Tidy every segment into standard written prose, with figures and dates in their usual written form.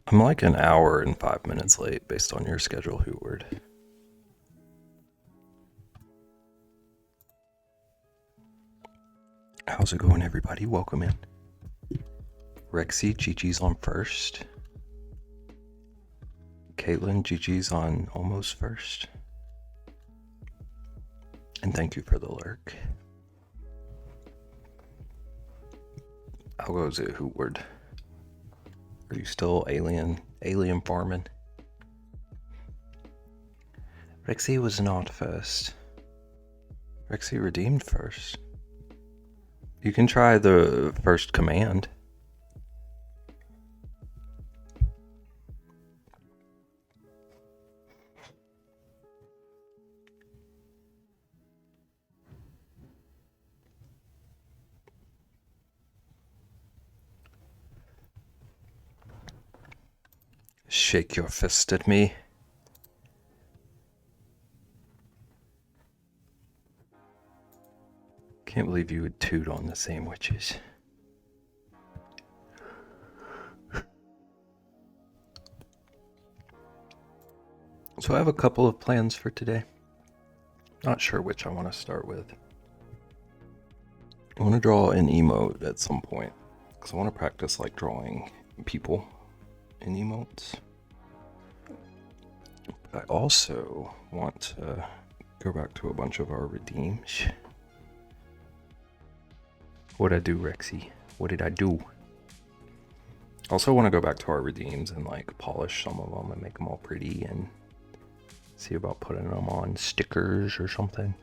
I'm like an hour and 5 minutes late based on your schedule, Hootward. How's it going, everybody? Welcome in. Rexy, Gigi's on first. Caitlin, Gigi's on almost first. And thank you for the lurk. How goes it, Hootward? Are you still alien farming? Rexy was not first. Rexy redeemed first. You can try the first command. Shake your fist at me. Can't believe you would toot on the sandwiches. So I have a couple of plans for today. Not sure which I want to start with. I want to draw an emote at some point, because I want to practice like drawing people in emotes. I also want to go back to a bunch of our redeems. What'd I do, Rexy? What did I do? Also want to go back to our redeems and like polish some of them and make them all pretty and see about putting them on stickers or something.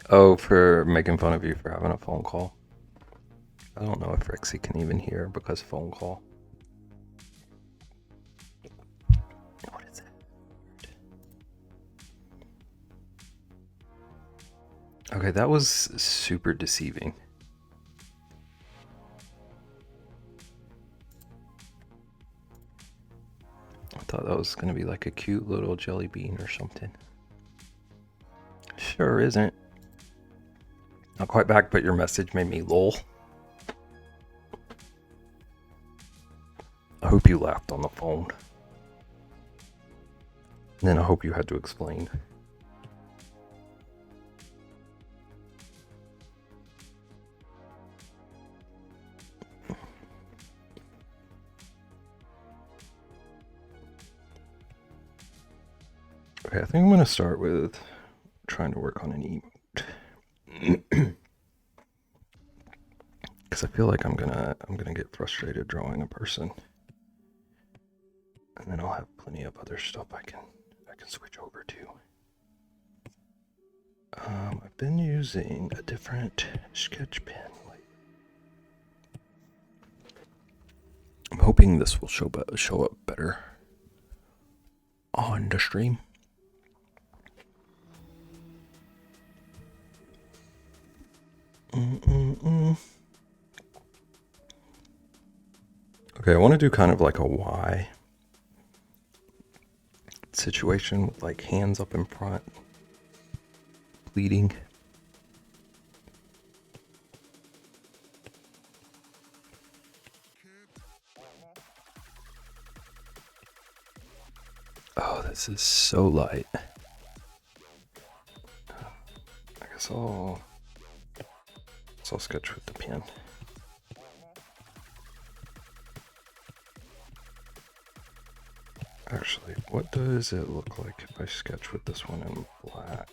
Oh, for making fun of you for having a phone call. I don't know if Rexy can even hear because phone call. What is that? Okay, that was super deceiving. I thought that was going to be like a cute little jelly bean or something. Sure isn't. Not quite back, but your message made me lol. I hope you laughed on the phone. And then I hope you had to explain. Okay, I think I'm going to start with trying to work on an emote. Because I feel like I'm gonna get frustrated drawing a person. And then I'll have plenty of other stuff I can switch over to. I've been using a different sketch pen. I'm hoping this will show up better on the stream. Okay, I want to do kind of like a Y situation with like hands up in front, bleeding. Oh, this is so light. I guess I'll sketch with the pen. Actually, what does it look like if I sketch with this one in black?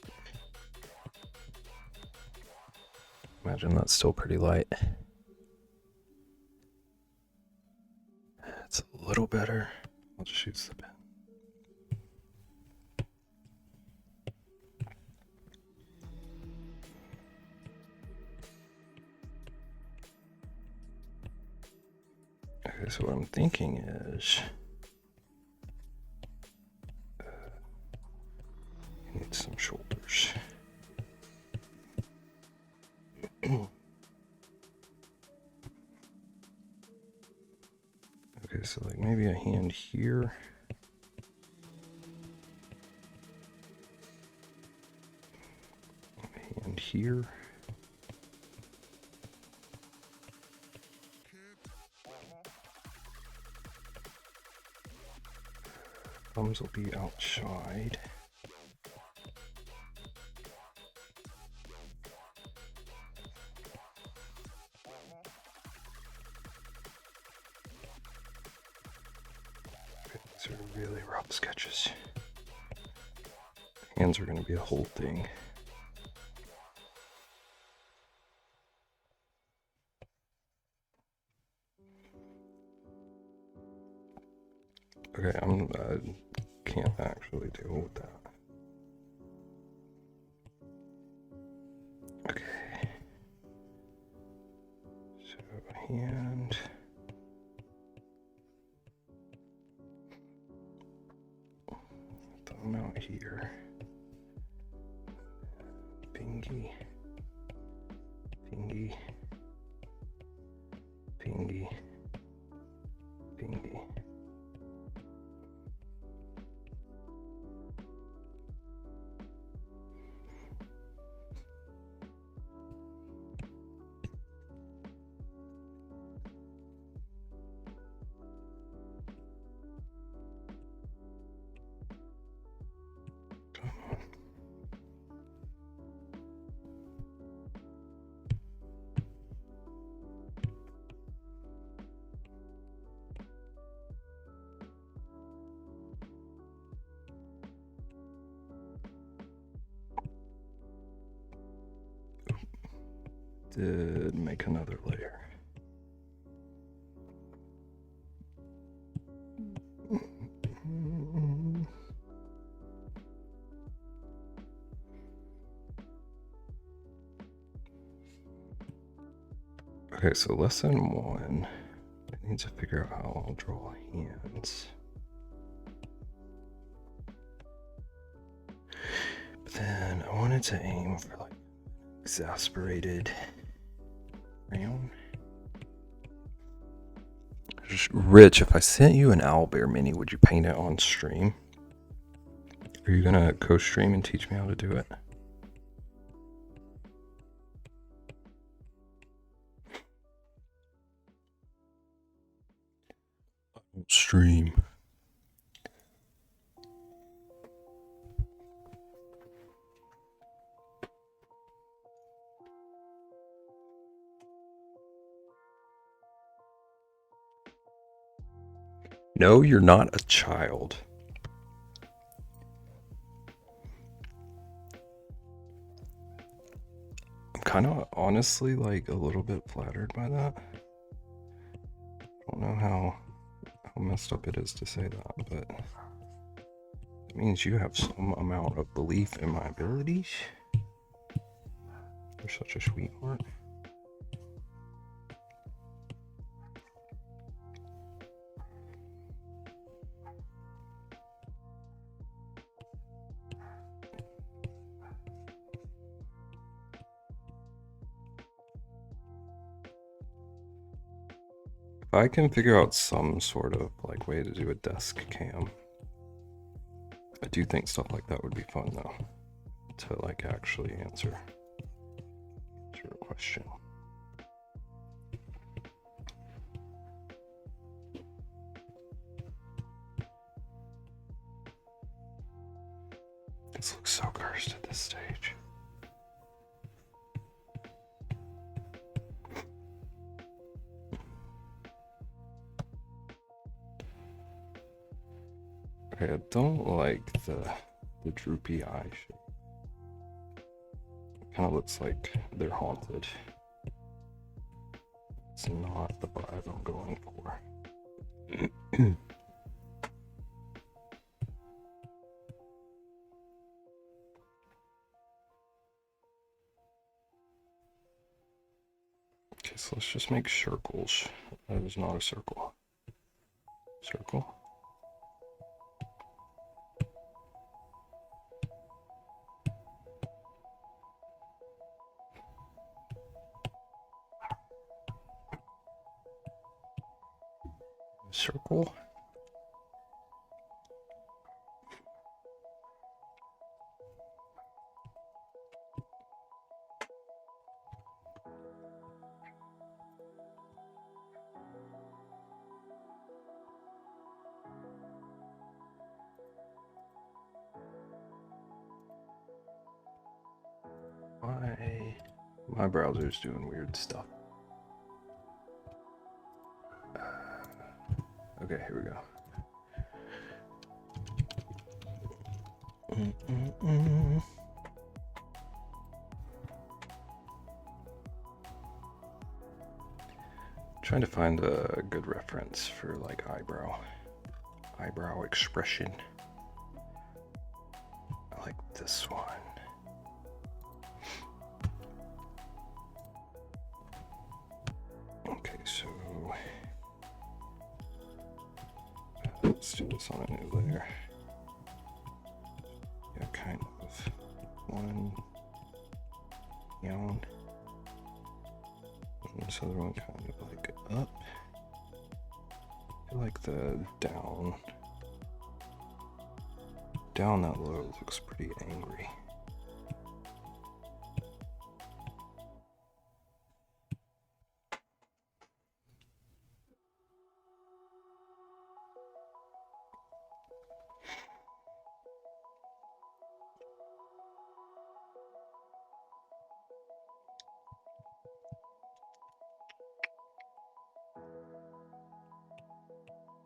Imagine that's still pretty light. It's a little better. I'll just use the pen. Okay, so what I'm thinking is you need some shoulders. Okay, so like maybe a hand here. A here. Thumbs will be outside. These are really rough sketches. Hands are going to be a whole thing. Okay, I can't actually deal with that. Okay. So, hand. Thumb out here. Pinky. Pinky. Pinky. Pinky. Did make another layer. Okay, so lesson 1, I need to figure out how I'll draw hands. But then I wanted to aim for like exasperated crayon. Rich, if I sent you an owlbear mini, would you paint it on stream? Are you gonna co-stream and teach me how to do it? Stream. No, you're not a child. I'm kind of honestly like a little bit flattered by that. I don't know how messed up it is to say that, but it means you have some amount of belief in my abilities. You're such a sweetheart. If I can figure out some sort of like way to do a desk cam, I do think stuff like that would be fun though, to like actually answer your question. This looks so cursed at this stage. Okay, I don't like the droopy eye shape. It kind of looks like they're haunted. It's not the vibe I'm going for. Okay, so let's just make circles. That is not a circle. Circle. Circle. Why? My browser's doing weird stuff. Okay, here we go. Trying to find a good reference for like eyebrow expression. I like this one. Okay, so let's do this on a new layer. Yeah, kind of one down. And this other one kind of like up. I feel like the down that low looks pretty angry.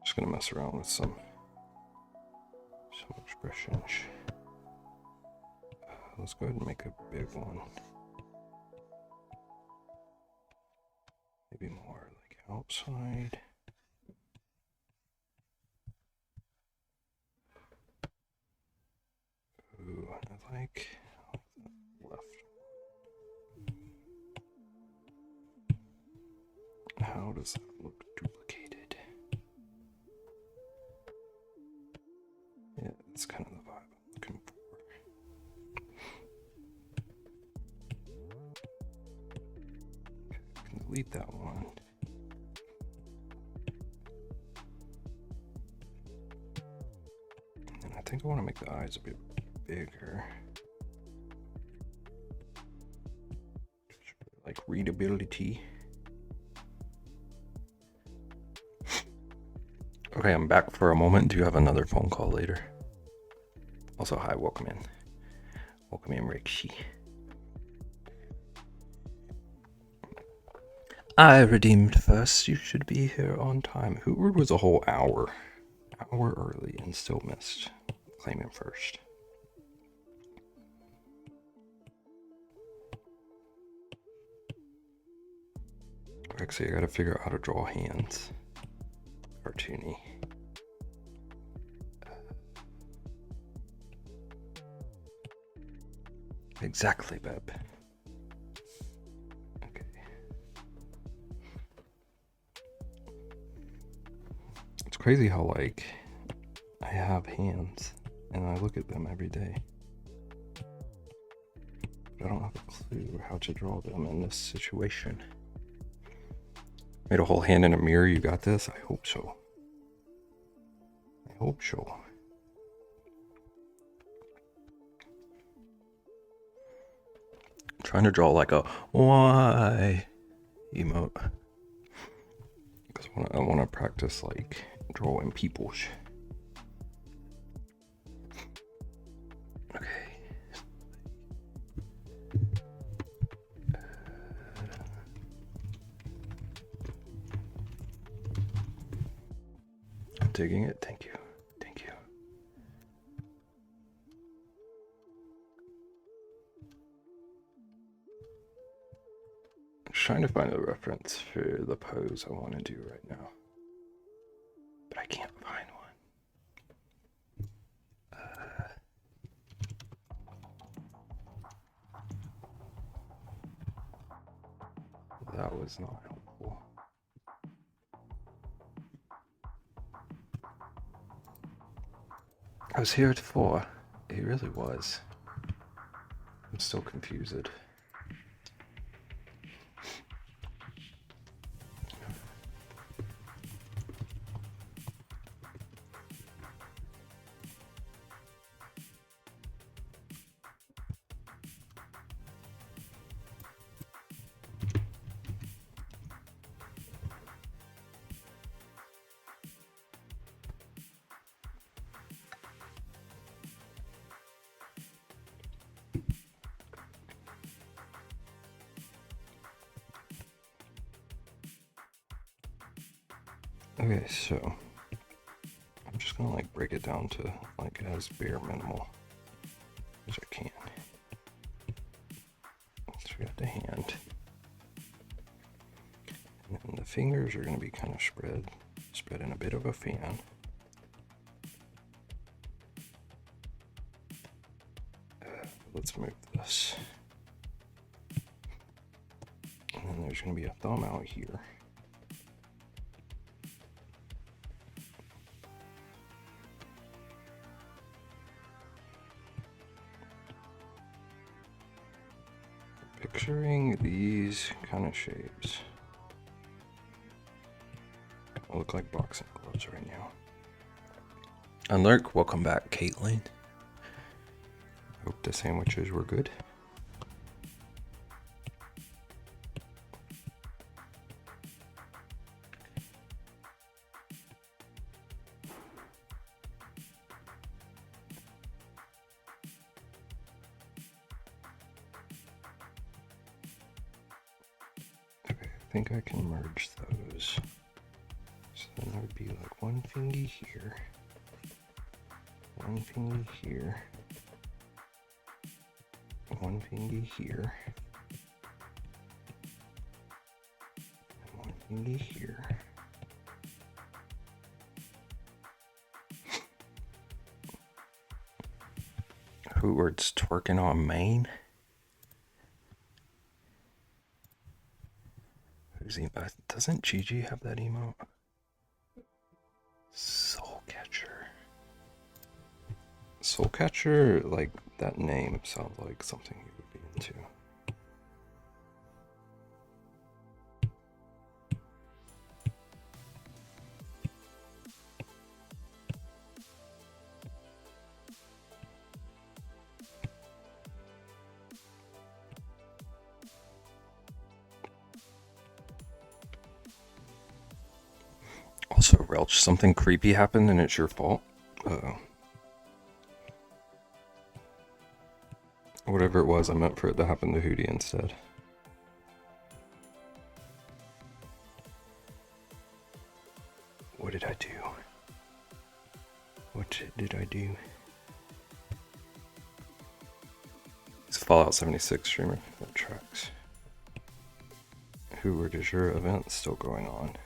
Just gonna mess around with some expressions. Let's go ahead and make a big one. Maybe more like outside. Ooh, I like the left. How does that look duplicated? Yeah, that's kind of the vibe I'm looking for. Okay, I can delete that one. And I think I want to make the eyes a bit bigger. Like readability. Okay, I'm back for a moment. Do you have another phone call later? Also, hi, welcome in. Welcome in, Rixie. I redeemed first. You should be here on time. Hoover was a whole hour early and still missed claiming first. Rixie, I gotta figure out how to draw hands. Cartoony. Exactly, Beb. Okay. It's crazy how, like, I have hands and I look at them every day. But I don't have a clue how to draw them in this situation. Made a whole hand in a mirror. You got this? I hope so. I hope so. I'm trying to draw like a why emote. Because I want to practice like drawing people's. Okay. I'm digging it. Thank you. Thank you. I'm trying to find a reference for the pose I want to do right now. But I can't find one. That was not helpful. I was here at 4. He really was. I'm still confused. Okay, so I'm just gonna like break it down to like as bare minimal as I can. So we got the hand. And then the fingers are gonna be kind of spread in a bit of a fan. Let's move this. And then there's gonna be a thumb out here. Picturing these kind of shapes. I look like boxing gloves right now. And Lurk, welcome back, Caitlin. Hope the sandwiches were good. Okay, I think I can merge those. So then there would be like one fingy here, one fingy here, one fingy here, and one fingy here. Who's twerking on Maine? Doesn't Gigi have that emote? Soulcatcher, like that name sounds like something you would be into. Also, Relch, something creepy happened and it's your fault. Uh-oh. Whatever it was, I meant for it to happen to Hootie instead. What did I do? What did I do? It's Fallout 76 streamer that tracks. Where is your event still going on?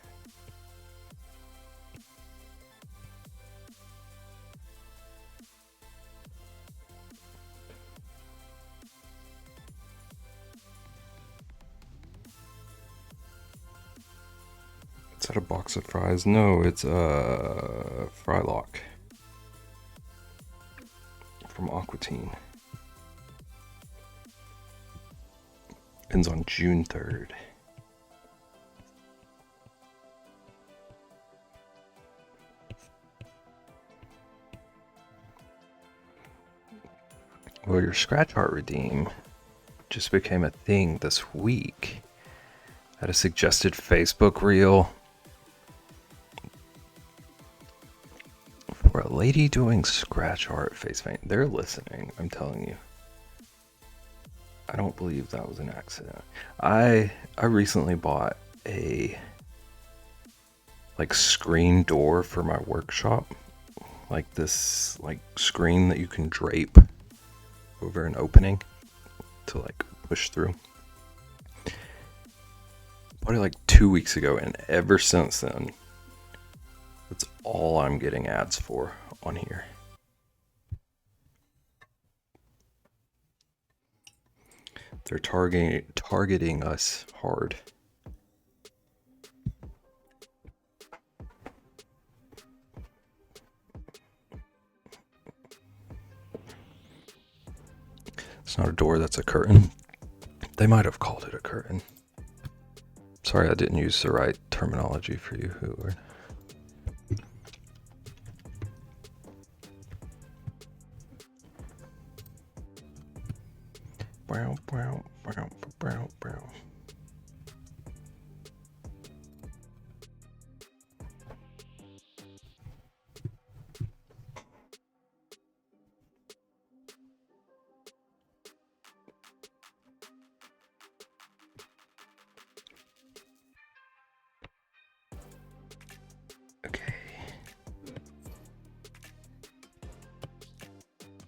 Is that a box of fries? No, it's a Frylock from Aquatine. Ends on June 3rd. Well, your scratch art redeem just became a thing this week. I had a suggested Facebook reel for a lady doing scratch art face paint. They're listening, I'm telling you. I don't believe that was an accident. I recently bought a like screen door for my workshop. Like this like screen that you can drape over an opening to like push through. Bought it like 2 weeks ago, and ever since then, that's all I'm getting ads for on here. They're targeting us hard. It's not a door, that's a curtain. They might have called it a curtain. Sorry, I didn't use the right terminology for you, Hoover. Brown, brown, brown, brown, brown.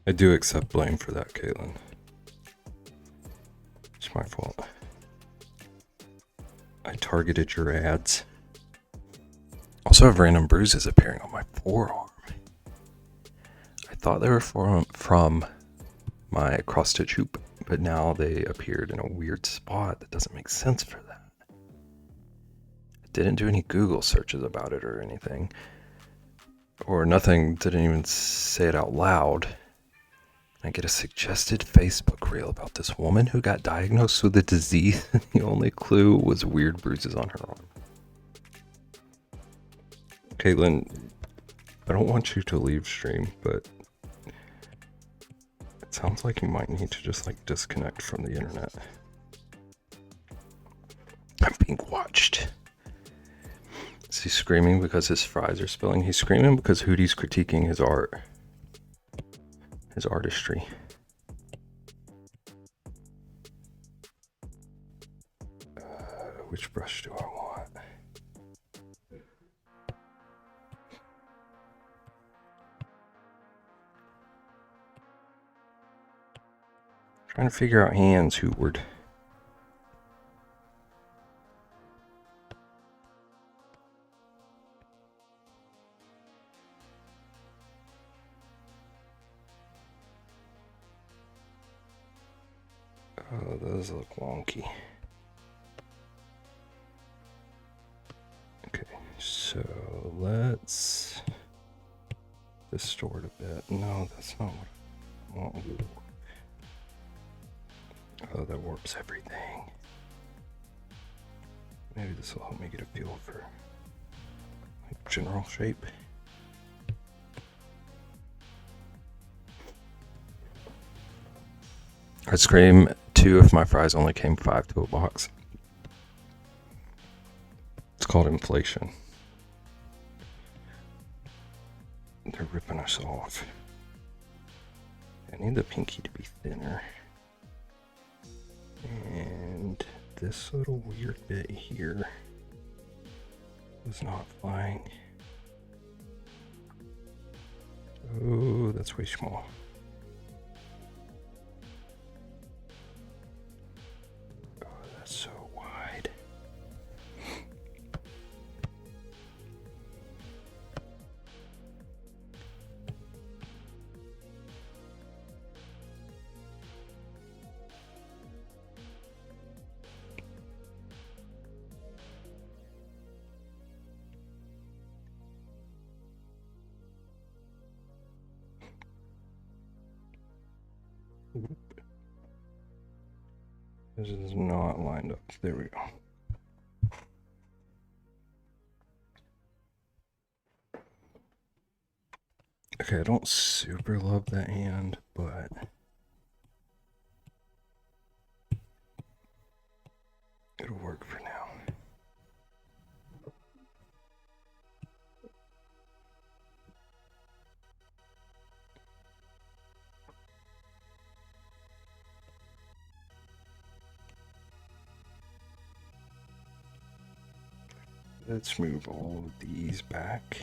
I do accept blame for that, Caitlin. It's my fault. I targeted your ads. Also have random bruises appearing on my forearm. I thought they were from my cross-stitch hoop, but now they appeared in a weird spot that doesn't make sense for that. I didn't do any Google searches about it or anything. Or nothing, didn't even say it out loud. I get a suggested Facebook reel about this woman who got diagnosed with a disease. The only clue was weird bruises on her arm. Caitlin, I don't want you to leave stream, but it sounds like you might need to just like disconnect from the internet. I'm being watched. Is he screaming because his fries are spilling? He's screaming because Hootie's critiquing his art. His artistry. Which brush do I want? Trying to figure out hands, Hootward. Oh, those look wonky. Okay, so let's distort a bit. No, that's not what I want. Oh, that warps everything. Maybe this will help me get a feel for like, general shape. I'd scream 2 if my fries only came 5 to a box. It's called inflation. They're ripping us off. I need the pinky to be thinner. And this little weird bit here was not flying. Oh, that's way small. Oh, that's so wide. This is not lined up. There we go. Okay, I don't super love that hand, but it'll work for now. Let's move all of these back.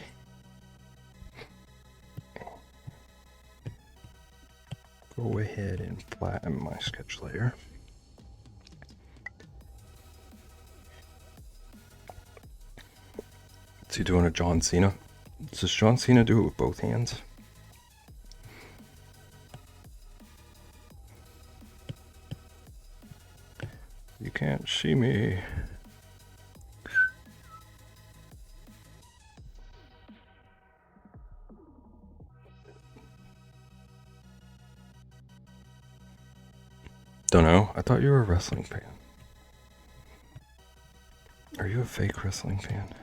Go ahead and flatten my sketch layer. Is he doing a John Cena? Does John Cena do it with both hands? You can't see me. Don't know. I thought you were a wrestling fan. Are you a fake wrestling fan?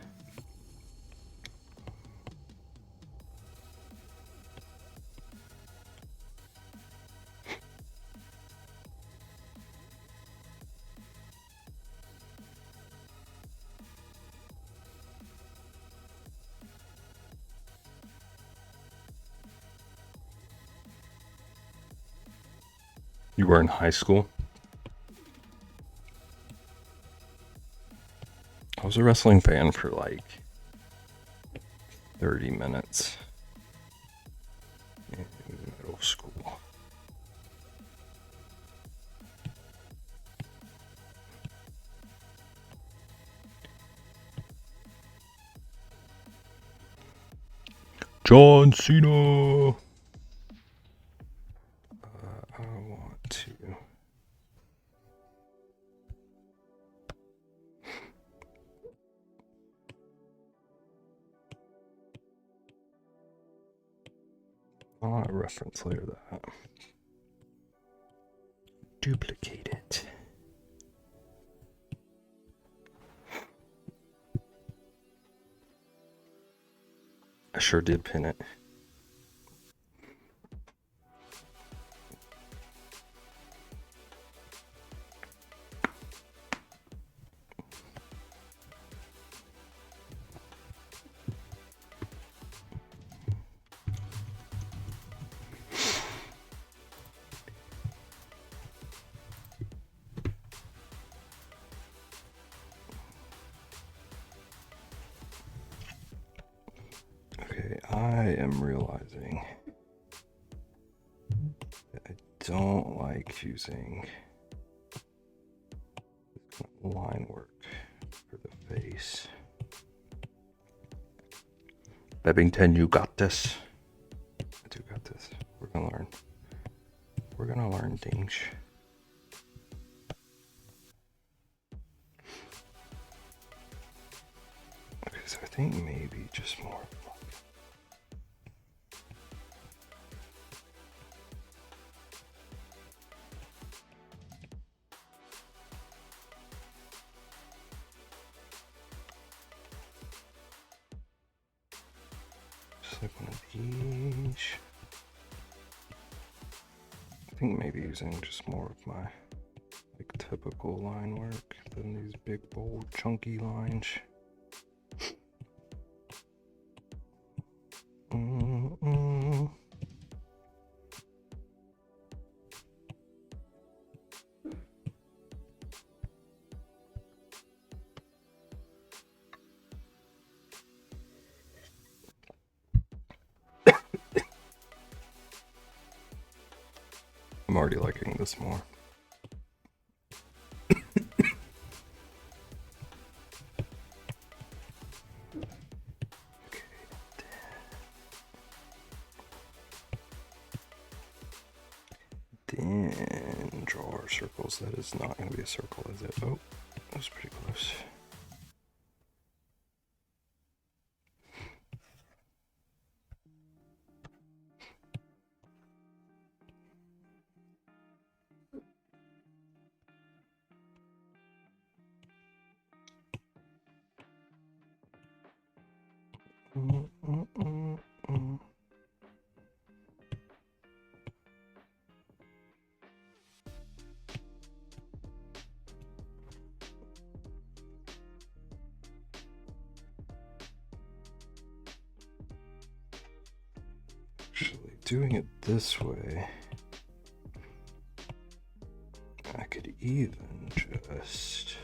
You were in high school? I was a wrestling fan for like 30 minutes in middle school. John Cena. I want to. I want to reference layer that. Duplicate it. I sure did pin it. Okay, I am realizing that I don't like using line work for the face. Bevington, you got this. I do got this. We're gonna learn. We're gonna learn things. Okay, so I think maybe just more. Just like one of these. I think maybe using just more of my like typical line work than these big, bold, chunky lines. I'm already liking this more. Then draw our circles. That is not going to be a circle, is it? Oh, that was pretty close. Actually, doing it this way, I could even just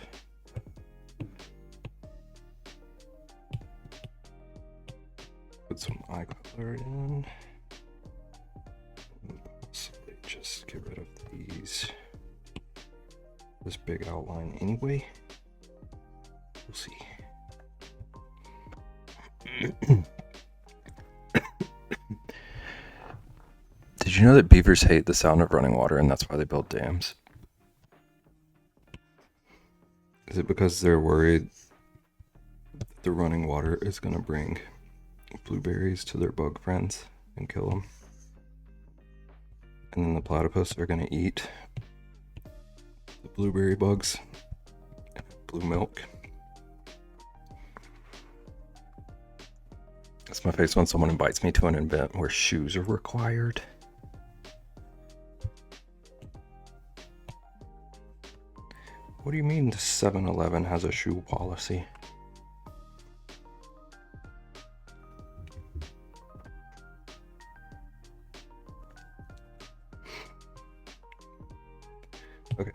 put some eye color in. And possibly just get rid of this big outline anyway. We'll see. Did you know that beavers hate the sound of running water and that's why they build dams? Is it because they're worried that the running water is going to bring blueberries to their bug friends and kill them? And then the platypus are going to eat the blueberry bugs and blue milk. That's my face when someone invites me to an event where shoes are required. What do you mean 7-Eleven has a shoe policy? Okay.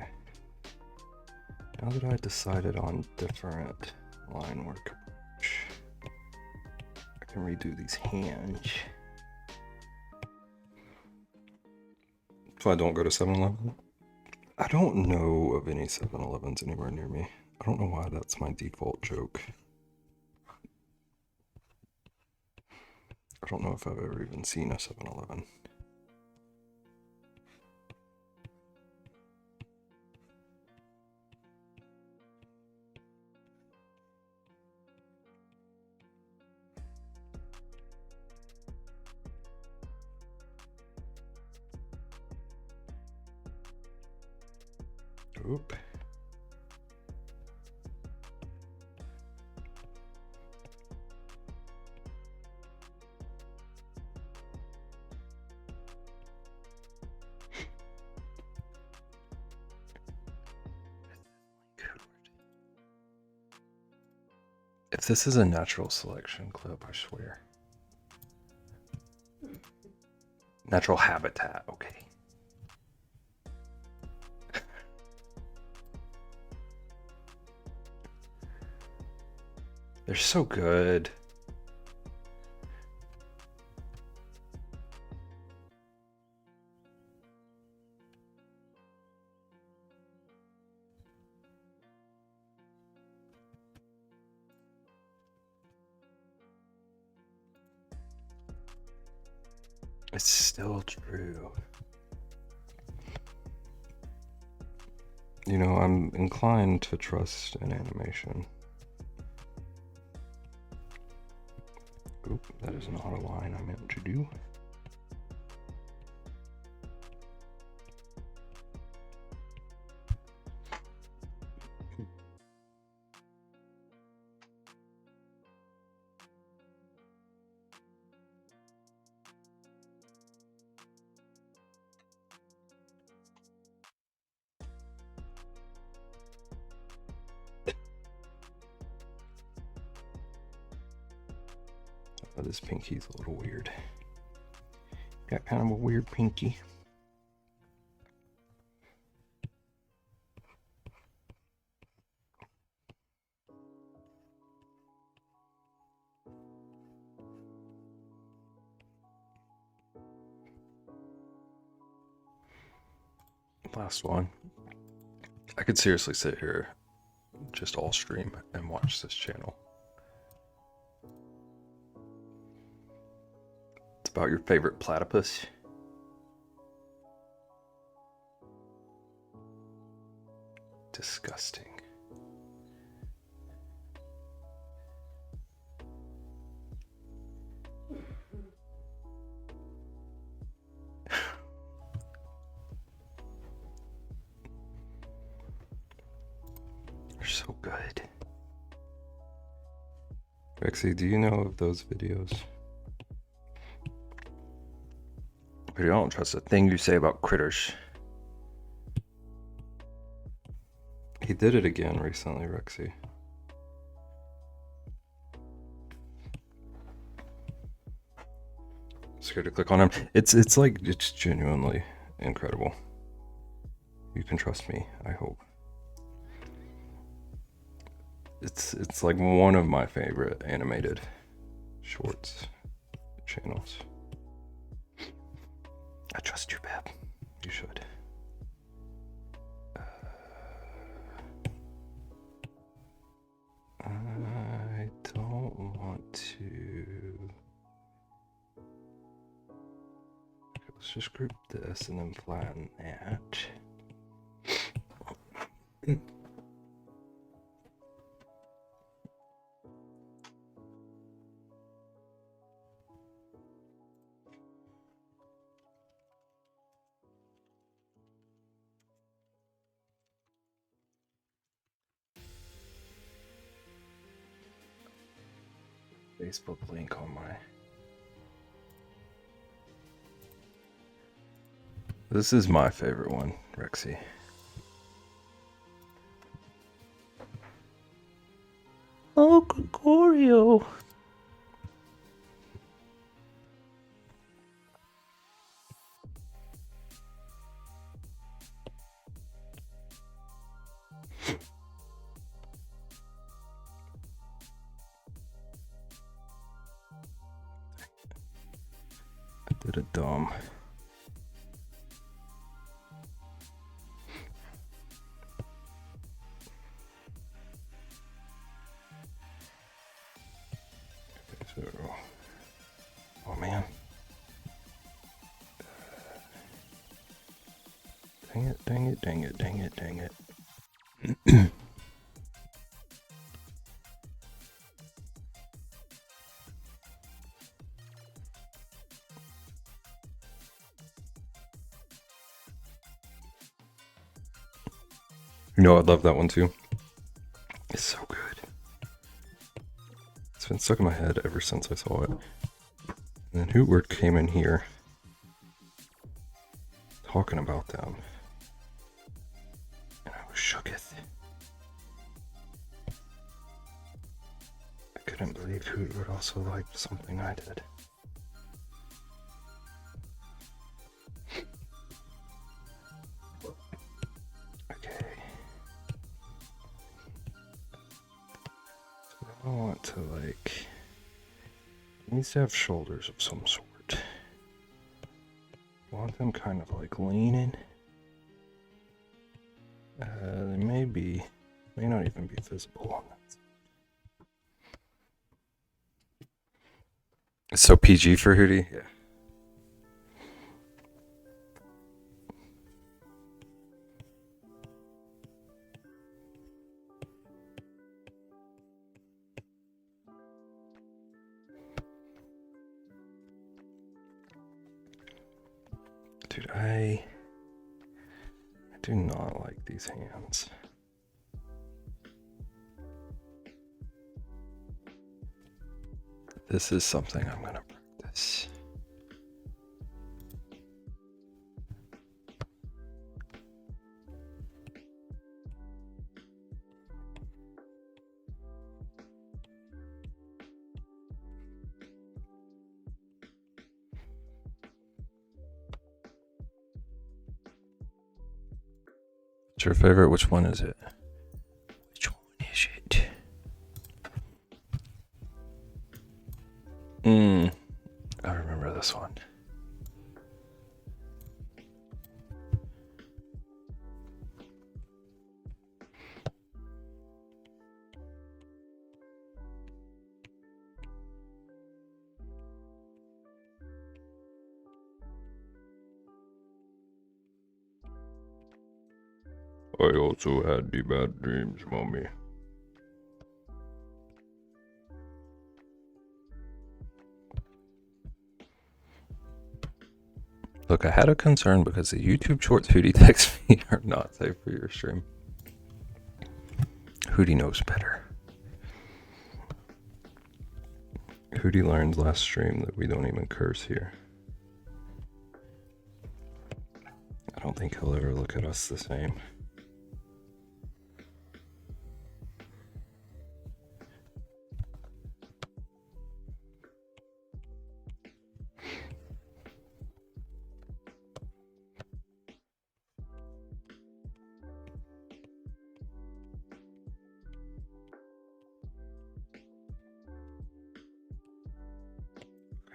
Now that I decided on different line work approach, I can redo these hands. So I don't go to 7-Eleven. I don't know of any 7-Elevens anywhere near me. I don't know why that's my default joke. I don't know if I've ever even seen a 7-Eleven. Oop. If this is a natural selection clip, I swear. Natural habitat, okay. They're so good. It's still true. You know, I'm inclined to trust an animation. Oop, that is not a line I meant to do. Oh, this pinky's a little weird. Got kind of a weird pinky. Last one. I could seriously sit here, just all stream and watch this channel. It's about your favorite platypus. Disgusting. They're so good. Rexy, do you know of those videos? But I don't trust a thing you say about critters. He did it again recently, Rexy. Scared to click on him. It's genuinely incredible. You can trust me, I hope. It's like one of my favorite animated shorts channels. I trust you, Bab. You should. I don't want to. Let's just group this and then flatten that. Facebook link on my. This is my favorite one, Rexy. Oh, Gregorio. I did a dumb. So, oh Dang it, dang it, dang it, dang it, dang it. You know, I love that one too. It's so good. It's been stuck in my head ever since I saw it. And then Hootward came in here talking about them. And I was shooketh. I couldn't believe Hootward also liked something I did. Okay. So I want to like... It needs to have shoulders of some sort. I want them kind of like leaning. They may not even be visible on that. It's so PG for Hootie? Yeah. Dude, I do not like these hands. This is something I'm gonna practice. What's your favorite? Which one is it? Which one is it? I remember this one. I also had the bad dreams, mommy. Look, I had a concern because the YouTube shorts Hootie texts me are not safe for your stream. Hootie knows better. Hootie learned last stream that we don't even curse here. I don't think he'll ever look at us the same.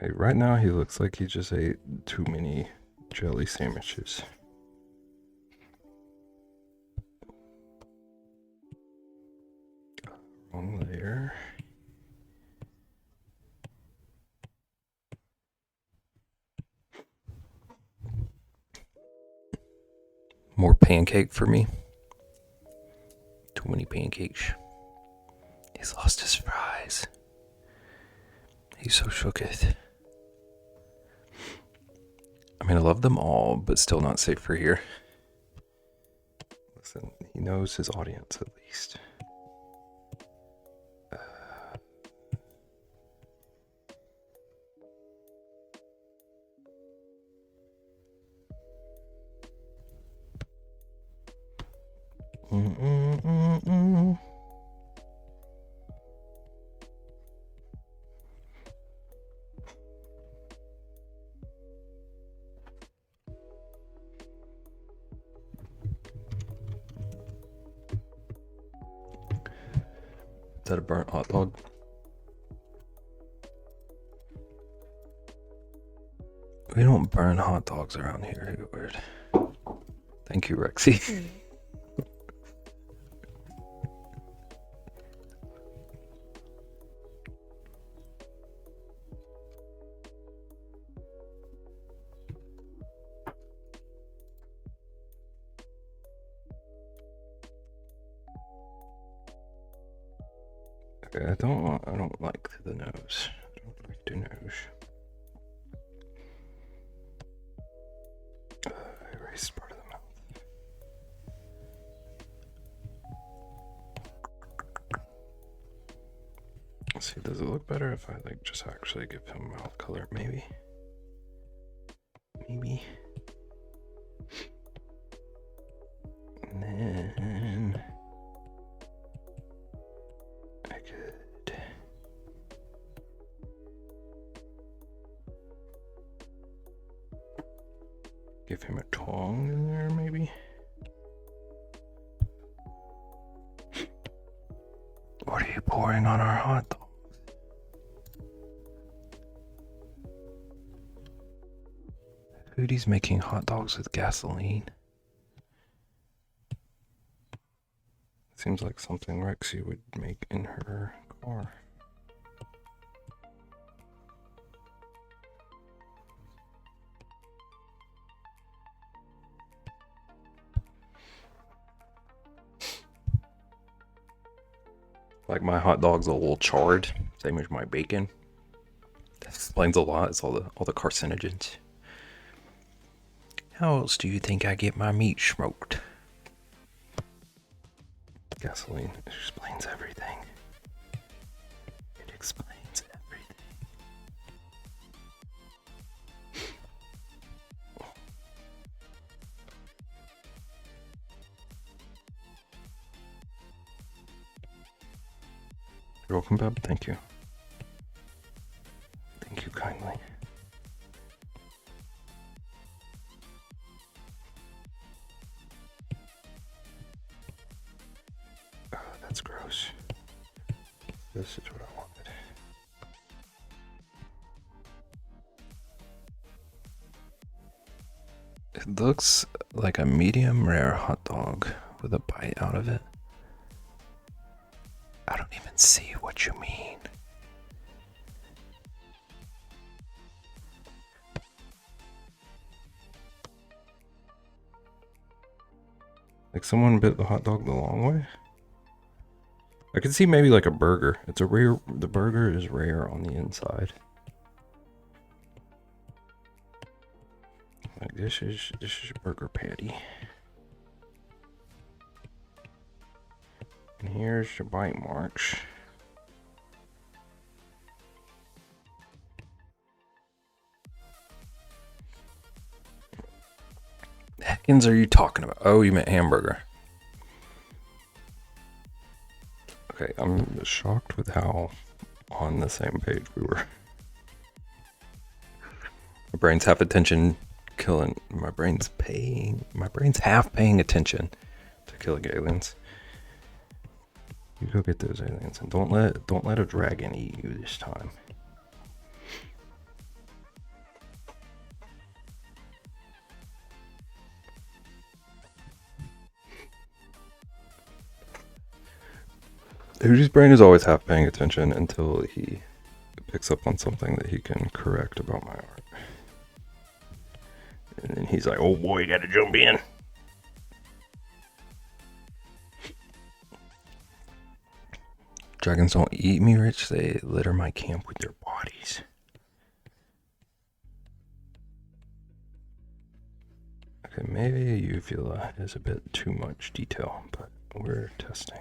Okay, right now he looks like he just ate too many jelly sandwiches. Wrong layer. More pancake for me. Too many pancakes. He's lost his fries. He's so shooketh. I mean, I love them all, but still not safe for here. Listen, he knows his audience at least. Is that a burnt hot dog? We don't burn hot dogs around here, Edward. Thank you, Rexy. Okay, I don't like the nose. I don't like the nose. Erase part of the mouth. Let's see, does it look better if I like just actually give him mouth color? Maybe. Maybe. And then I could give him a tongue in there, maybe. What are you pouring on our hot dog? Foodie's making hot dogs with gasoline. Seems like something Rexy would make in her car. Like my hot dog's a little charred, same as my bacon. That explains a lot. It's all the carcinogens. How else do you think I get my meat smoked? Gasoline explains everything. It explains everything. You're welcome, Beb. Thank you. Thank you kindly. Oh, that's gross. This is what I wanted. It looks like a medium rare hot dog with a bite out of it. I don't even see what you mean. Like someone bit the hot dog the long way? I could see maybe like a burger. It's a rare, the burger is rare on the inside. Like this is a burger patty. And here's the bite marks. Heckins are you talking about? Oh, you meant hamburger. Okay, I'm shocked with how on the same page we were. My brain's half attention killing. My brain's half paying attention to killing aliens. You go get those aliens and don't let a dragon eat you this time. Hootie's brain is always half paying attention until he picks up on something that he can correct about my art. And then he's like, oh boy, you gotta jump in. Dragons don't eat me, Rich. They litter my camp with their bodies. Okay, maybe a uvula is a bit too much detail, but we're testing.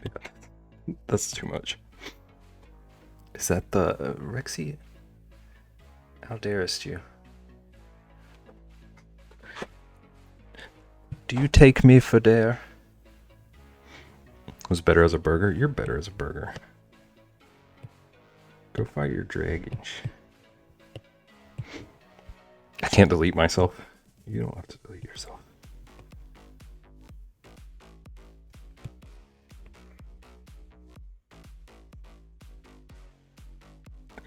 Yeah, that's too much. Is that the Rexy? How darest you? Do you take me for dare? Was better as a burger? You're better as a burger. Go fight your dragons. I can't delete myself. You don't have to delete yourself.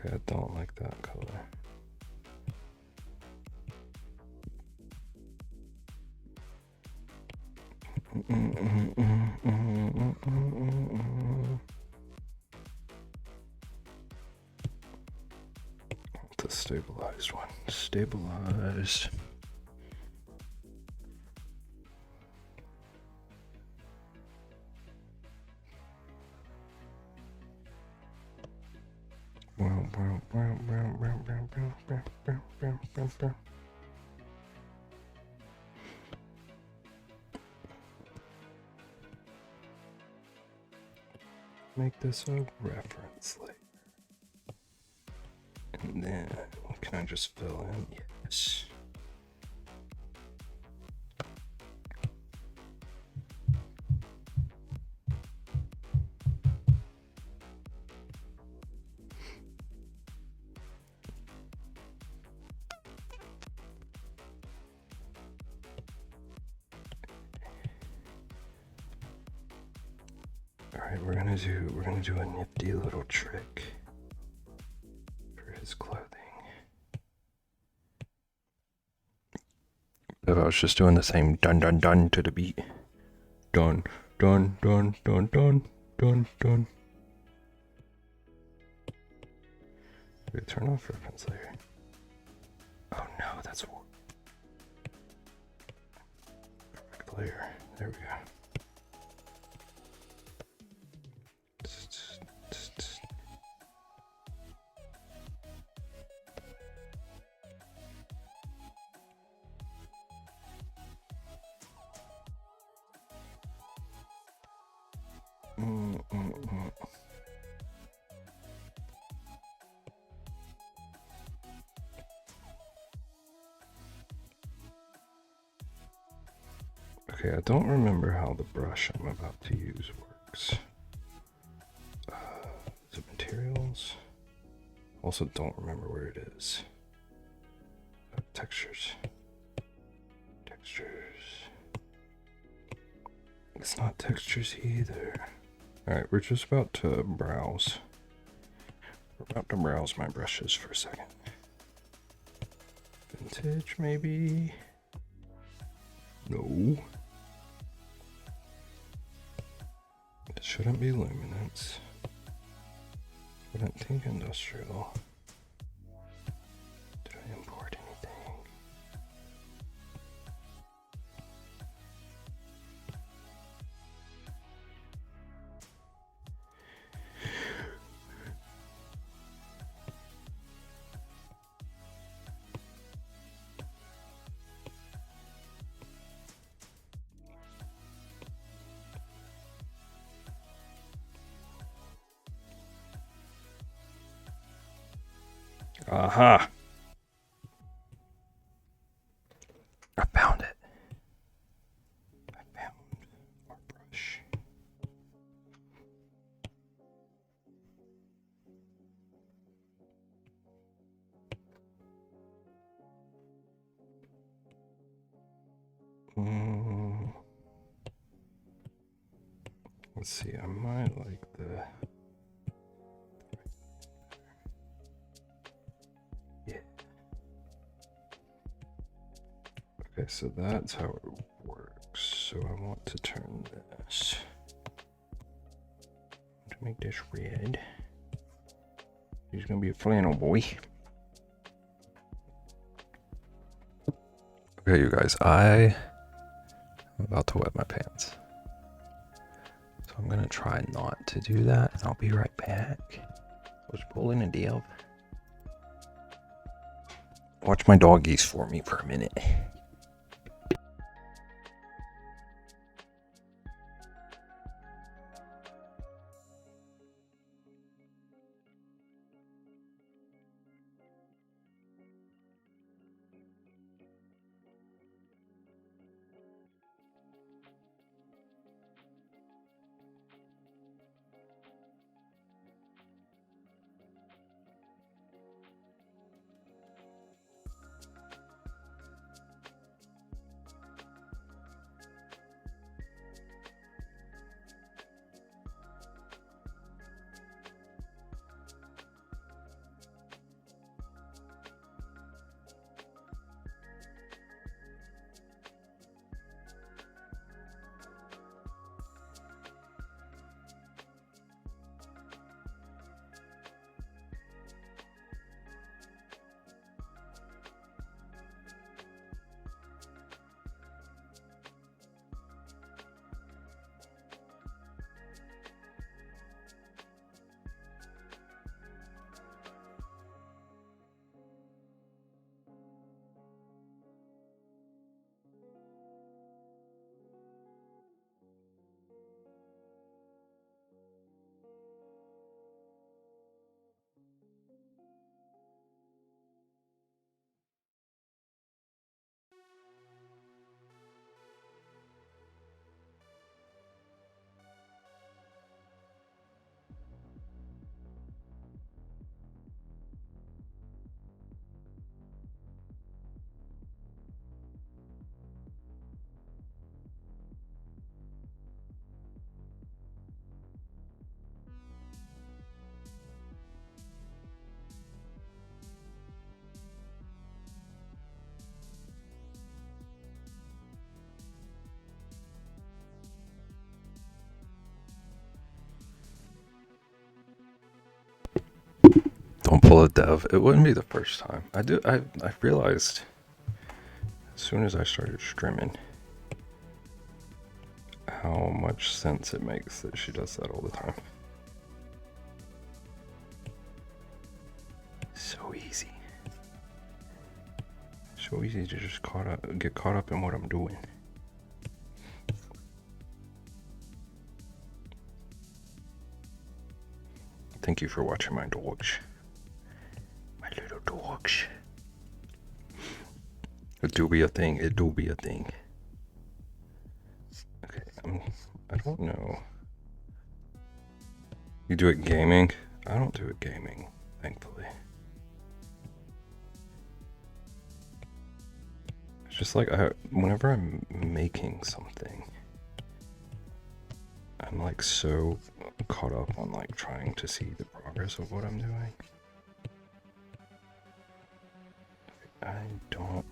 Okay, I don't like that color. stabilized one. Stabilized. Make this a reference layer. And then, can I just fill in? Yes. Alright, we're gonna do a nifty little trick for his clothing. If I was just doing the same dun dun dun to the beat. Dun dun dun dun dun dun dun. Wait, turn off reference layer. Oh no, that's a perfect layer. There we go. Okay, I don't remember how the brush I'm about to use works. Is it materials? Also don't remember where it is. Textures. Textures. It's not textures either. Alright, we're just about to browse. We're about to browse my brushes for a second. Vintage, maybe? No. It shouldn't be luminance. I don't think industrial. Did I import anything? Aha! I found it. I found our brush. Let's see, I might like the... Okay, so that's how it works. So I want to turn this to make this red. He's gonna be a flannel boy. Okay, you guys, I'm about to wet my pants. So I'm gonna try not to do that, and I'll be right back. I was pulling a deal. Watch my doggies for me for a minute. Don't pull a dev. It wouldn't be the first time. I realized as soon as I started streaming how much sense it makes that she does that all the time. So easy. So easy to just get caught up in what I'm doing. Thank you for watching my dogs. My little dogs. It do be a thing. It do be a thing. Okay, I don't know. You do it gaming? I don't do it gaming, thankfully. It's just like whenever I'm making something, I'm like so caught up on like trying to see the progress of what I'm doing. I don't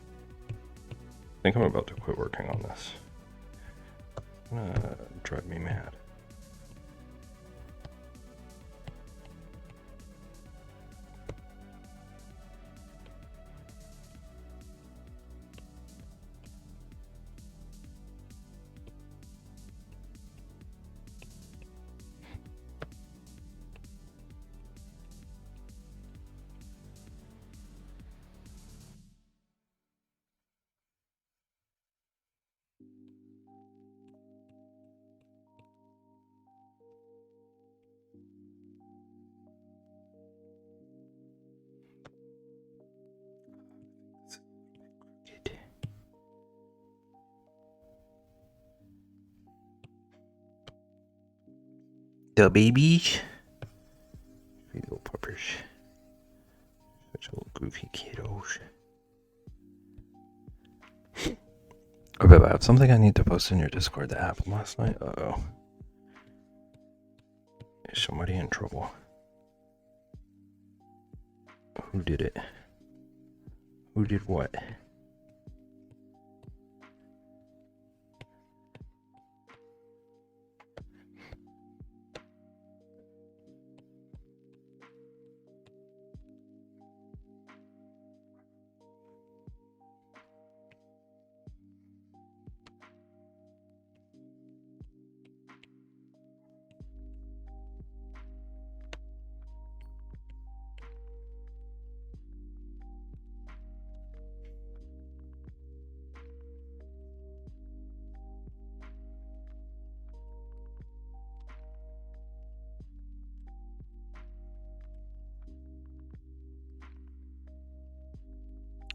think I'm about to quit working on this. It's gonna drive me mad. The babies. Sweet little puppers. Such little goofy kiddos. Oh, babe, I have something I need to post in your Discord that happened last night. Uh-oh. Is somebody in trouble? Who did it? Who did what?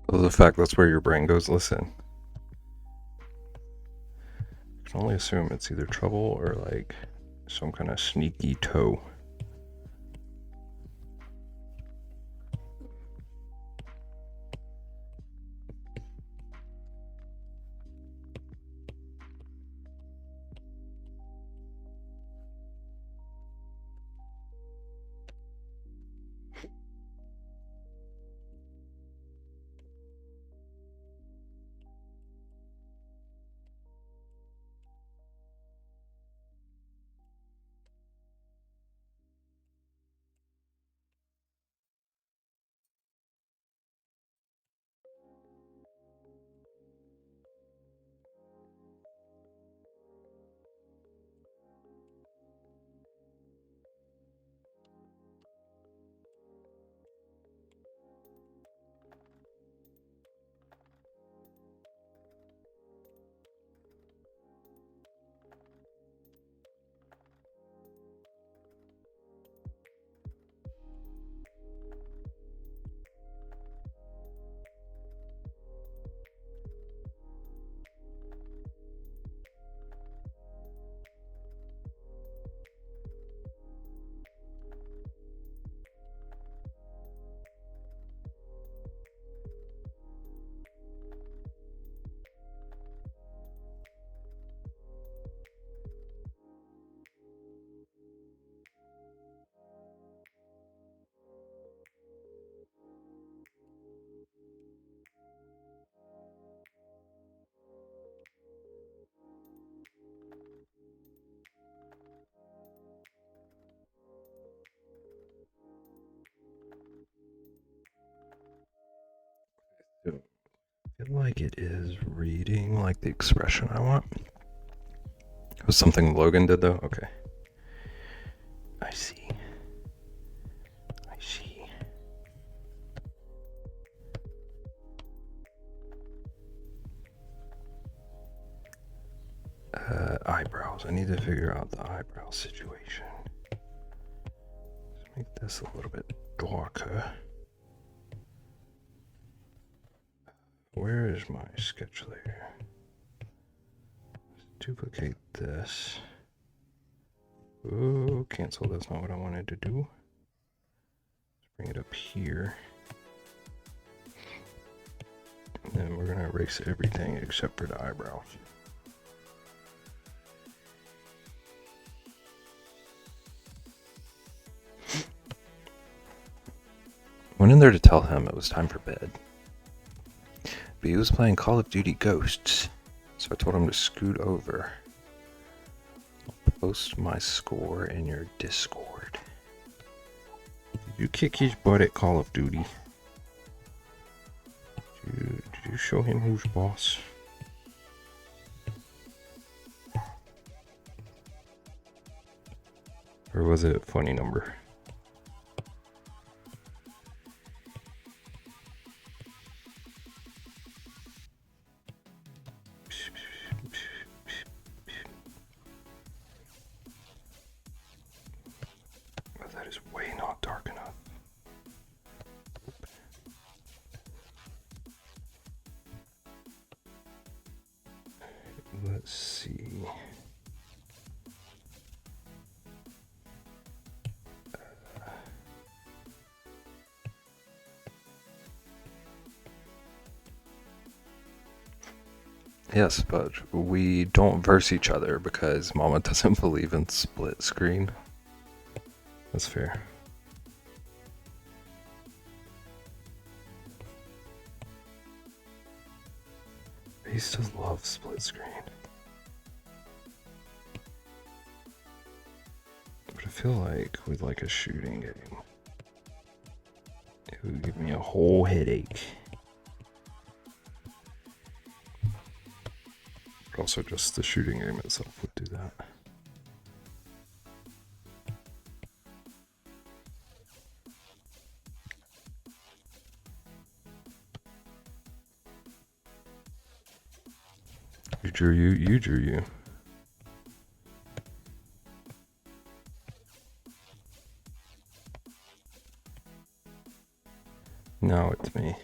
Well, the fact that's where your brain goes, listen. I can only assume it's either trouble or like some kind of sneaky toe. feel like it is reading like the expression I want. It was something Logan did though? Okay. I see. I see. Eyebrows. I need to figure out the eyebrow situation. Let's make this a little bit darker. Where is my sketch layer? Let's duplicate this. Oh, cancel. That's not what I wanted to do. Let's bring it up here. And then we're going to erase everything except for the eyebrows. Went in there to tell him it was time for bed. But he was playing Call of Duty Ghosts. So I told him to scoot over. I'll post my score in your Discord. Did you kick his butt at Call of Duty? Did you show him who's boss? Or was it a funny number? That is way not dark enough. Let's see. Yes, but we don't verse each other because Mama doesn't believe in split screen. That's fair. He still loves split screen. But I feel like with like a shooting game, it would give me a whole headache. But also just the shooting game itself would do that. You drew you, you drew you. Now it's me.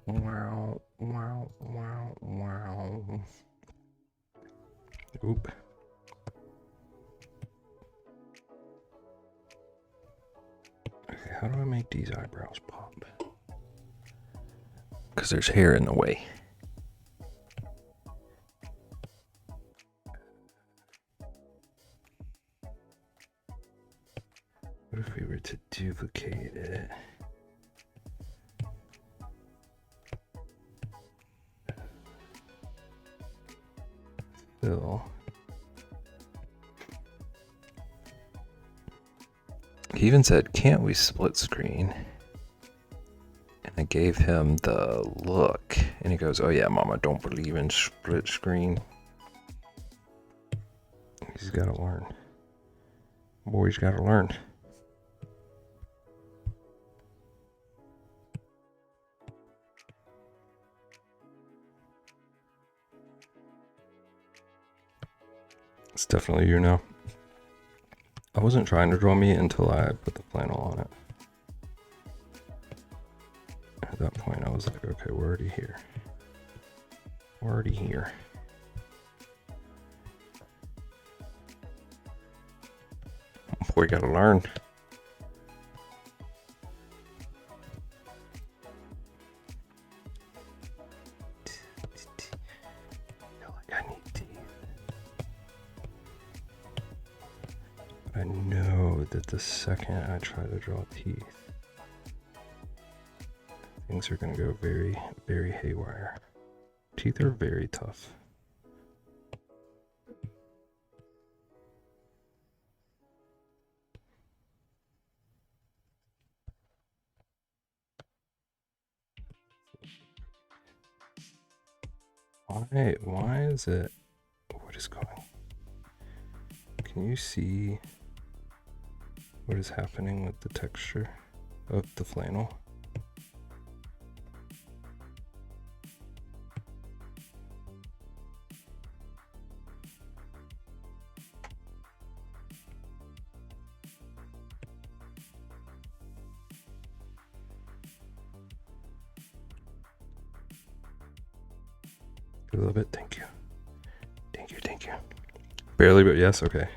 Wow, wow, wow, wow. Oop. Okay, how do I make these eyebrows pop? Because there's hair in the way. What if we were to duplicate it? Fill. He even said, can't we split screen? And I gave him the look. And he goes, oh yeah, Mama, don't believe in split screen. He's got to learn. Boy's got to learn. It's definitely you now. I wasn't trying to draw me until I put the flannel on it. At that point, I was like, okay, we're already here. We're already here. Boy, gotta learn. I need teeth. I know that the second I try to draw teeth, things are gonna go very, very haywire. Teeth are very tough. Why is it? What is going? Can you see what is happening with the texture of the flannel? A little bit, thank you. Thank you. Barely, but yes, okay.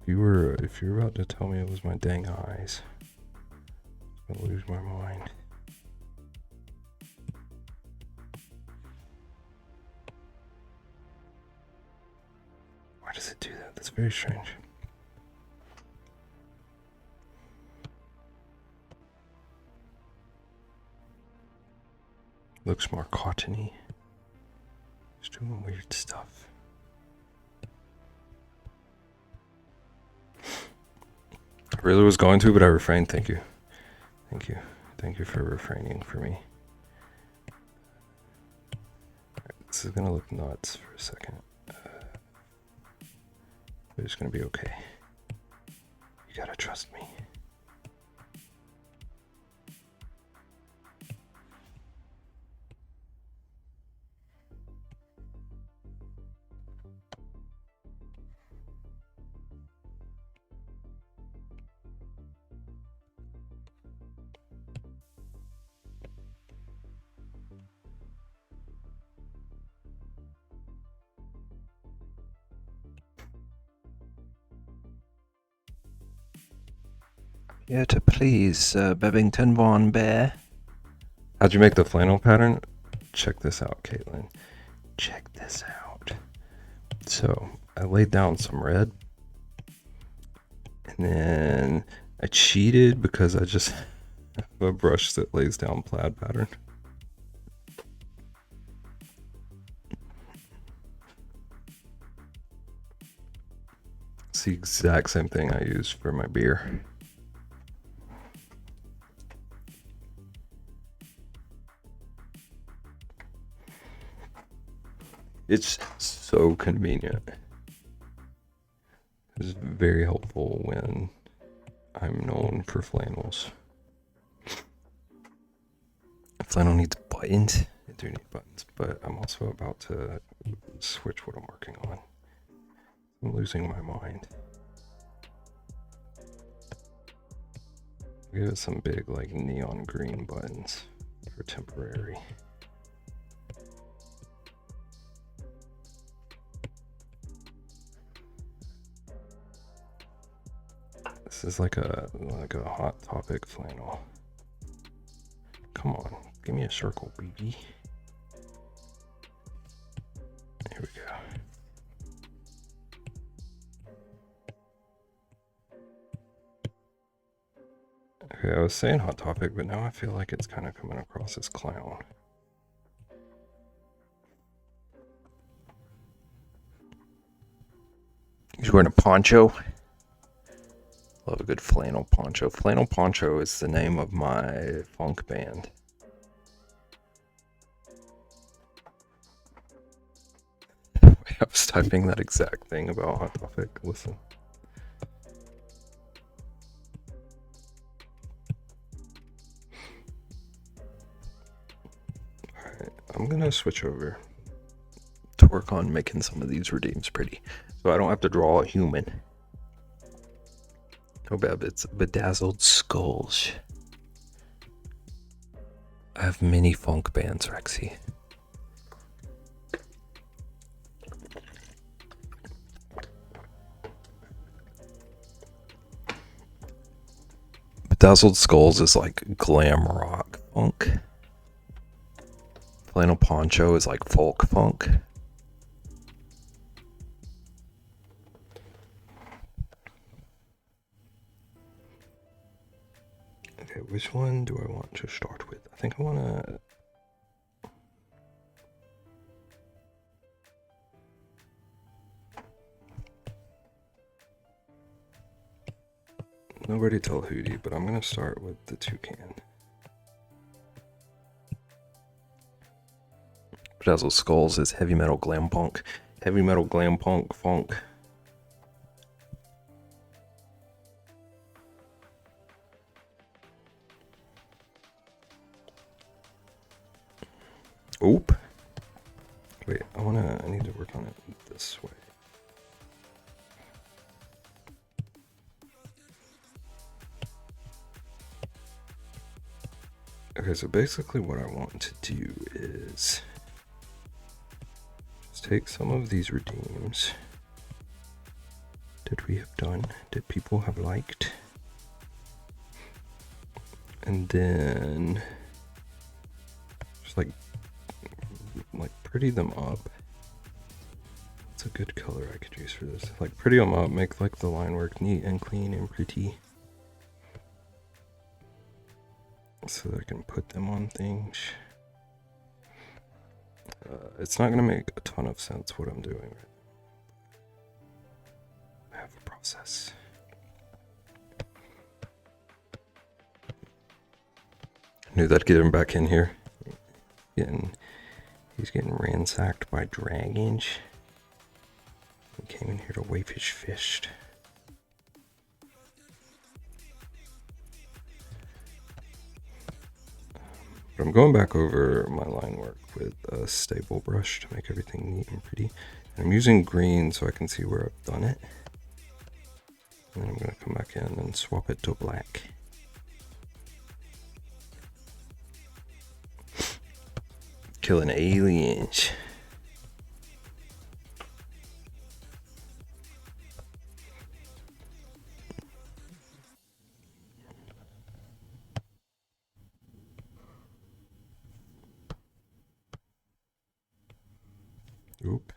If you're about to tell me it was my dang eyes, I'm gonna lose my mind. Why does it do that? That's very strange. Looks more cottony. It's doing weird stuff. I really was going to, but I refrained. Thank you for refraining for me. This is gonna look nuts for a second. But it's gonna be okay. You gotta trust me. Yeah, to please, Bevington Von Bear. How'd you make the flannel pattern? Check this out, Caitlin. Check this out. So, I laid down some red. And then I cheated because I just have a brush that lays down plaid pattern. It's the exact same thing I use for my beer. It's so convenient. It's very helpful when I'm known for flannels. Flannel needs buttons. I do need buttons, but I'm also about to switch what I'm working on. I'm losing my mind. Give it some big, like, neon green buttons for temporary. This is like a Hot Topic flannel. Come on, give me a circle, baby. Here we go. Okay, I was saying Hot Topic, but now I feel like it's kind of coming across as clown. He's wearing a poncho. Love a good flannel poncho. Flannel poncho is the name of my funk band. I was typing that exact thing about Hot Topic. Listen. Alright, I'm gonna switch over to work on making some of these redeems pretty. So I don't have to draw a human. Oh, Beb, it's bedazzled skulls. I have many funk bands, Rexy. Bedazzled Skulls is like glam rock funk. Flannel Poncho is like folk funk. Okay, which one do I want to start with? I think I want to... Nobody tell Hootie, but I'm going to start with the toucan. Bedazzled Skulls is heavy metal glam punk. Heavy metal glam punk funk. Oop. Wait, I need to work on it this way. Okay, so basically what I want to do is just take some of these redeems. Did we have done? Did people have liked? And then just like pretty them up. What's a good color I could use for this? Like pretty them up, make like the line work neat and clean and pretty. So that I can put them on things. It's not gonna make a ton of sense what I'm doing. I have a process. Knew that'd get him back in here. He's getting ransacked by dragons. He came in here to wave his fist. But I'm going back over my line work with a stable brush to make everything neat and pretty. And I'm using green so I can see where I've done it. And then I'm going to come back in and swap it to black. Killing aliens. Oop.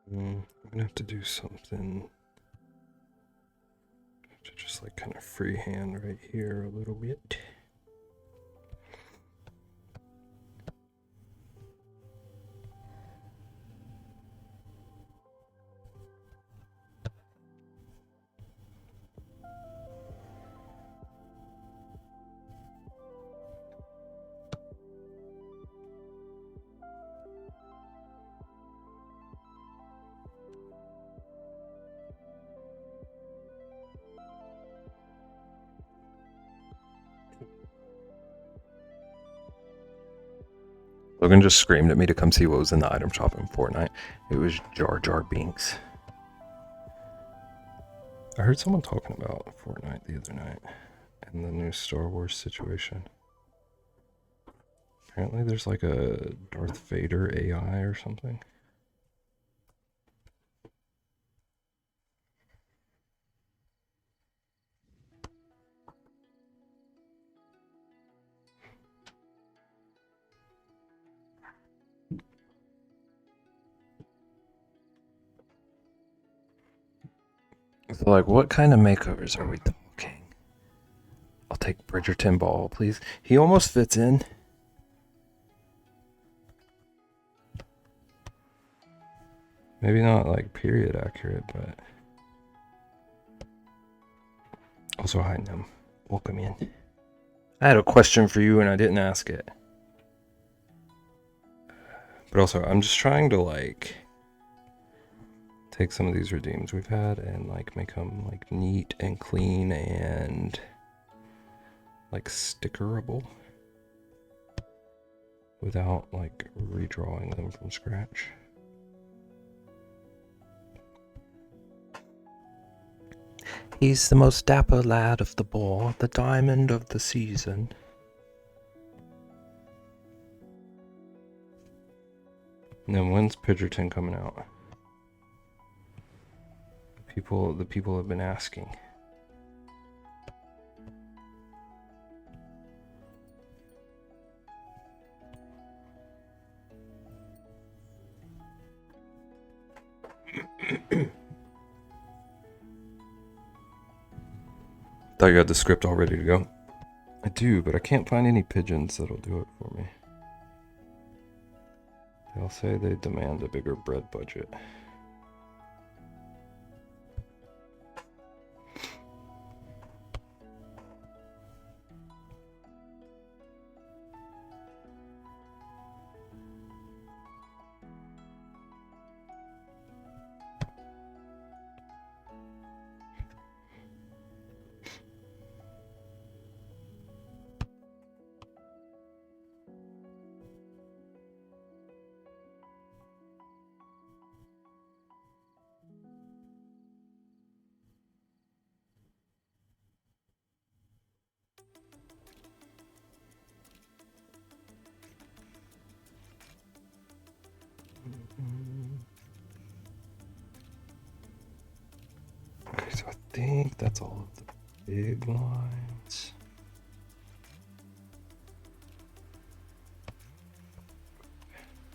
I'm gonna have to do something to just like kind of freehand right here a little bit. Logan just screamed at me to come see what was in the item shop in Fortnite. It was Jar Jar Binks. I heard someone talking about Fortnite the other night and the new Star Wars situation. Apparently there's like a Darth Vader AI or something. So like, what kind of makeovers are we talking? I'll take Bridgerton Ball, please. He almost fits in. Maybe not like period accurate, but also hi Nim. Welcome in. I had a question for you and I didn't ask it. But also, I'm just trying to like take some of these redeems we've had and like make them like neat and clean and like stickerable without like redrawing them from scratch. He's the most dapper lad of the ball, the diamond of the season. And then when's Pidgeotton coming out? The people have been asking. Thought you had the script all ready to go. I do, but I can't find any pigeons that'll do it for me. They'll say they demand a bigger bread budget. Okay, so I think that's all of the big lines.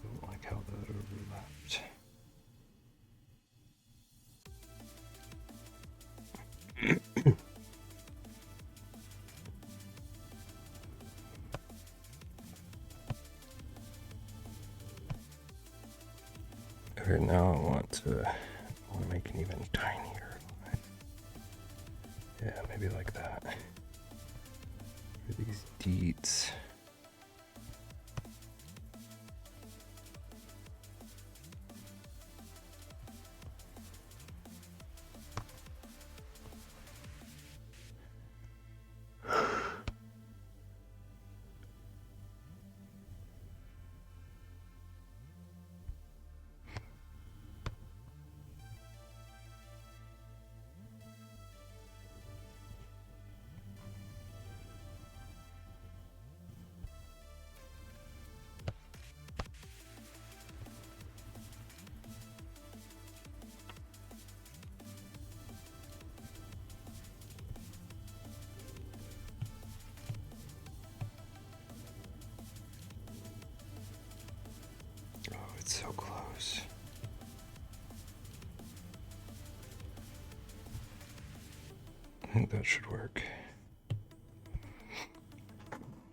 Don't like how that overlapped. Okay, now I want to make an even tinier line. Yeah, maybe like that. For these deets. It's so close. I think that should work.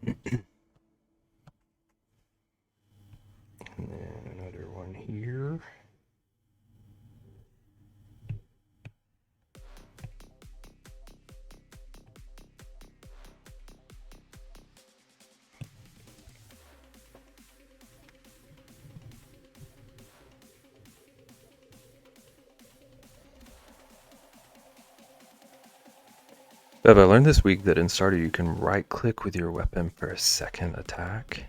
And then another one here. Bev, I learned this week that in Starter you can right-click with your weapon for a second attack.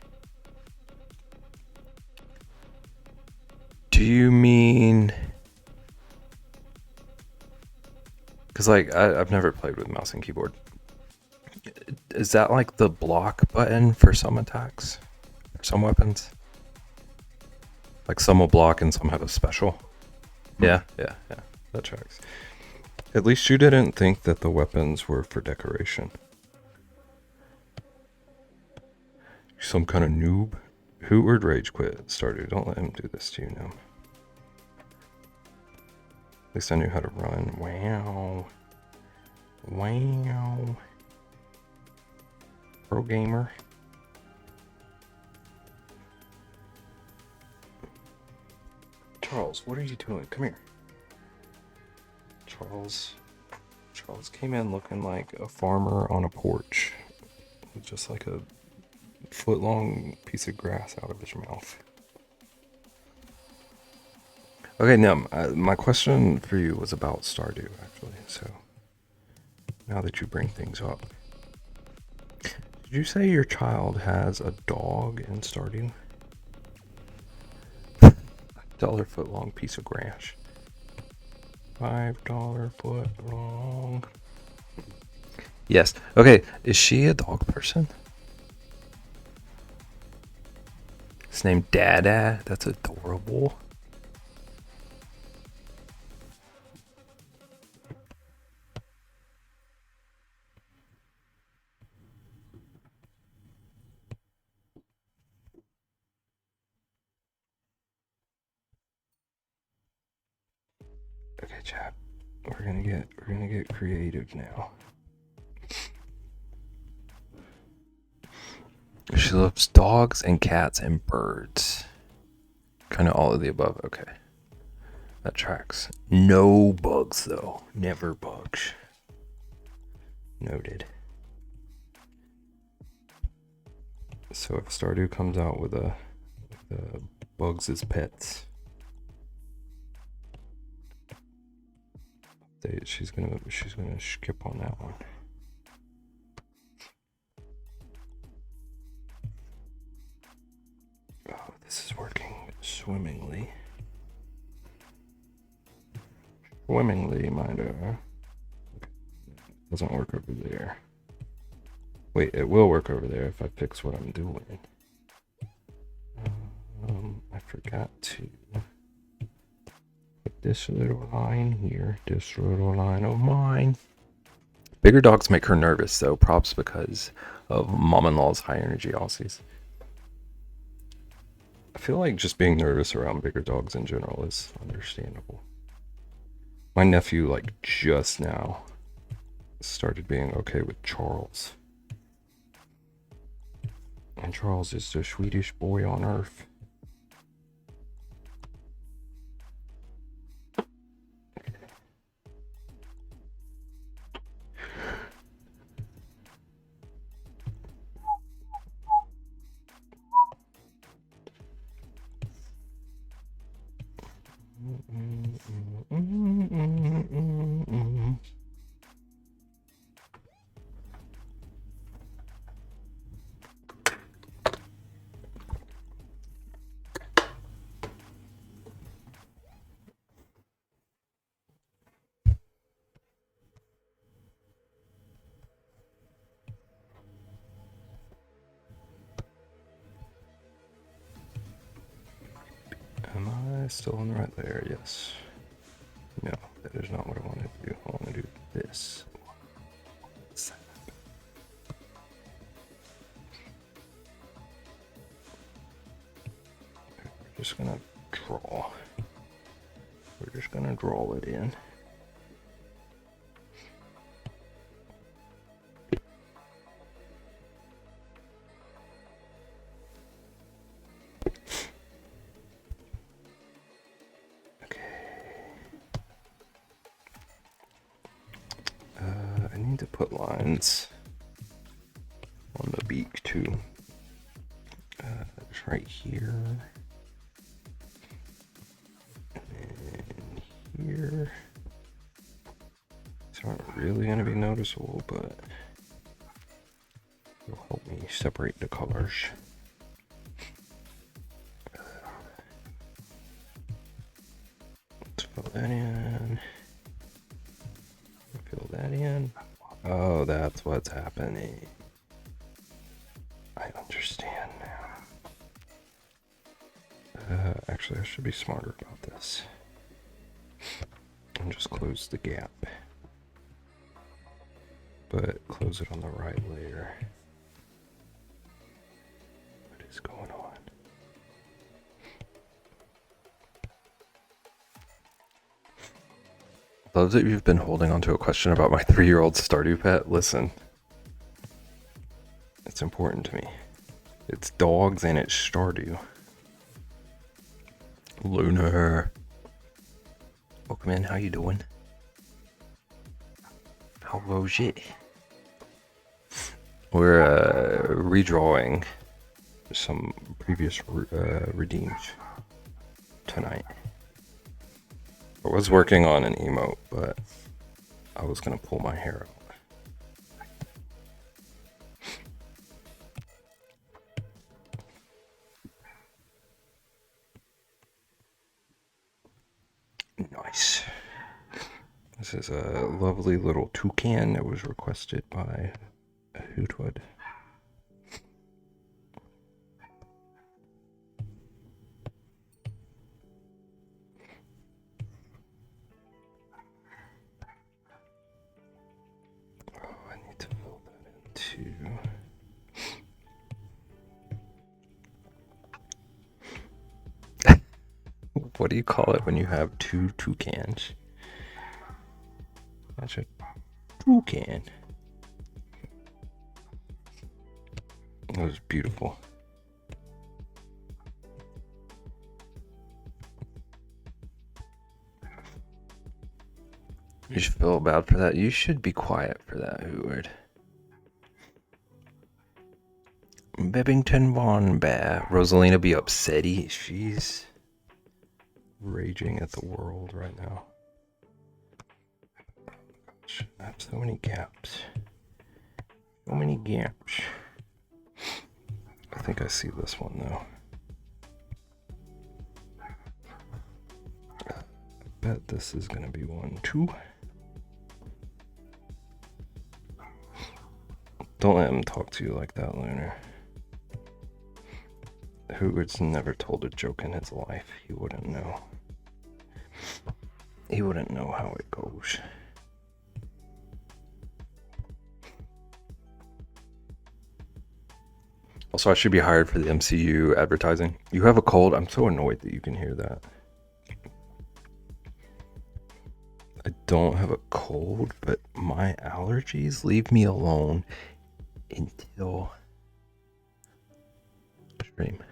Do you mean... Because, like, I've never played with mouse and keyboard. Is that, like, the block button for some attacks? Or some weapons? Like, some will block and some have a special? Yeah. That tracks. At least you didn't think that the weapons were for decoration. Some kind of noob. Who would rage quit? Starter, don't let him do this to you now. At least I knew how to run. Wow. Pro gamer. Charles, what are you doing? Come here. Charles came in looking like a farmer on a porch with just like a foot-long piece of grass out of his mouth. Okay, no, my question for you was about Stardew, actually. So now that you bring things up, did you say your child has a dog in Stardew? $5 foot long piece of grass. $5 foot long. Yes. Okay. Is she a dog person? It's named Dada. That's adorable. Okay, chat. We're gonna get creative now. She loves dogs and cats and birds. Kind of all of the above. Okay. That tracks. No bugs, though. Never bugs. Noted. So if Stardew comes out with a bugs as pets, she's gonna skip on that one. Oh, this is working swimmingly. Swimmingly, mind. Doesn't work over there. Wait, it will work over there if I fix what I'm doing. I forgot to put this little line here. This little line of mine. Bigger dogs make her nervous, though. Props because of mom-in-law's high energy Aussies. I feel like just being nervous around bigger dogs in general is understandable. My nephew, like, just now started being okay with Charles. And Charles is the sweetest boy on earth. Am I still in the right layer? Yes. No, that is not what I want to do. I want to do this. We're just gonna draw. We're just gonna draw it in. I need to put lines on the beak too. It's right here. And here. These aren't really going to be noticeable, but it'll help me separate the colors. Let's fill that in. Fill that in. Oh, that's what's happening. I understand now. Actually, I should be smarter about this. And just close the gap. But close it on the right layer. What is going on? Love that you've been holding on to a question about my 3-year-old Stardew pet. Listen, it's important to me. It's dogs and it's Stardew. Lunar. Welcome in, how you doing? How was it? We're redrawing some previous redeems tonight. I was working on an emote, but I was gonna pull my hair out. Nice. This is a lovely little toucan that was requested by Hootwood. Oh, I need to fill that in too. What do you call it when you have two toucans? That's a toucan. That was beautiful. You should feel bad for that. You should be quiet for that, Hooard. Bebington Von Bear. Rosalina be upsetty. She's raging at the world right now. Gosh, I have so many gaps. So many gaps. I think I see this one though. I bet this is gonna be one too. Don't let him talk to you like that, Lunar. Hootwood's never told a joke in his life. He wouldn't know. He wouldn't know how it goes. Also, I should be hired for the MCU advertising. You have a cold? I'm so annoyed that you can hear that. I don't have a cold, but my allergies leave me alone until stream.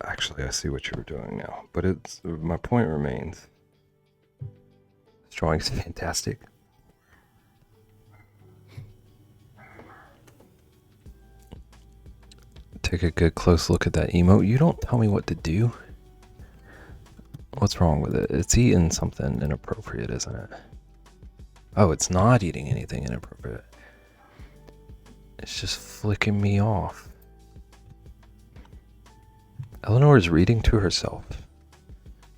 Actually, I see what you were doing now, but my point remains. This drawing's fantastic. Take a good close look at that emote. You don't tell me what to do. What's wrong with it? It's eating something inappropriate, isn't it? Oh, it's not eating anything inappropriate. It's just flicking me off. Eleanor is reading to herself.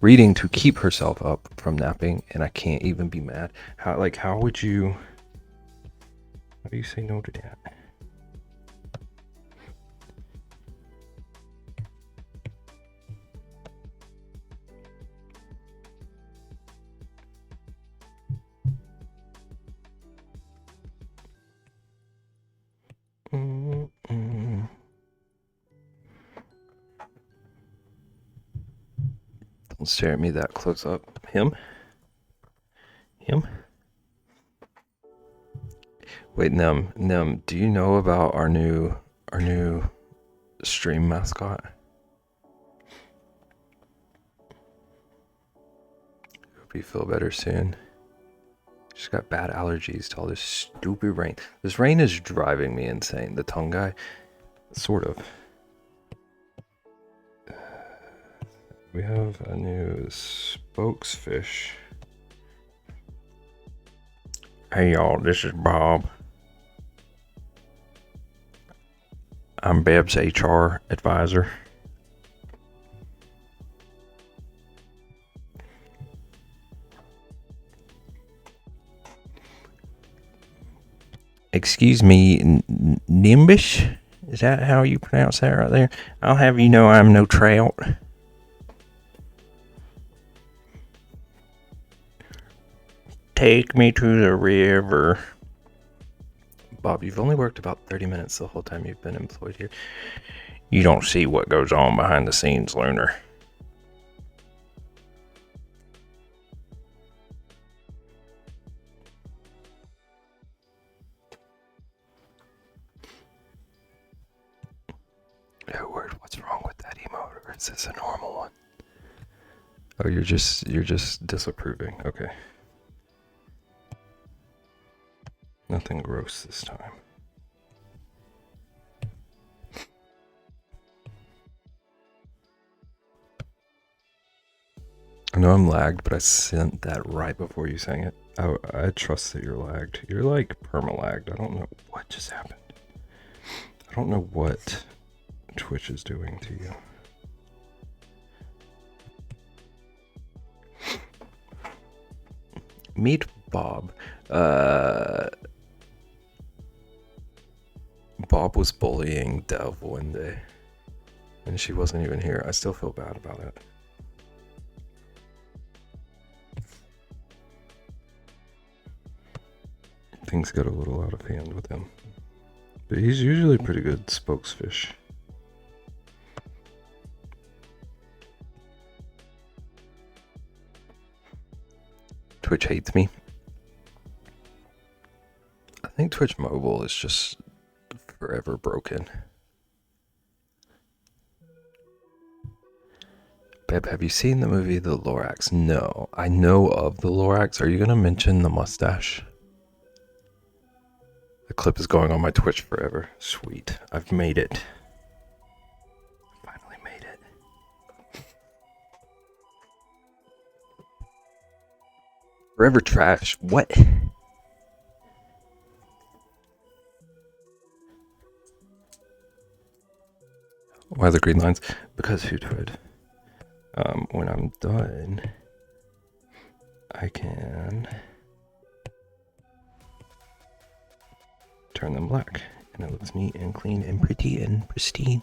Reading to keep herself up from napping, and I can't even be mad. How would you... How do you say no to that? Don't stare at me that close up. Him? Wait, Nem, do you know about our new stream mascot? Hope you feel better soon. She's got bad allergies to all this stupid rain. This rain is driving me insane. The tongue guy, sort of. We have a new spokesfish. Hey y'all, this is Bob. I'm Beb's HR advisor. Excuse me, Nimbus? Is that how you pronounce that right there? I'll have you know I'm no trout. Take me to the river. Bob, you've only worked about 30 minutes the whole time you've been employed here. You don't see what goes on behind the scenes, Lunar. Oh, word, what's wrong with that emote? Or is this a normal one? Oh, you're just disapproving. Okay. Nothing gross this time. know I'm lagged, but I sent that right before you sang it. I trust that you're lagged. You're like perma-lagged. I don't know what just happened. I don't know what Twitch is doing to you. Meet Bob. Bob was bullying Dev one day, and she wasn't even here. I still feel bad about it. Things got a little out of hand with him, but he's usually pretty good spokesfish. Twitch hates me. I think Twitch Mobile is just forever broken. Babe, have you seen the movie The Lorax? No, I know of The Lorax. Are you gonna mention the mustache? The clip is going on my Twitch forever. Sweet, I've made it. Finally made it. Forever trash. What? Why the green lines? Because who would? When I'm done, I can turn them black, and it looks neat and clean and pretty and pristine.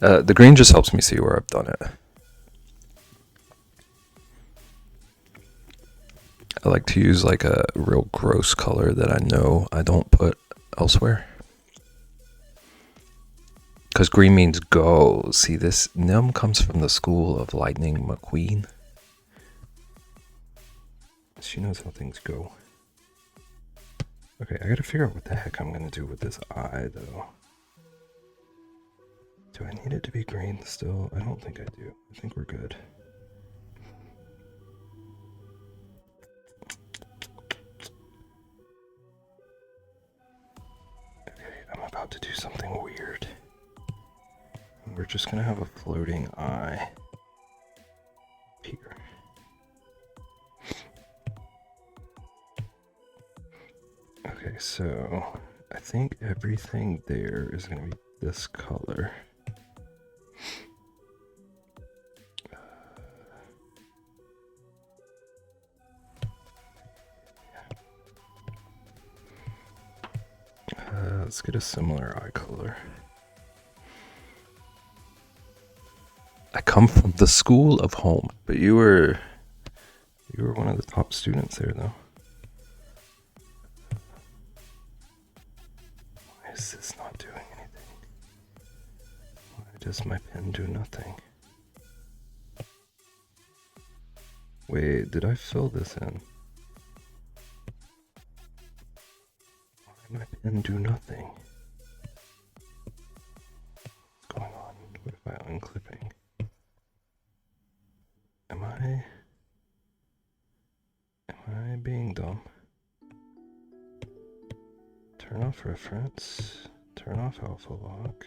The green just helps me see where I've done it. I like to use like a real gross color that I know I don't put elsewhere. Because green means go. See, this Nim comes from the school of Lightning McQueen. She knows how things go. Okay, I gotta figure out what the heck I'm gonna do with this eye, though. Do I need it to be green still? I don't think I do. I think we're good. Okay, I'm about to do something weird. We're just gonna have a floating eye here. Okay, so I think everything there is gonna be this color. Let's get a similar eye color. I come from the school of home, but you were one of the top students there, though. Why is this not doing anything? Why does my pen do nothing? Wait, did I fill this in? Why did my pen do nothing? What's going on? What if I unclipping? Am I being dumb? Turn off reference. Turn off alpha lock.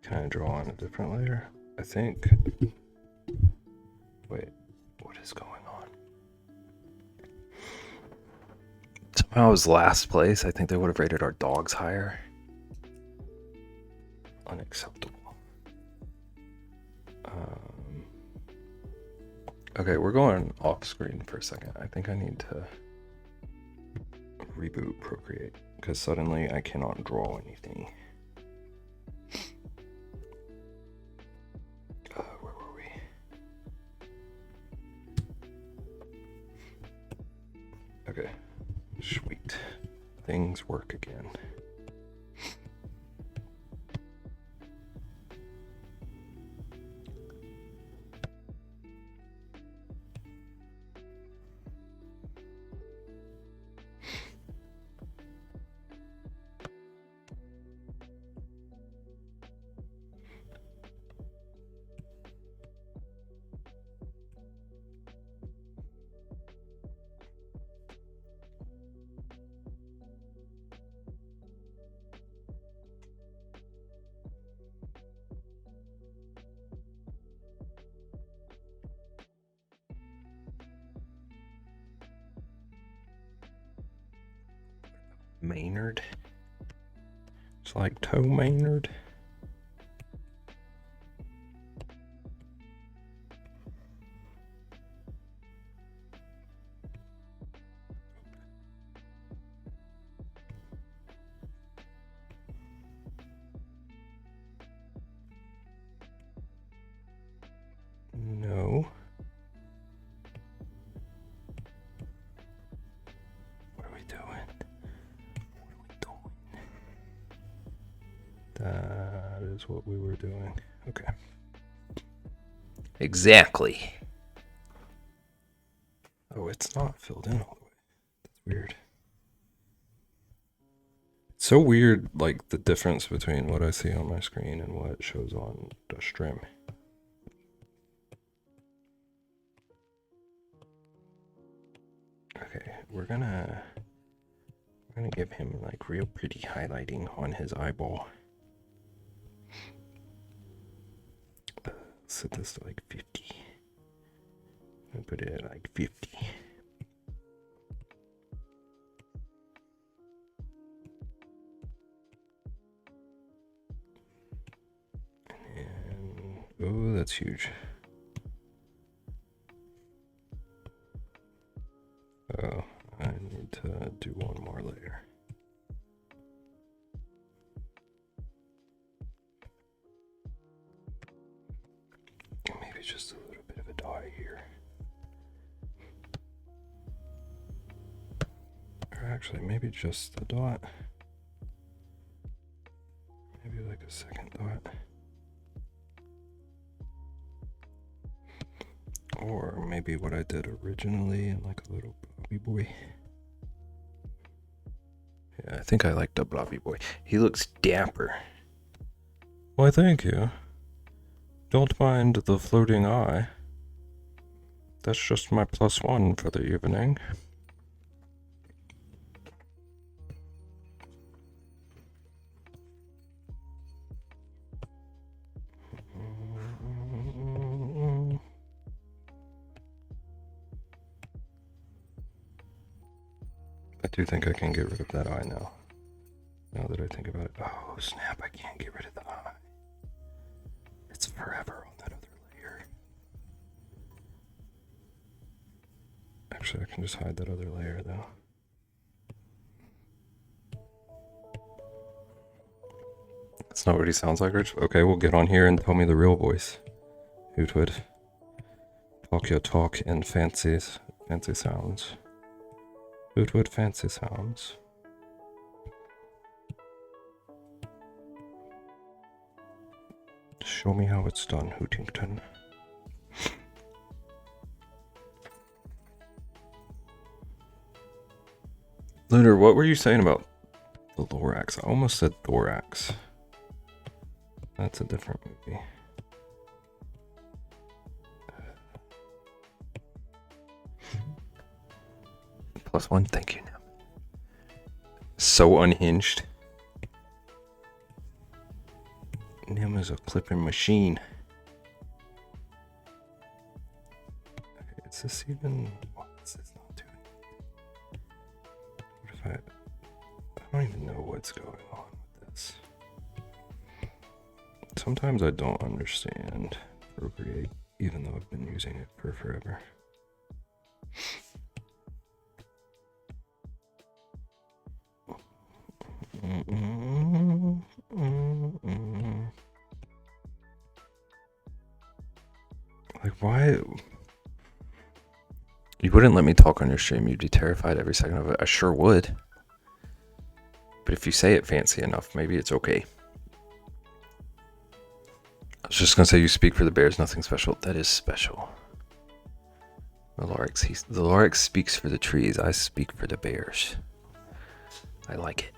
Can I draw on a different layer? I think. Wait, what is going on? Somehow I was last place. I think they would have rated our dogs higher. Unacceptable. Okay, we're going off screen for a second. I think I need to reboot Procreate because suddenly I cannot draw anything. Where were we? Okay, sweet. Things work again. Maynard. It's like Toe Maynard. No. What are we doing? That is what we were doing. Okay. Exactly. Oh, it's not filled in all the way. That's weird. It's so weird, like, the difference between what I see on my screen and what shows on the stream. Okay, we're gonna give him, like, real pretty highlighting on his eyeball. Set this to like 50. And put it at like 50. And oh, that's huge. Oh, I need to do one more layer. Maybe just a little bit of a dot here. Or actually, maybe just a dot. Maybe like a second dot. Or maybe what I did originally in like a little blobby boy. Yeah, I think I like the blobby boy. He looks dapper. Why, thank you. Don't mind the floating eye. That's just my +1 for the evening. I do think I can get rid of that eye now. Now that I think about it. Oh, snap, I can't get rid of the eye. It's forever on that other layer. Actually, I can just hide that other layer, though. That's not what he sounds like, Rich? Okay, we'll get on here and tell me the real voice. Hoot would talk your talk in fancy sounds. Hoot would fancy sounds. Show me how it's done, Hootington. Lunar, what were you saying about the Lorax? I almost said thorax. That's a different movie. +1, thank you. Now. So unhinged. Nim is a clipping machine. Okay, is this even? What's this not doing? What if I don't even know what's going on with this. Sometimes I don't understand Procreate, even though I've been using it for forever. Like, why? You wouldn't let me talk on your stream. You'd be terrified every second of it. I sure would. But if you say it fancy enough, maybe it's okay. I was just gonna say you speak for the bears, nothing special. That is special. The Lorax speaks for the trees. I speak for the bears. I like it.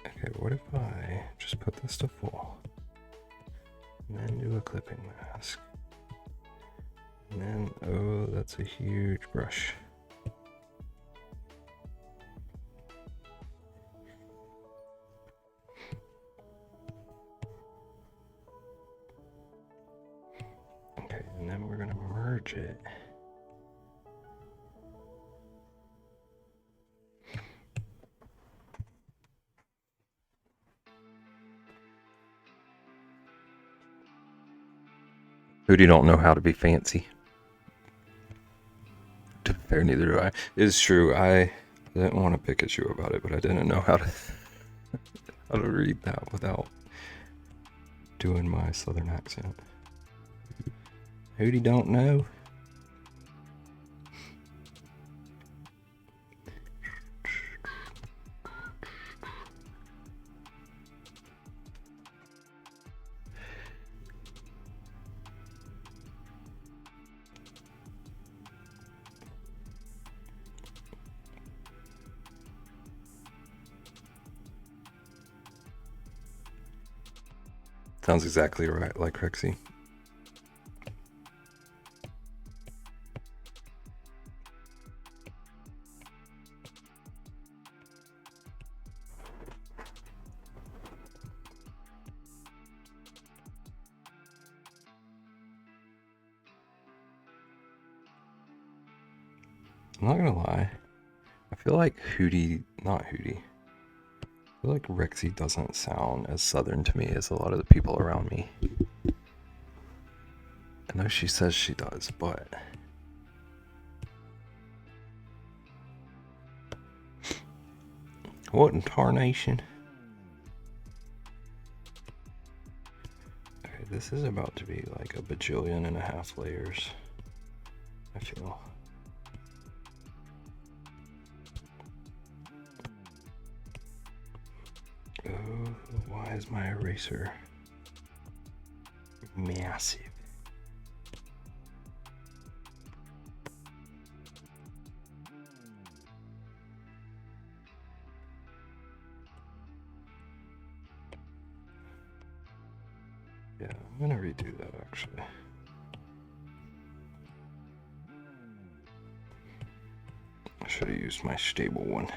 Okay, what if I just put this to full? And then do a clipping mask. And then, oh, that's a huge brush. merge it. Hootie don't know how to be fancy. To be fair, neither do I. It's true, I didn't want to pick at you about it, but I didn't know how to how to read that without doing my southern accent. Hootie don't know. Sounds exactly right, like Rexy. I'm not gonna lie. I feel like not Hootie. I feel like Rexy doesn't sound as southern to me as a lot of the people around me. I know she says she does, but what in tarnation? Okay, this is about to be like a bajillion and a half layers, I feel. Oh, why is my eraser massive? Yeah, I'm gonna redo that actually. I should have used my stable one.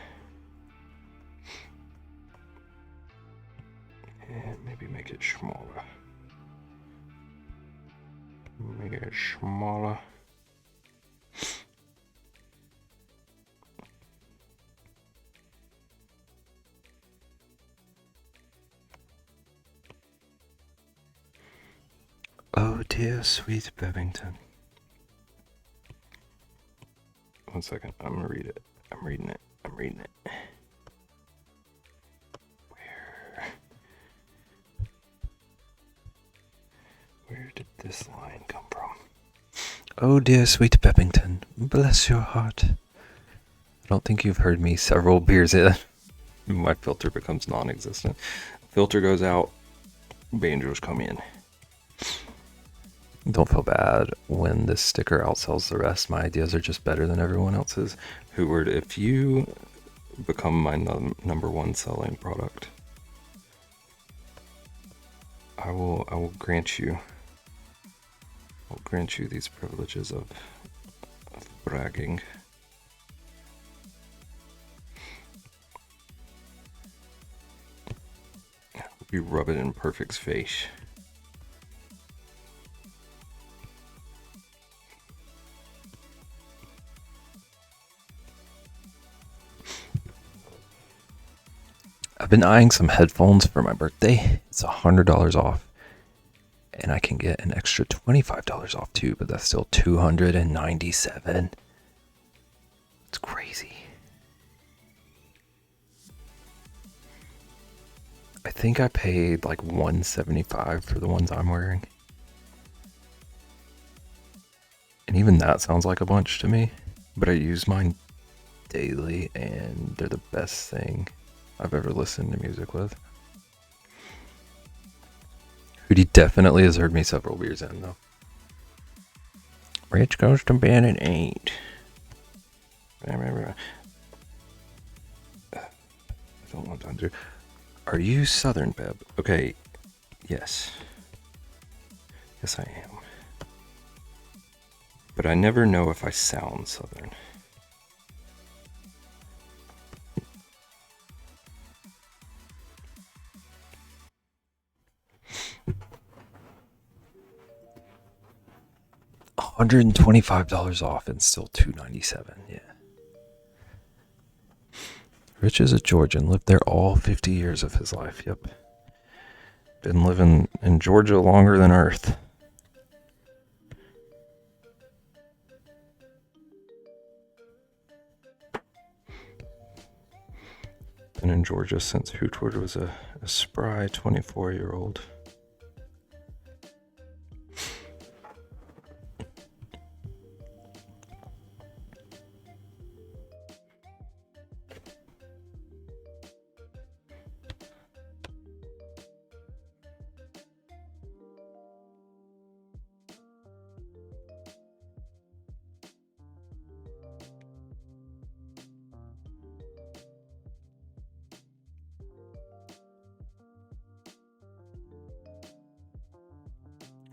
And maybe make it smaller. Make it smaller. Oh dear sweet Bevington. One second, I'm gonna read it. I'm reading it. Where did this line come from? Oh dear sweet Bevington, bless your heart. I don't think you've heard me several beers in. My filter becomes non-existent. Filter goes out, banjos come in. Don't feel bad when this sticker outsells the rest. My ideas are just better than everyone else's. Hooward, if you become my number one selling product, I will grant you these privileges of bragging. You rub it in Perfect's face. I've been eyeing some headphones for my birthday. It's $100 off. And I can get an extra $25 off too, but that's still $297. It's crazy. I think I paid like $175 for the ones I'm wearing. And even that sounds like a bunch to me, but I use mine daily and they're the best thing I've ever listened to music with. Hootie definitely has heard me several beers in though. Rich goes to bed at 8. I don't want to undo. Are you Southern, Beb? Okay, yes. Yes, I am. But I never know if I sound Southern. Oh, $125 off and still $297. Yeah. Rich is a Georgian, lived there all 50 years of his life. Yep. Been living in Georgia longer than Earth. Been in Georgia since Hootwood was a spry 24-year-old.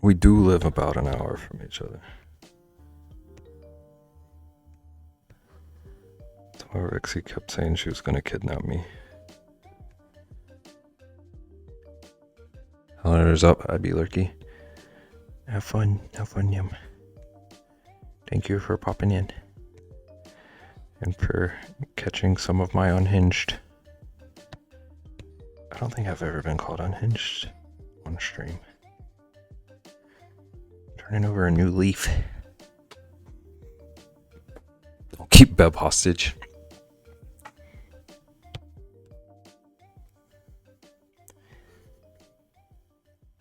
We do live about an hour from each other. That's why Rexy kept saying she was going to kidnap me. Calendars up, I'd be lurky. Have fun, Yum. Thank you for popping in. And for catching some of my unhinged. I don't think I've ever been called unhinged on stream. Turning over a new leaf. Don't keep Beb hostage.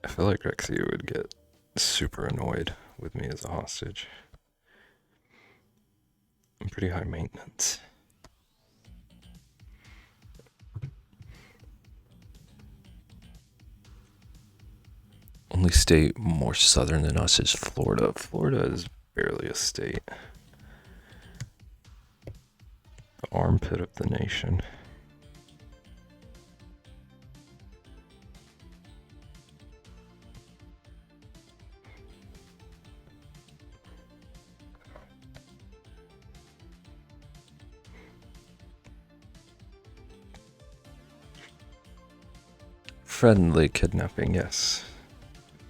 I feel like Rexy would get super annoyed with me as a hostage. I'm pretty high maintenance. Only state more southern than us is Florida. Florida is barely a state. The armpit of the nation. Friendly kidnapping, yes.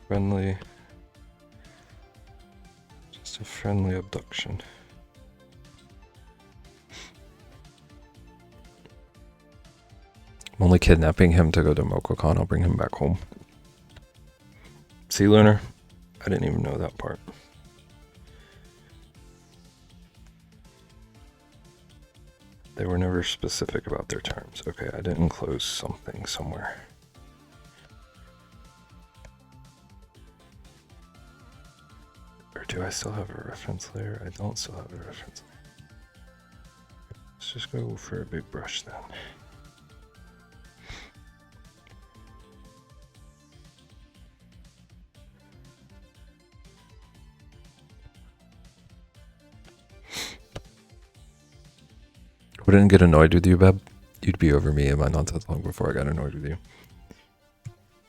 Friendly. Just a friendly abduction. I'm only kidnapping him to go to MokoCon. I'll bring him back home. See, Lunar? I didn't even know that part. They were never specific about their terms. Okay, I didn't close something somewhere. Or do I still have a reference layer? I don't still have a reference layer. Let's just go for a big brush then. Wouldn't get annoyed with you, Beb. You'd be over me in my nonsense long before I got annoyed with you.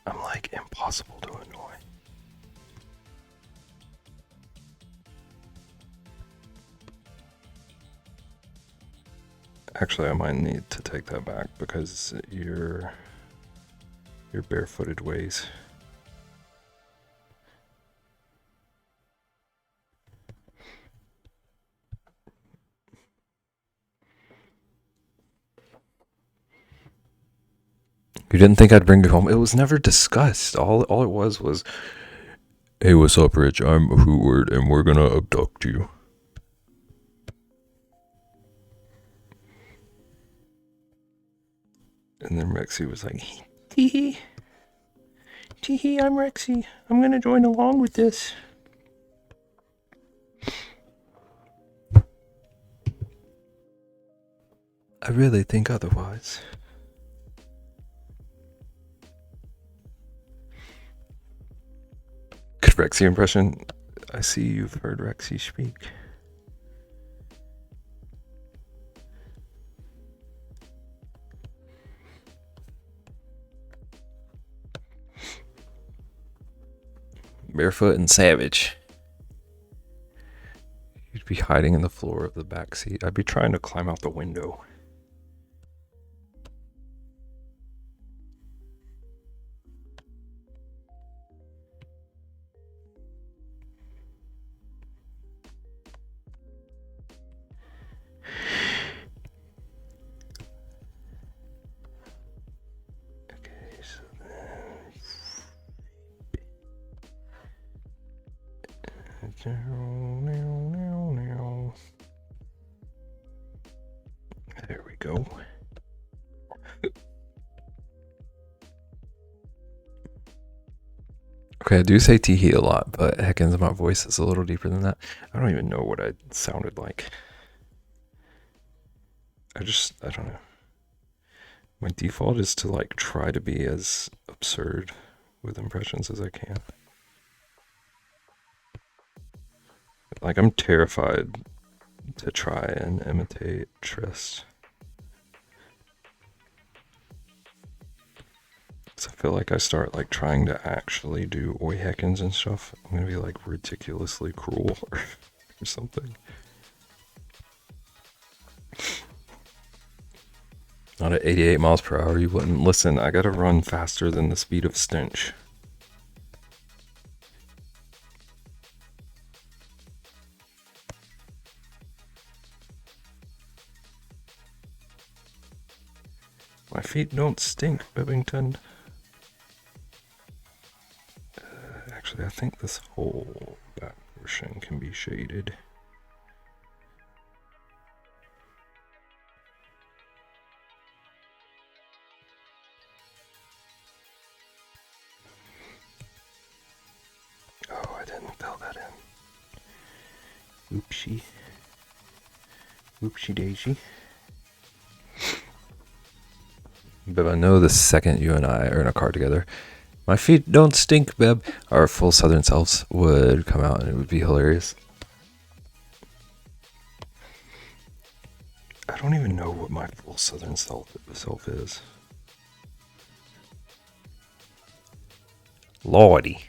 I'm like impossible to annoy. Actually, I might need to take that back because your barefooted ways. You didn't think I'd bring you home? It was never discussed. All it was, hey, what's up, Rich? I'm a Hootward, and we're gonna abduct you. And then Rexy was like, tee hee, I'm Rexy. I'm gonna join along with this. I really think otherwise. Good Rexy impression. I see you've heard Rexy speak. Barefoot and savage. You'd be hiding in the floor of the back seat. I'd be trying to climb out the window. There we go. Okay, I do say tee-hee a lot, but heckins, my voice is a little deeper than that. I don't even know what I sounded like. I don't know. My default is to like try to be as absurd with impressions as I can. Like, I'm terrified to try and imitate Trist. Because I feel like I start like trying to actually do oi heckins and stuff, I'm gonna be like ridiculously cruel or something. Not at 88 miles per hour, you wouldn't. Listen, I gotta run faster than the speed of stench. My feet don't stink, Bevington. Actually, I think this whole back portion can be shaded. Oh, I didn't fill that in. Oopsie. Oopsie daisy. Beb, I know the second you and I are in a car together, my feet don't stink, Beb, our full southern selves would come out and it would be hilarious. I don't even know what my full southern self is. Lordy.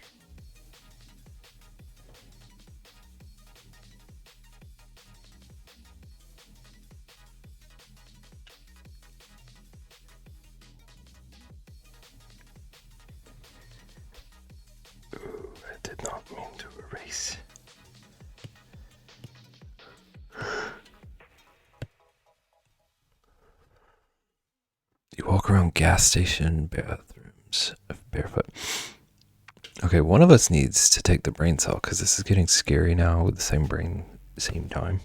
Ooh, I did not mean to erase. You walk around gas station bathrooms barefoot. Okay, one of us needs to take the brain cell because this is getting scary now with the same brain, same time.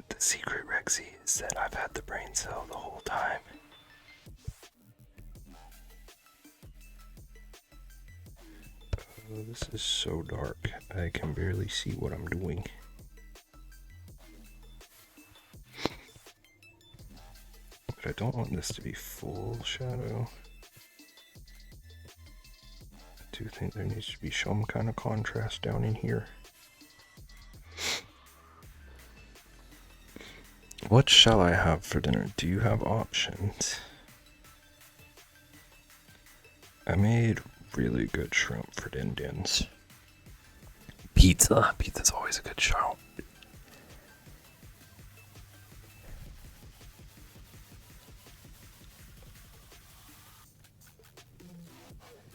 The secret, Rexy, is that I've had the brain cell the whole time. Oh, this is so dark. I can barely see what I'm doing. But I don't want this to be full shadow. I do think there needs to be some kind of contrast down in here. What shall I have for dinner? Do you have options? I made really good shrimp for din-dins. Pizza. Pizza's always a good shout.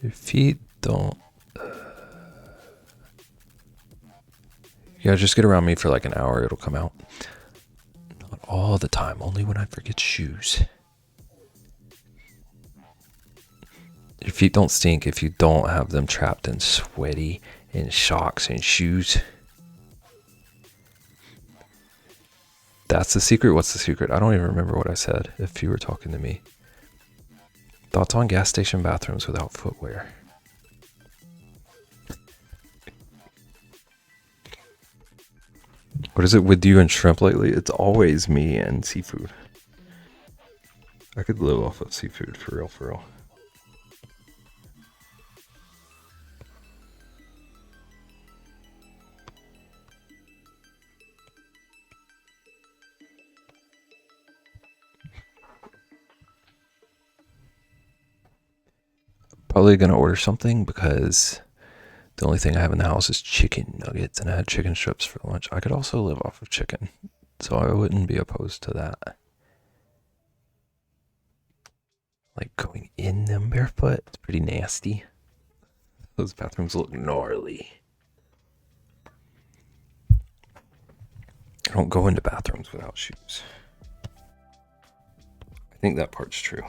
Your feet don't... Yeah, just get around me for like an hour, it'll come out. Not all the time, only when I forget shoes. Your feet don't stink if you don't have them trapped in sweaty and socks and shoes. That's the secret? What's the secret? I don't even remember what I said if you were talking to me. Thoughts on gas station bathrooms without footwear? What is it with you and shrimp lately? It's always me and seafood. I could live off of seafood, for real, for real. Probably gonna order something because the only thing I have in the house is chicken nuggets, and I had chicken strips for lunch. I could also live off of chicken, so I wouldn't be opposed to that. Like going in them barefoot, it's pretty nasty. Those bathrooms look gnarly. I don't go into bathrooms without shoes. I think that part's true.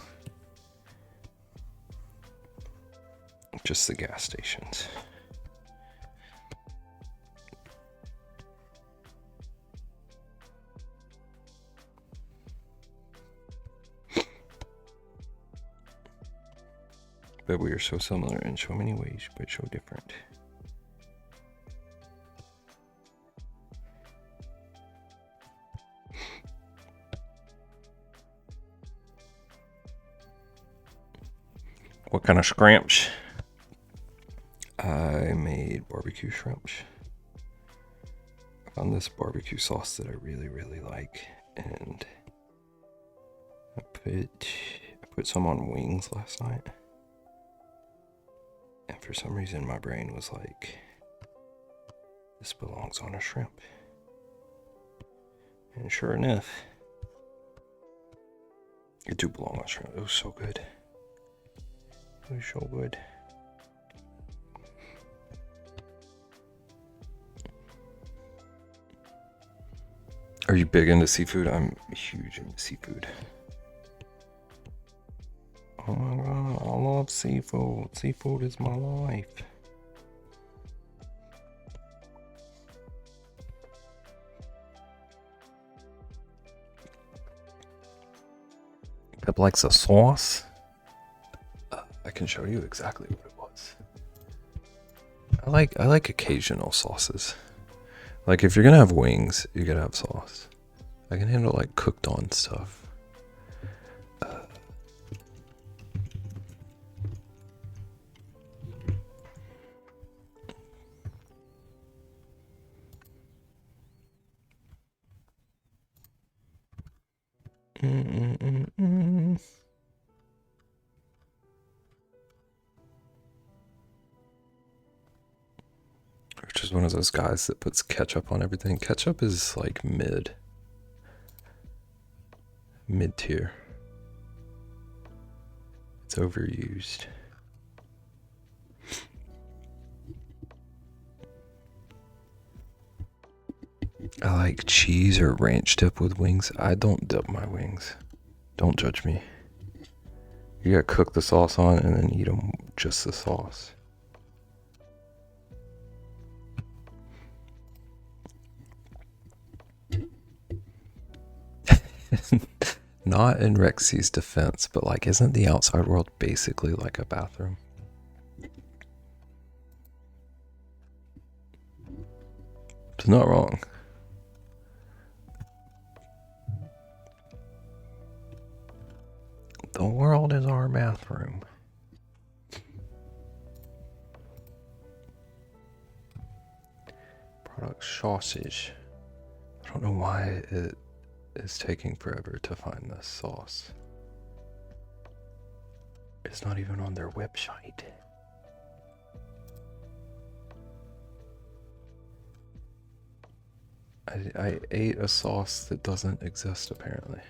Just the gas stations. that we are so similar in so many ways, but so different. What kind of scramps? I made barbecue shrimps. I found this barbecue sauce that I really, really like, and I put some on wings last night. And for some reason my brain was like, this belongs on a shrimp. And sure enough, it do belong on shrimp. It was so good. It was so good. Are you big into seafood? I'm huge into seafood. Oh my god, I love seafood. Seafood is my life. Pep likes a sauce. I can show you exactly what it was. I like occasional sauces. Like if you're gonna have wings, you gotta have sauce. I can handle like cooked on stuff. Which is one of those guys that puts ketchup on everything. Ketchup is like mid tier. It's overused. I like cheese or ranch dip with wings. I don't dip my wings. Don't judge me. You gotta cook the sauce on and then eat them just the sauce. Not in Rexy's defense, but like, isn't the outside world basically like a bathroom? It's not wrong. The world is our bathroom. Product sausage. I don't know why it is taking forever to find this sauce. It's not even on their website. I ate a sauce that doesn't exist apparently.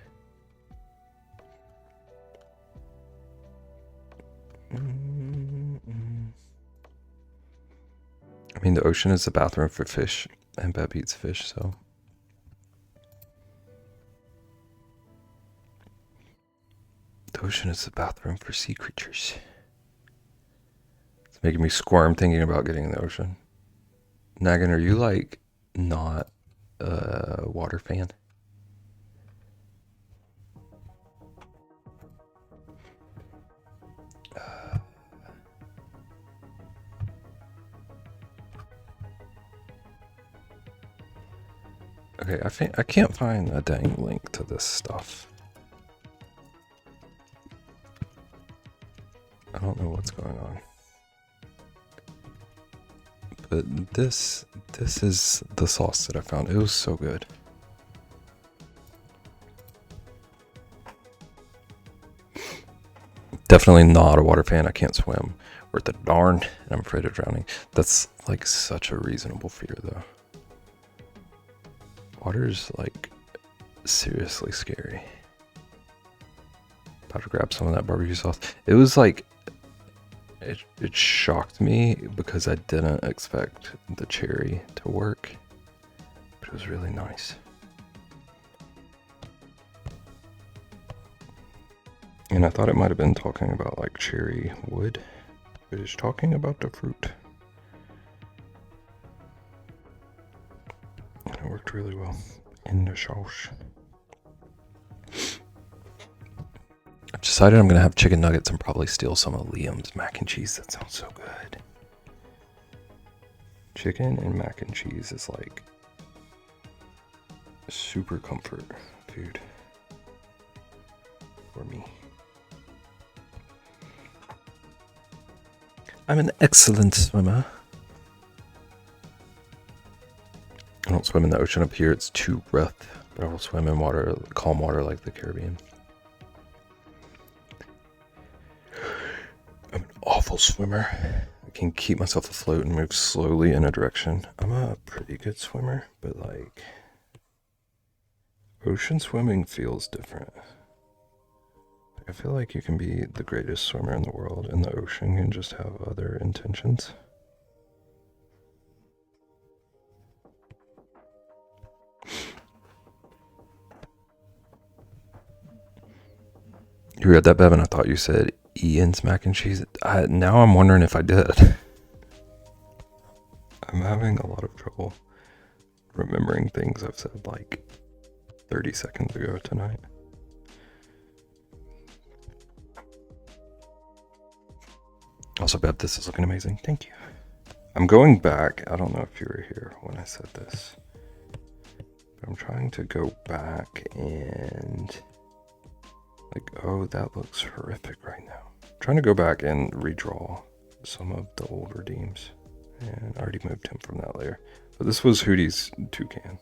I mean, the ocean is a bathroom for fish, and Beb eats fish, so. The ocean is the bathroom for sea creatures. It's making me squirm thinking about getting in the ocean. Nagan, are you like not a water fan? Okay, I can't find a dang link to this stuff. I don't know what's going on. But this is the sauce that I found. It was so good. Definitely not a water fan. I can't swim worth the darn, and I'm afraid of drowning. That's like such a reasonable fear though. Water's like seriously scary. About to grab some of that barbecue sauce. It was like, it shocked me because I didn't expect the cherry to work, but it was really nice. And I thought it might have been talking about like cherry wood, but it's talking about the fruit. And it worked really well in the sauce. decided I'm gonna have chicken nuggets and probably steal some of Liam's mac and cheese. That sounds so good. Chicken and mac and cheese is like super comfort food for me. I'm an excellent swimmer. I don't swim in the ocean up here, it's too rough, but I will swim in water, calm water like the Caribbean. I'm an awful swimmer. I can keep myself afloat and move slowly in a direction. I'm a pretty good swimmer, but like, ocean swimming feels different. I feel like you can be the greatest swimmer in the world in the ocean and just have other intentions. You read that, Bevan? I thought you said Ian's mac and cheese. Now I'm wondering if I did. I'm having a lot of trouble remembering things I've said like 30 seconds ago tonight. Also, Bev, this is looking amazing. Thank you. I'm going back. I don't know if you were here when I said this, but I'm trying to go back and like, oh, that looks horrific right now. I'm trying to go back and redraw some of the old redeems, and I already moved him from that layer. But this was Hootie's toucan.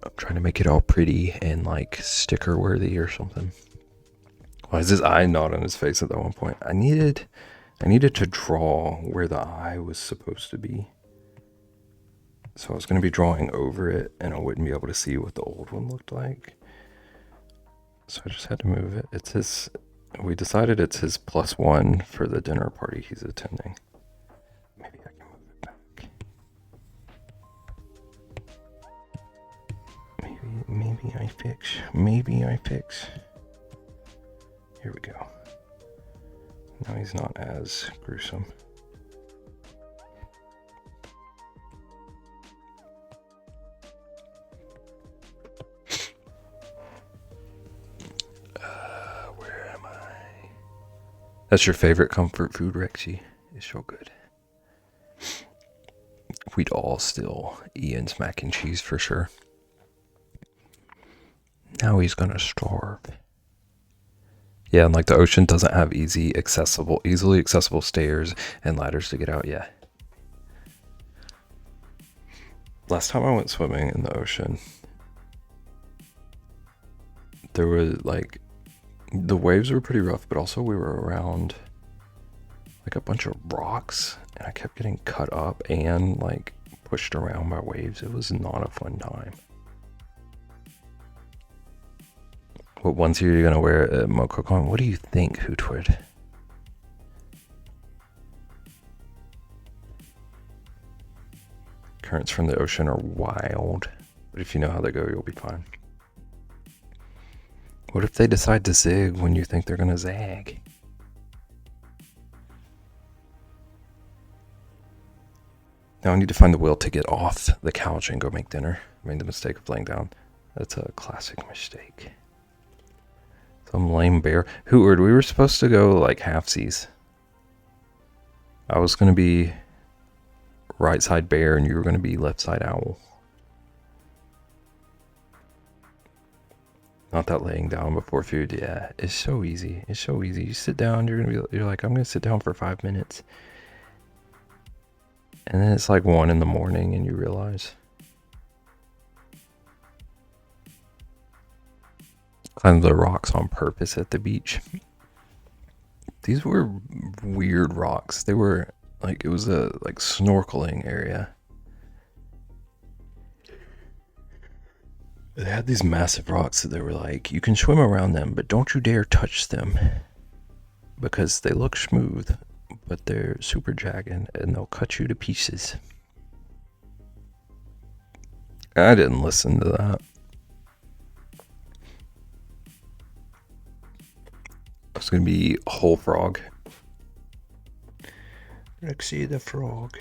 I'm trying to make it all pretty and like sticker worthy or something. Why is his eye not on his face at that one point? I needed to draw where the eye was supposed to be. So I was going to be drawing over it and I wouldn't be able to see what the old one looked like. So I just had to move it. We decided it's his +1 for the dinner party he's attending. Maybe I can move it back. Maybe I fix. Here we go. Now he's not as gruesome. Where am I? That's your favorite comfort food, Rexy? It's so good. We'd all steal Ian's mac and cheese for sure. Now he's gonna starve. Yeah, and like the ocean doesn't have easily accessible stairs and ladders to get out. Yeah. Last time I went swimming in the ocean, there was like, the waves were pretty rough, but also we were around like a bunch of rocks and I kept getting cut up and like pushed around by waves. It was not a fun time. What onesie are you going to wear at MocoCon? What do you think, Hootwood? Currents from the ocean are wild, but if you know how they go, you'll be fine. What if they decide to zig when you think they're going to zag? Now I need to find the will to get off the couch and go make dinner. I made the mistake of laying down. That's a classic mistake. Some lame bear. Hootward, we were supposed to go like halfsies. I was going to be right side bear and you were going to be left side owl. Not that laying down before food. Yeah, it's so easy. It's so easy. You sit down, you're like, I'm going to sit down for 5 minutes. And then it's like 1 in the morning and you realize. Climb the rocks on purpose at the beach. These were weird rocks. They were like, it was a like snorkeling area. They had these massive rocks that they were like, you can swim around them, but don't you dare touch them. Because they look smooth, but they're super jagged and they'll cut you to pieces. I didn't listen to that. It's going to be a whole frog. Let's see the frog.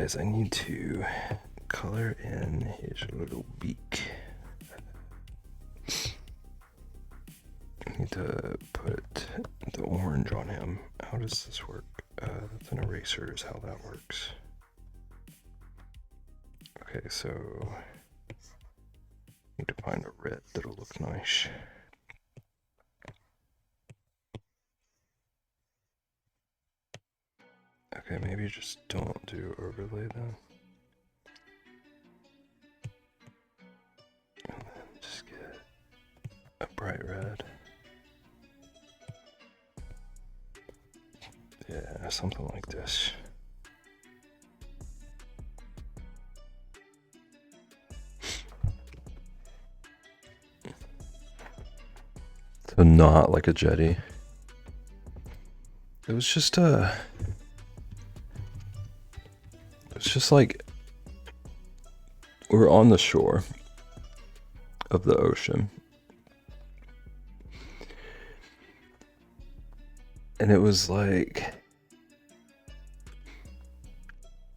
guys, I need to color in his little beak. I need to put the orange on him. How does this work? That's an eraser is how that works. Okay, so need to find a red that'll look nice. Okay, maybe just don't do overlay then. And then just get a bright red. Yeah, something like this. So not like a jetty. It was just it's just like we're on the shore of the ocean. And it was like,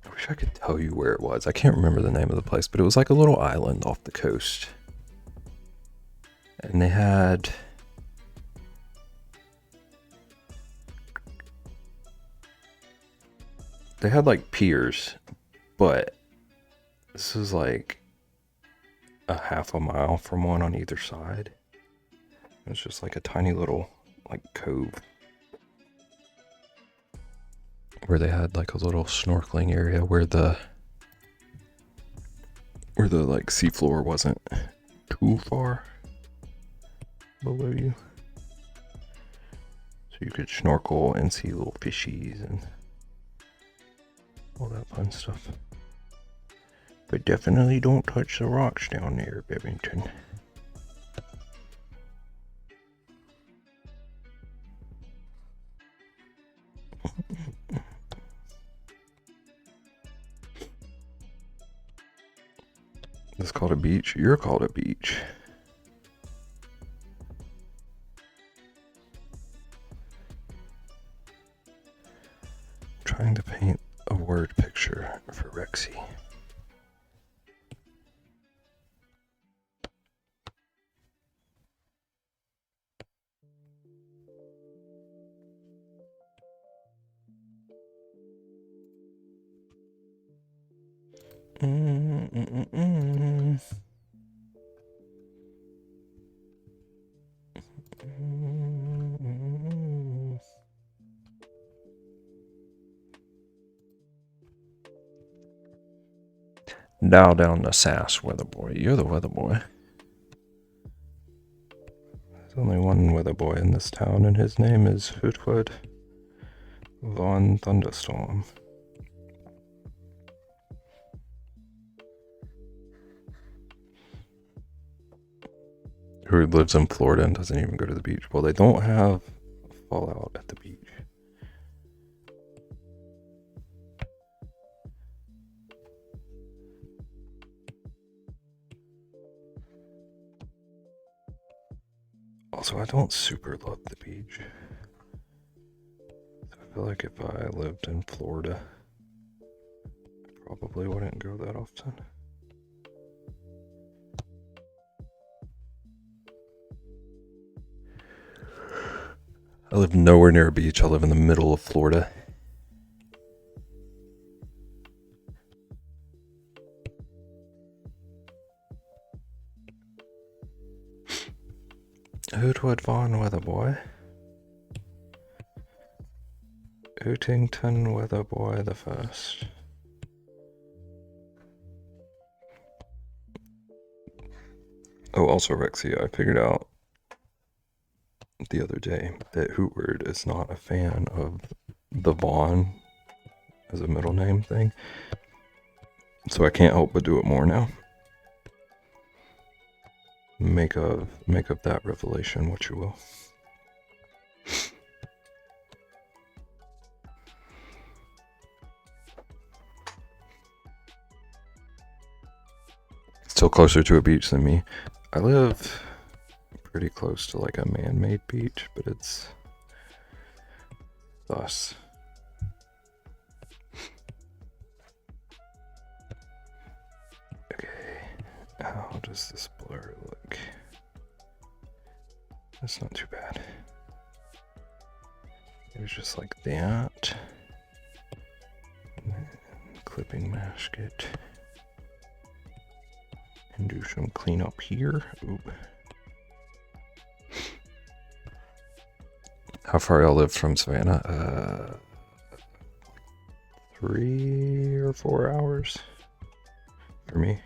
I wish I could tell you where it was. I can't remember the name of the place, but it was like a little island off the coast. And they had like piers, but this is like a half a mile from one on either side. It was just like a tiny little like cove where they had like a little snorkeling area where the like seafloor wasn't too far below you, so you could snorkel and see little fishies and all that fun stuff. But definitely don't touch the rocks down there, Bevington. This is called a beach. You're called a beach. Trying to paint a word picture for Rexy. Dial down the sass, weather boy. You're the weather boy. There's only one weather boy in this town, and his name is Hootwood Von Thunderstorm. Who lives in Florida and doesn't even go to the beach. Well, they don't have fallout at the beach. Also, I don't super love the beach. I feel like if I lived in Florida, I probably wouldn't go that often. I live nowhere near a beach. I live in the middle of Florida. Hootwood Von Weatherboy. Hootington Weatherboy the First. Oh, also Rexy, I figured out the other day that Hootward is not a fan of the Vaughn as a middle name thing. So I can't help but do it more now. Make of that revelation what you will. Still closer to a beach than me. I live pretty close to like a man-made beach, but it's thus. How does this blur look? That's not too bad. It was just like that. And then clipping mask it. And do some cleanup here. Ooh. How far y'all live from Savannah? 3 or 4 hours for me.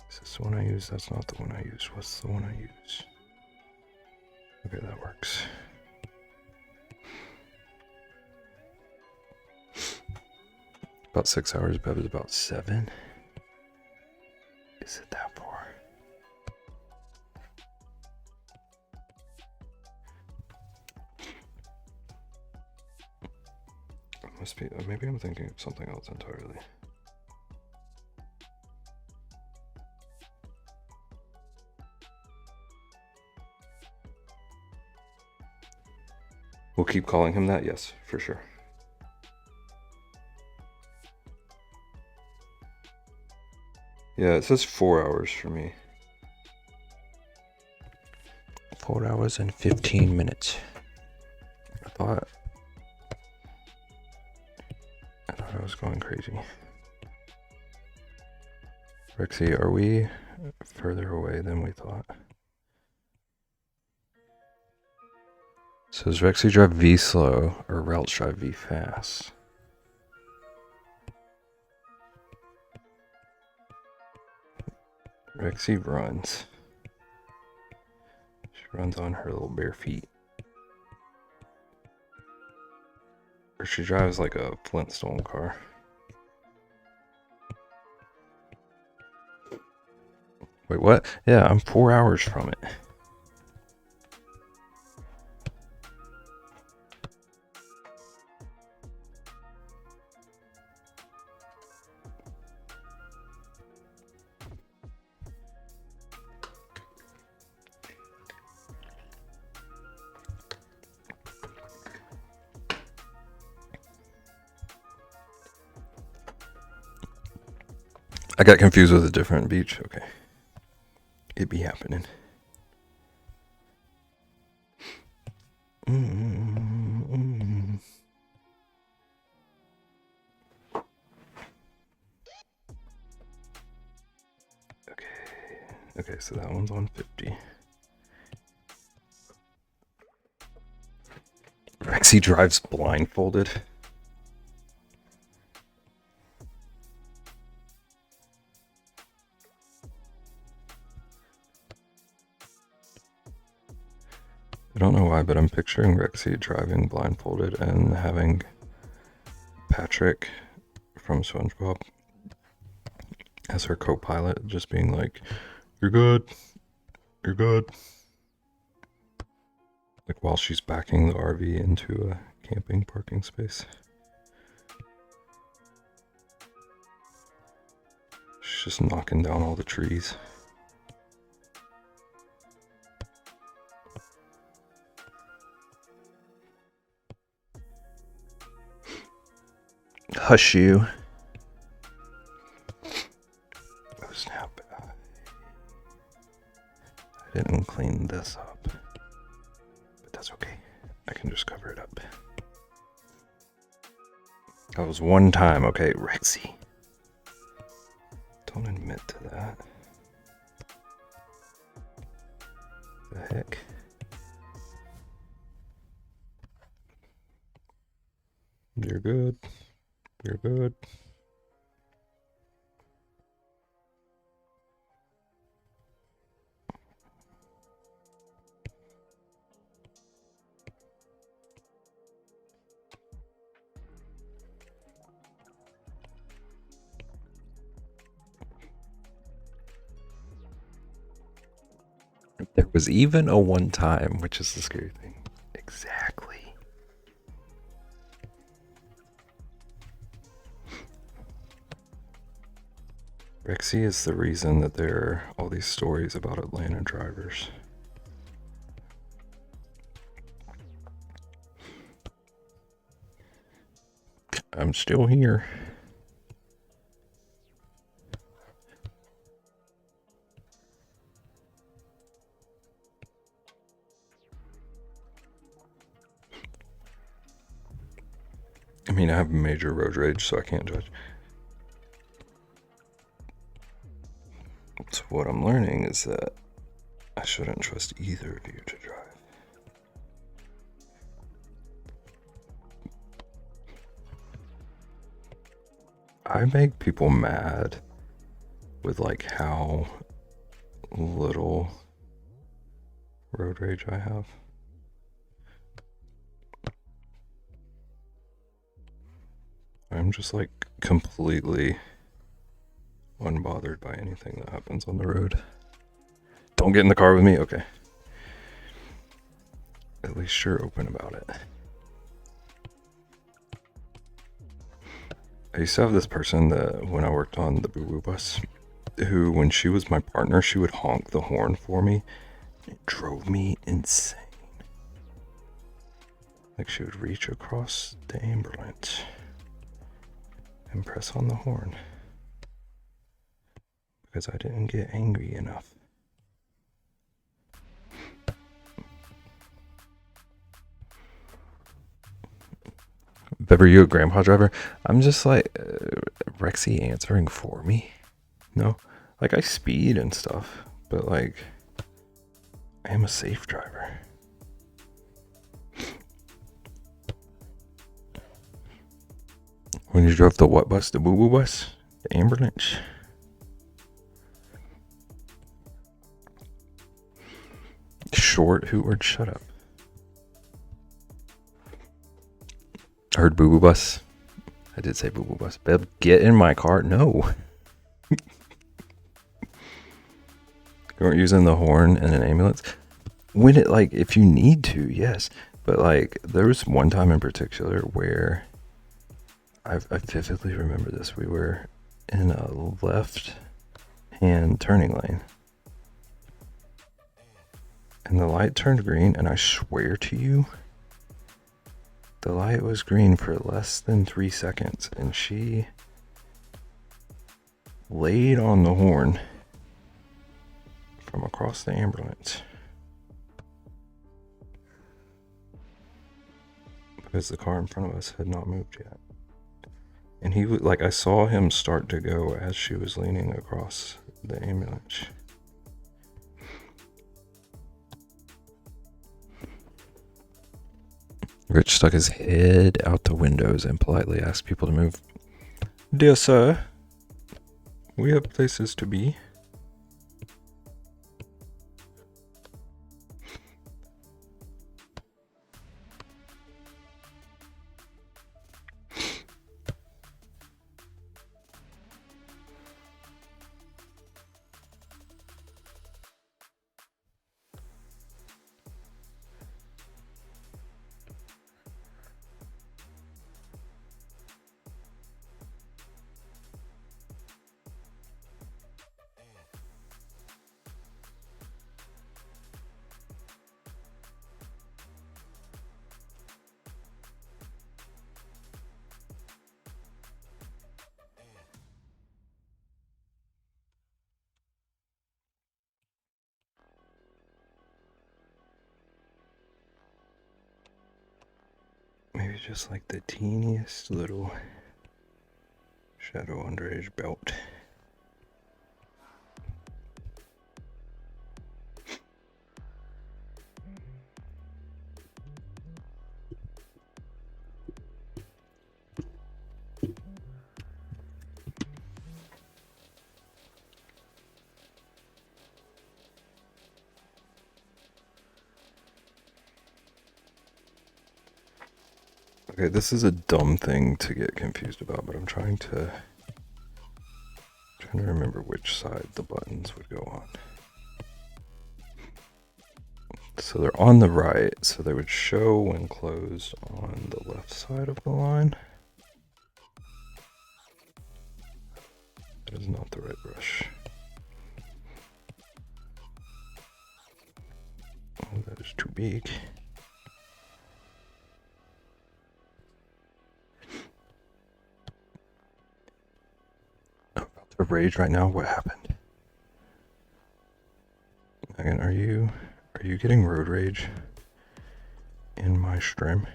Is this the one I use? That's not the one I use. What's the one I use? Okay, that works. About 6 hours. Bev is about 7. Is it that far? Must be. Maybe I'm thinking of something else entirely. We'll keep calling him that? Yes, for sure. Yeah, it says 4 hours for me. 4 hours and 15 minutes. I thought I was going crazy. Rexy, are we further away than we thought? So does Rexy drive V slow or Relch drive V fast? Rexy runs. She runs on her little bare feet. Or she drives like a Flintstone car. Wait, what? Yeah, I'm 4 hours from it. I got confused with a different beach. Okay. It be happening. Okay, so that one's on 50. Rexy drives blindfolded. I don't know why, but I'm picturing Rexy driving blindfolded and having Patrick from SpongeBob as her co-pilot, just being like, "You're good, you're good." Like while she's backing the RV into a camping parking space. She's just knocking down all the trees. Hush you. Oh snap. I didn't clean this up. But that's okay. I can just cover it up. That was one time, okay, Rexy. Don't admit to that. The heck? You're good. You're good. There was even a one time, which is the scary thing. Exactly. Rexy is the reason that there are all these stories about Atlanta drivers. I'm still here. I mean, I have major road rage, so I can't judge. So what I'm learning is that I shouldn't trust either of you to drive. I make people mad with like how little road rage I have. I'm just like completely unbothered by anything that happens on the road. Don't get in the car with me? Okay. At least you're open about it. I used to have this person that when I worked on the Boo Boo bus, who when she was my partner, she would honk the horn for me. It drove me insane. Like she would reach across the ambulance and press on the horn because I didn't get angry enough. Bever, you a grandpa driver? I'm just like, Rexy answering for me? No? Like, I speed and stuff, but like, I am a safe driver. When you drove the what bus? The Boo Boo bus? The ambulance? Short hoot word, shut up. I heard Boo Boo bus. I did say Boo Boo bus. Beb, get in my car. No. You weren't using the horn in an ambulance? When it, like, if you need to, yes. But, like, there was one time in particular where I vividly remember this. We were in a left-hand turning lane. And the light turned green, and I swear to you, the light was green for less than 3 seconds, and she laid on the horn from across the ambulance because the car in front of us had not moved yet. And he was like, I saw him start to go as she was leaning across the ambulance. Rich stuck his head out the windows and politely asked people to move. Dear sir, we have places to be. Maybe just like the teeniest little shadow under his belt. Okay, this is a dumb thing to get confused about, but I'm trying to remember which side the buttons would go on. So they're on the right, so they would show when closed on the left side of the line. That is not the right brush. Oh, that is too big. I'm about to rage right now. What happened? Megan, are you getting road rage in my stream?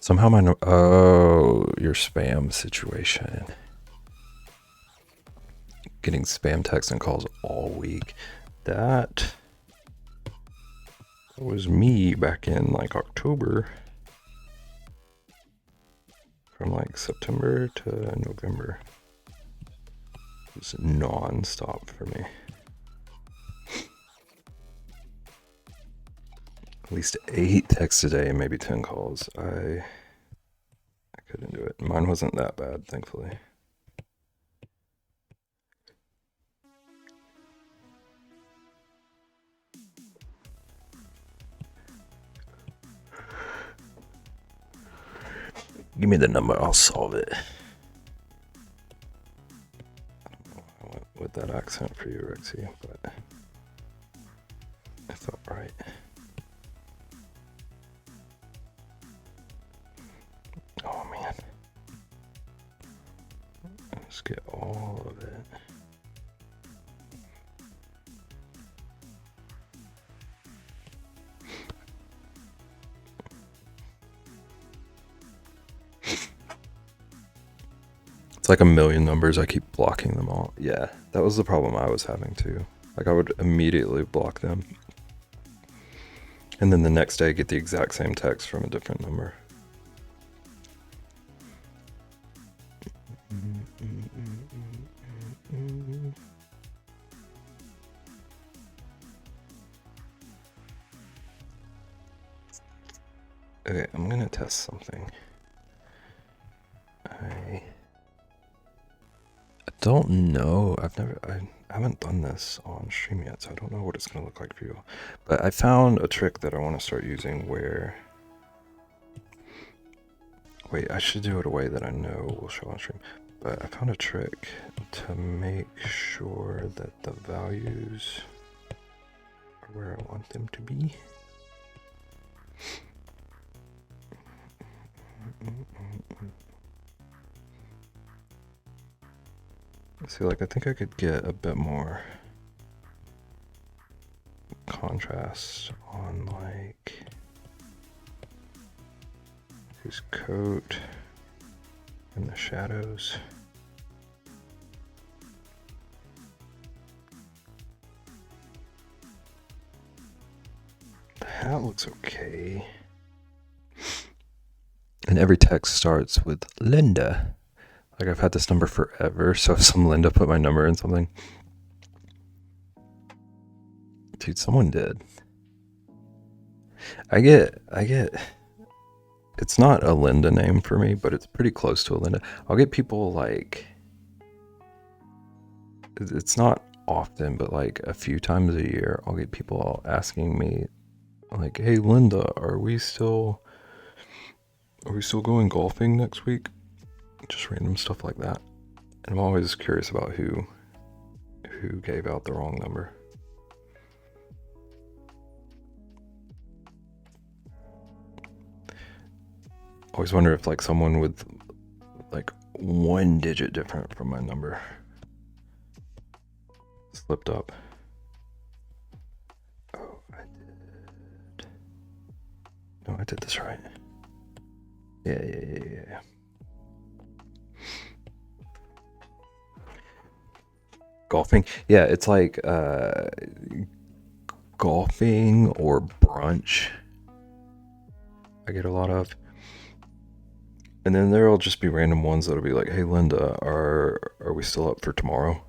Somehow my oh, your spam situation. Getting spam texts and calls all week. That was me back in like October. From like September to November. It was non-stop for me. At least 8 texts a day and maybe 10 calls. I couldn't do it. Mine wasn't that bad, thankfully. Give me the number, I'll solve it. I don't know why I went with that accent for you, Rexy, but I felt right. Oh man. Let's get all of it. It's like a million numbers, I keep blocking them all. Yeah, that was the problem I was having too. Like I would immediately block them. And then the next day get the exact same text from a different number. Okay, I'm gonna test something. I don't know. I haven't done this on stream yet, so I don't know what it's gonna look like for you. But I found a trick that I want to start using where. Wait, I should do it a way that I know will show on stream. But I found a trick to make sure that the values are where I want them to be. See, like I think I could get a bit more contrast on like his coat and the shadows. The hat looks okay. And every text starts with Linda. Like I've had this number forever, so if some Linda put my number in something. Dude, someone did. I get it's not a Linda name for me, but it's pretty close to a Linda. I'll get people like, it's not often, but like a few times a year, I'll get people asking me like, hey Linda, are we still going golfing next week? Just random stuff like that. And I'm always curious about who gave out the wrong number. Always wonder if like someone with like 1 digit different from my number slipped up. Oh, I did. No, I did this right. Yeah. Golfing? Yeah, it's like golfing or brunch. I get a lot of. And then there'll just be random ones that'll be like, hey Linda, are we still up for tomorrow?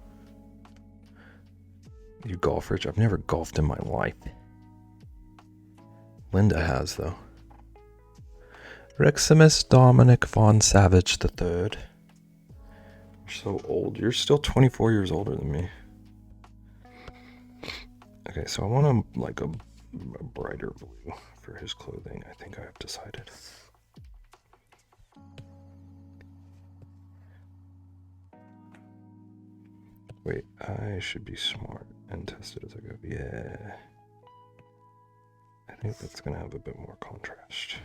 You golf, Rich? I've never golfed in my life. Linda has, though. Reximus Dominic Von Savage III. You're so old. You're still 24 years older than me. Okay, so I want a brighter blue for his clothing. I think I have decided. Wait, I should be smart and test it as I go. Yeah. I think that's gonna have a bit more contrast.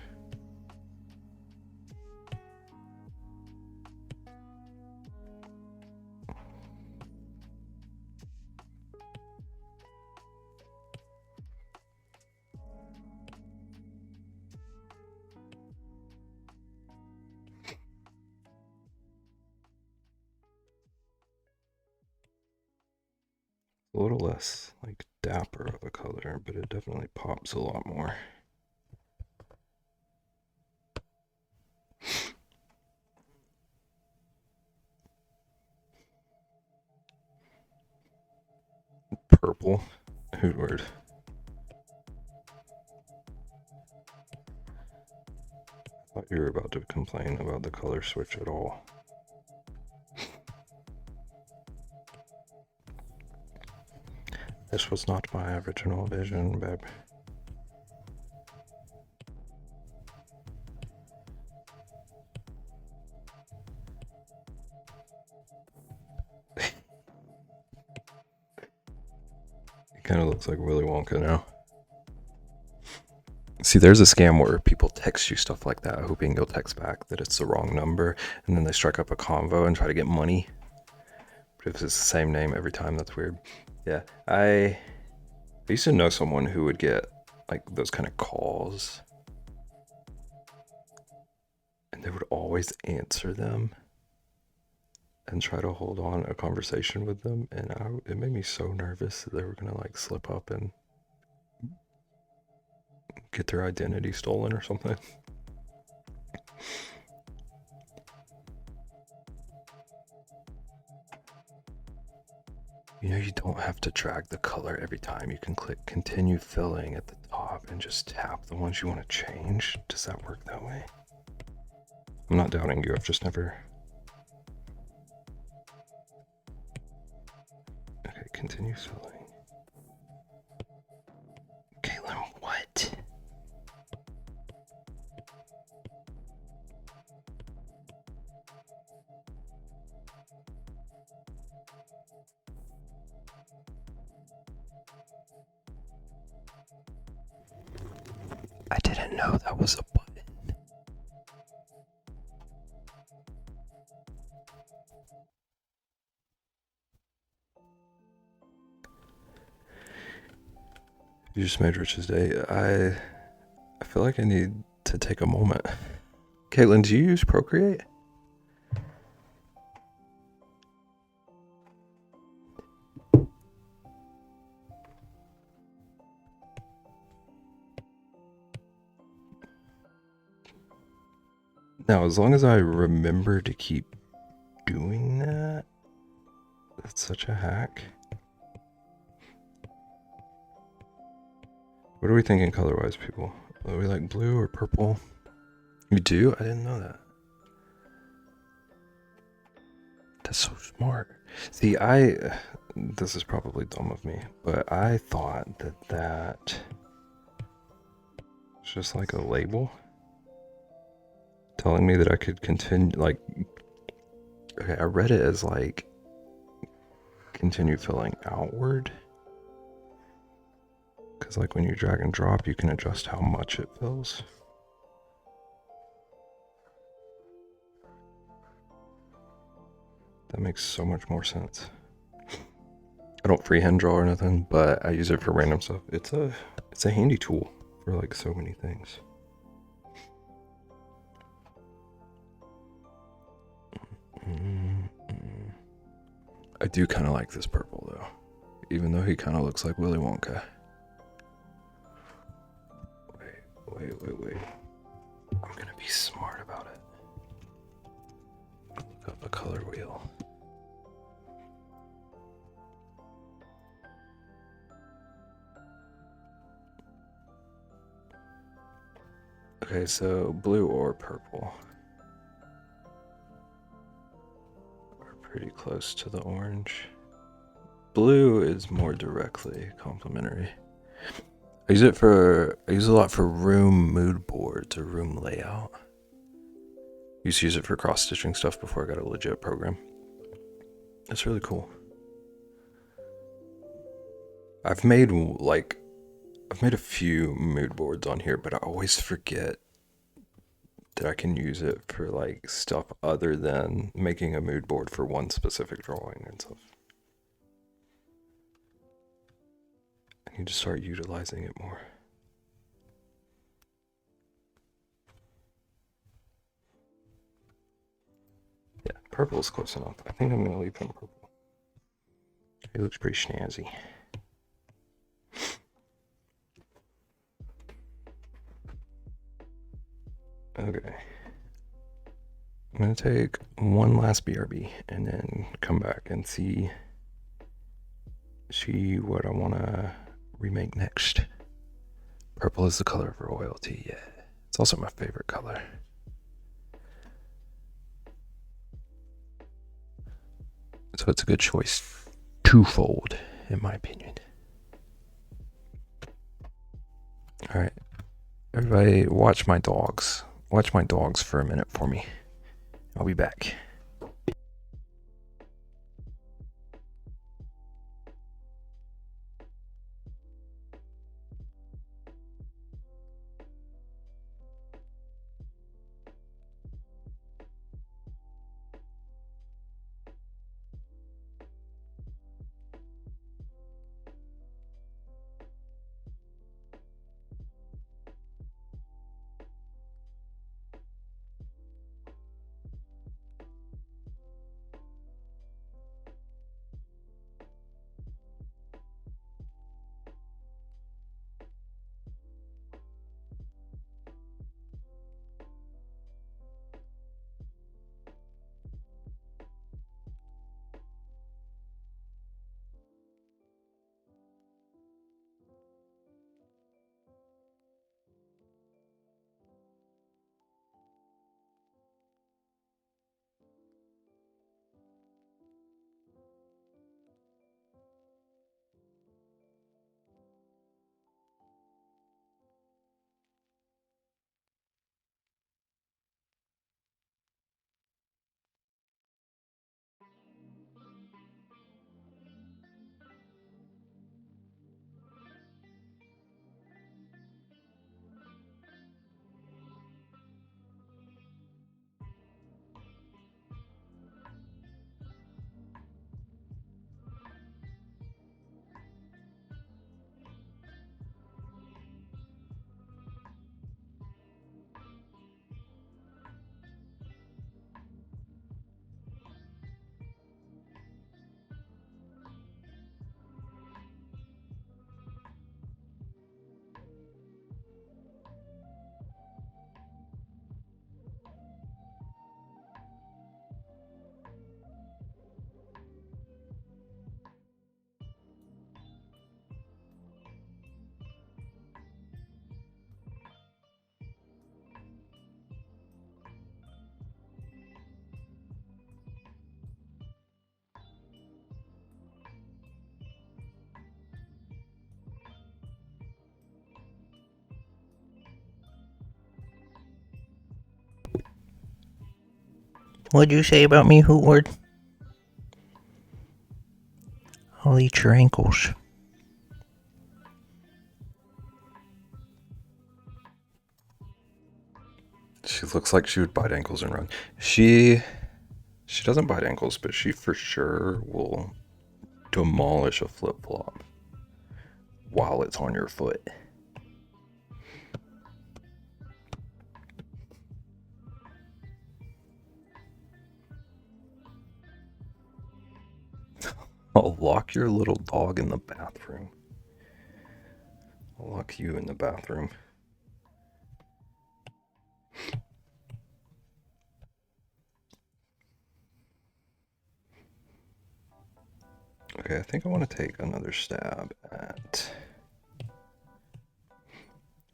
a little less like dapper of a color, but it definitely pops a lot more. Purple. Hoot word. I thought you were about to complain about the color switch at all. This was not my original vision, babe. It kind of looks like Willy Wonka now. See, there's a scam where people text you stuff like that, hoping you'll text back that it's the wrong number, and then they strike up a convo and try to get money. But if it's the same name every time, that's weird. Yeah, I used to know someone who would get like those kind of calls, and they would always answer them and try to hold on a conversation with them, and it made me so nervous that they were gonna like slip up and get their identity stolen or something. You know, you don't have to drag the color every time. You can click continue filling at the top and just tap the ones you want to change. Does that work that way? I'm not doubting you, I've just never... Okay, continue filling. Caitlin, what? I didn't know that was a button. You just made Rich's day. I feel like I need to take a moment. Caitlin, do you use Procreate? Now, as long as I remember to keep doing that, that's such a hack. What are we thinking color-wise, people? Are we like blue or purple? You do? I didn't know that. That's so smart. See, this is probably dumb of me, but I thought that was just like a label telling me that I could continue, like, okay, I read it as like continue filling outward, because like when you drag and drop, you can adjust how much it fills. That makes so much more sense. I don't freehand draw or nothing, but I use it for random stuff. It's a handy tool for like so many things. I do kind of like this purple though, even though he kind of looks like Willy Wonka. Wait. I'm gonna be smart about it. Look up a color wheel. Okay, so blue or purple are pretty close to the orange. Blue is more directly complementary. I use a lot for room mood boards or room layout. I used to use it for cross-stitching stuff before I got a legit program. It's really cool. I've made a few mood boards on here, but I always forget that I can use it for like stuff other than making a mood board for one specific drawing and stuff. I need to start utilizing it more. Yeah, purple is close enough. I think I'm gonna leave him purple. He looks pretty snazzy. Okay. I'm going to take one last BRB and then come back and see what I want to remake next. Purple is the color of royalty, yeah. It's also my favorite color. So it's a good choice. Twofold, in my opinion. Alright. Everybody watch my dogs. Watch my dogs for a minute for me. I'll be back. What'd you say about me, Hootward? I'll eat your ankles. She looks like she would bite ankles and run. She doesn't bite ankles, but she for sure will demolish a flip-flop while it's on your foot. I'll lock your little dog in the bathroom. I'll lock you in the bathroom. Okay, I think I want to take another stab at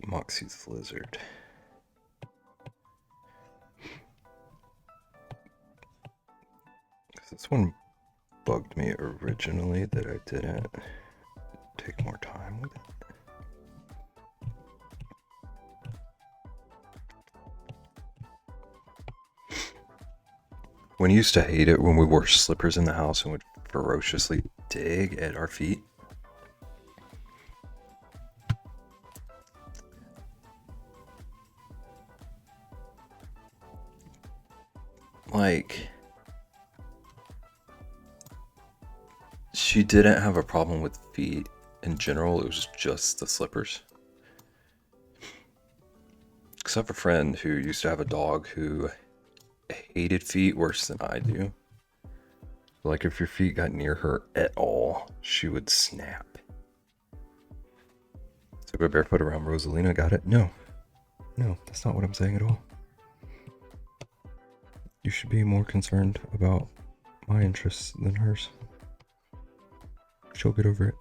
Moxie's Lizard. This one bugged me originally that I didn't take more time with it. When you used to hate it when we wore slippers in the house and would ferociously dig at our feet. Like, she didn't have a problem with feet in general, it was just the slippers. Except for a friend who used to have a dog who hated feet worse than I do. Like if your feet got near her at all, she would snap. So go barefoot around Rosalina, got it? No. No, that's not what I'm saying at all. You should be more concerned about my interests than hers. She'll get over it.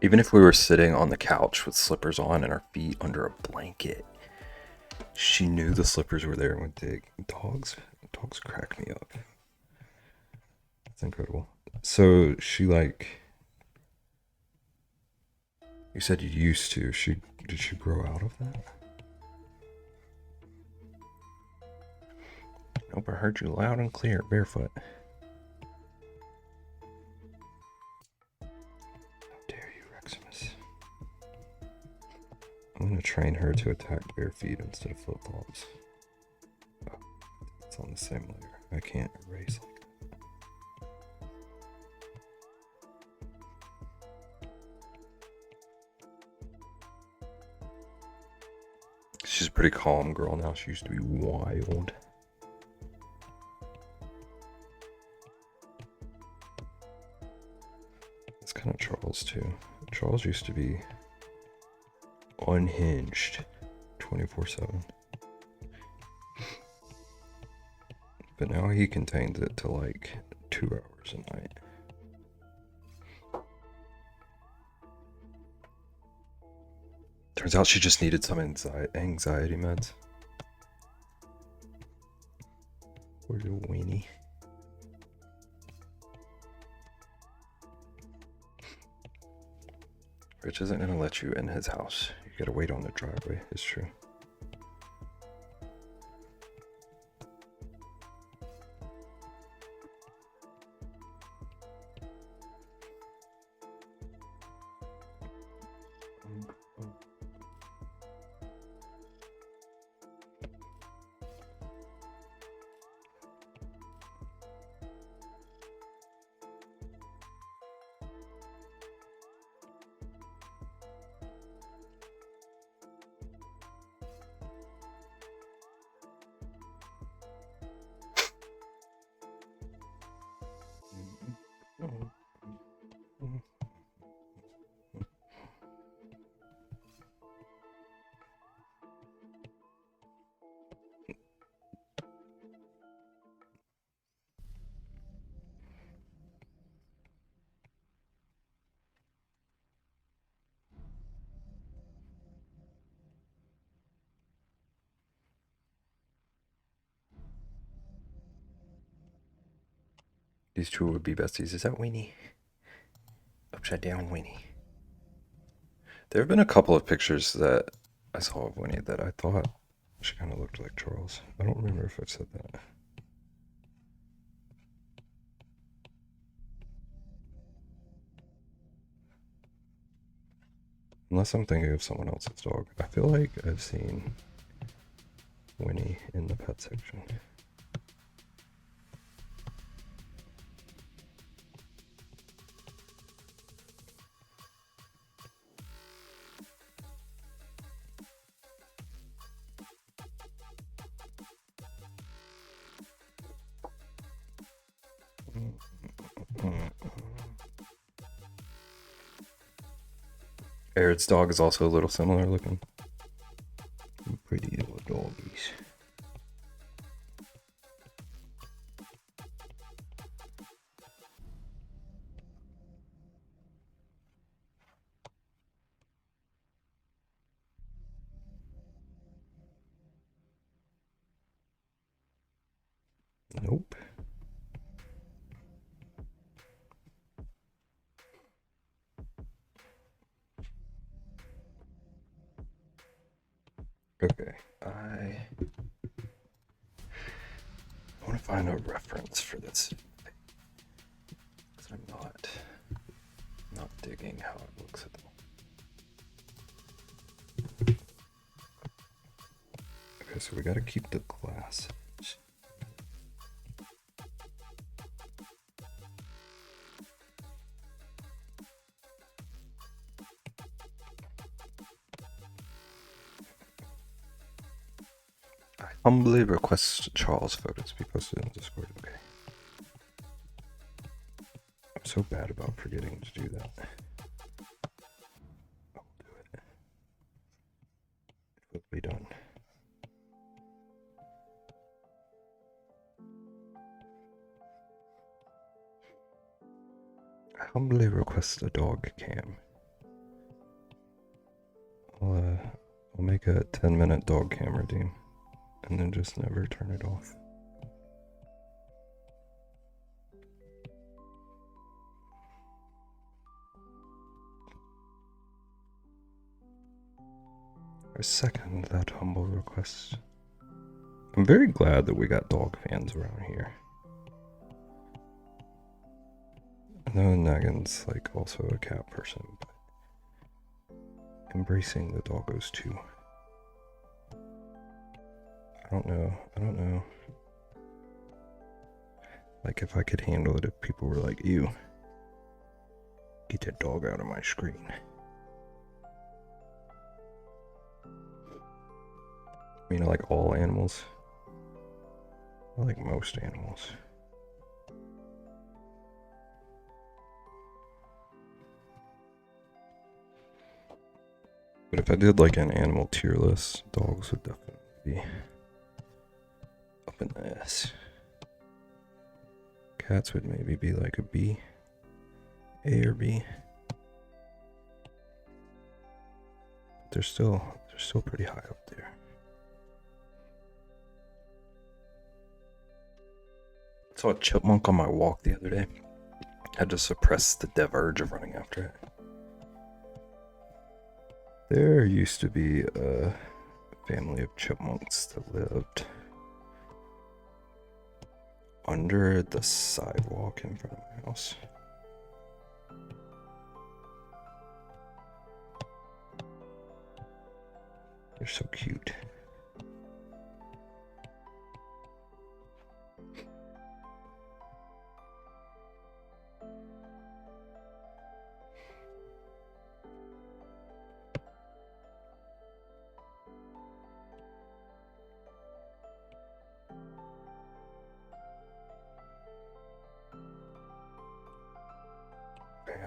Even if we were sitting on the couch with slippers on and our feet under a blanket, she knew the slippers were there and would dig. Dogs crack me up. That's incredible. So she like, you said you used to. Did she grow out of that? Nope, I heard you loud and clear, barefoot. I'm gonna train her to attack bare feet instead of flip-flops. Oh, it's on the same layer. I can't erase like that. She's a pretty calm girl now. She used to be wild. It's kind of Charles too. Charles used to be unhinged 24/7, but now he contains it to like 2 hours a night. Turns out she just needed some anxiety meds. Where's your weenie? Rich isn't gonna let you in his house. You gotta wait on the driveway. It's true. These two would be besties. Is that Weenie? Upside down Weenie. There have been a couple of pictures that I saw of Winnie that I thought she kind of looked like Charles. I don't remember if I've said that. Unless I'm thinking of someone else's dog. I feel like I've seen Winnie in the pet section. Aird's dog is also a little similar looking. Pretty little doggies. Nope. Okay, I want to find a reference for this. digging how it looks at the Okay, so we gotta keep the glass. I humbly request Charles' photos be posted in Discord. Okay. I'm so bad about forgetting to do that. I'll do it. It will be done. I humbly request a dog cam. I'll make a 10-minute dog cam redeem and then just never turn it off. I second that humble request. I'm very glad that we got dog fans around here. I know Nagin's like also a cat person, but embracing the doggos too. I don't know. Like if I could handle it if people were like, ew, get that dog out of my screen. I mean, I like all animals. I like most animals. But if I did like an animal tier list, dogs would definitely be up in the S. Cats would maybe be like a B, A or B. They're still pretty high up there. I saw a chipmunk on my walk the other day. Had to suppress the dev urge of running after it. There used to be a family of chipmunks that lived under the sidewalk in front of my house. They're so cute.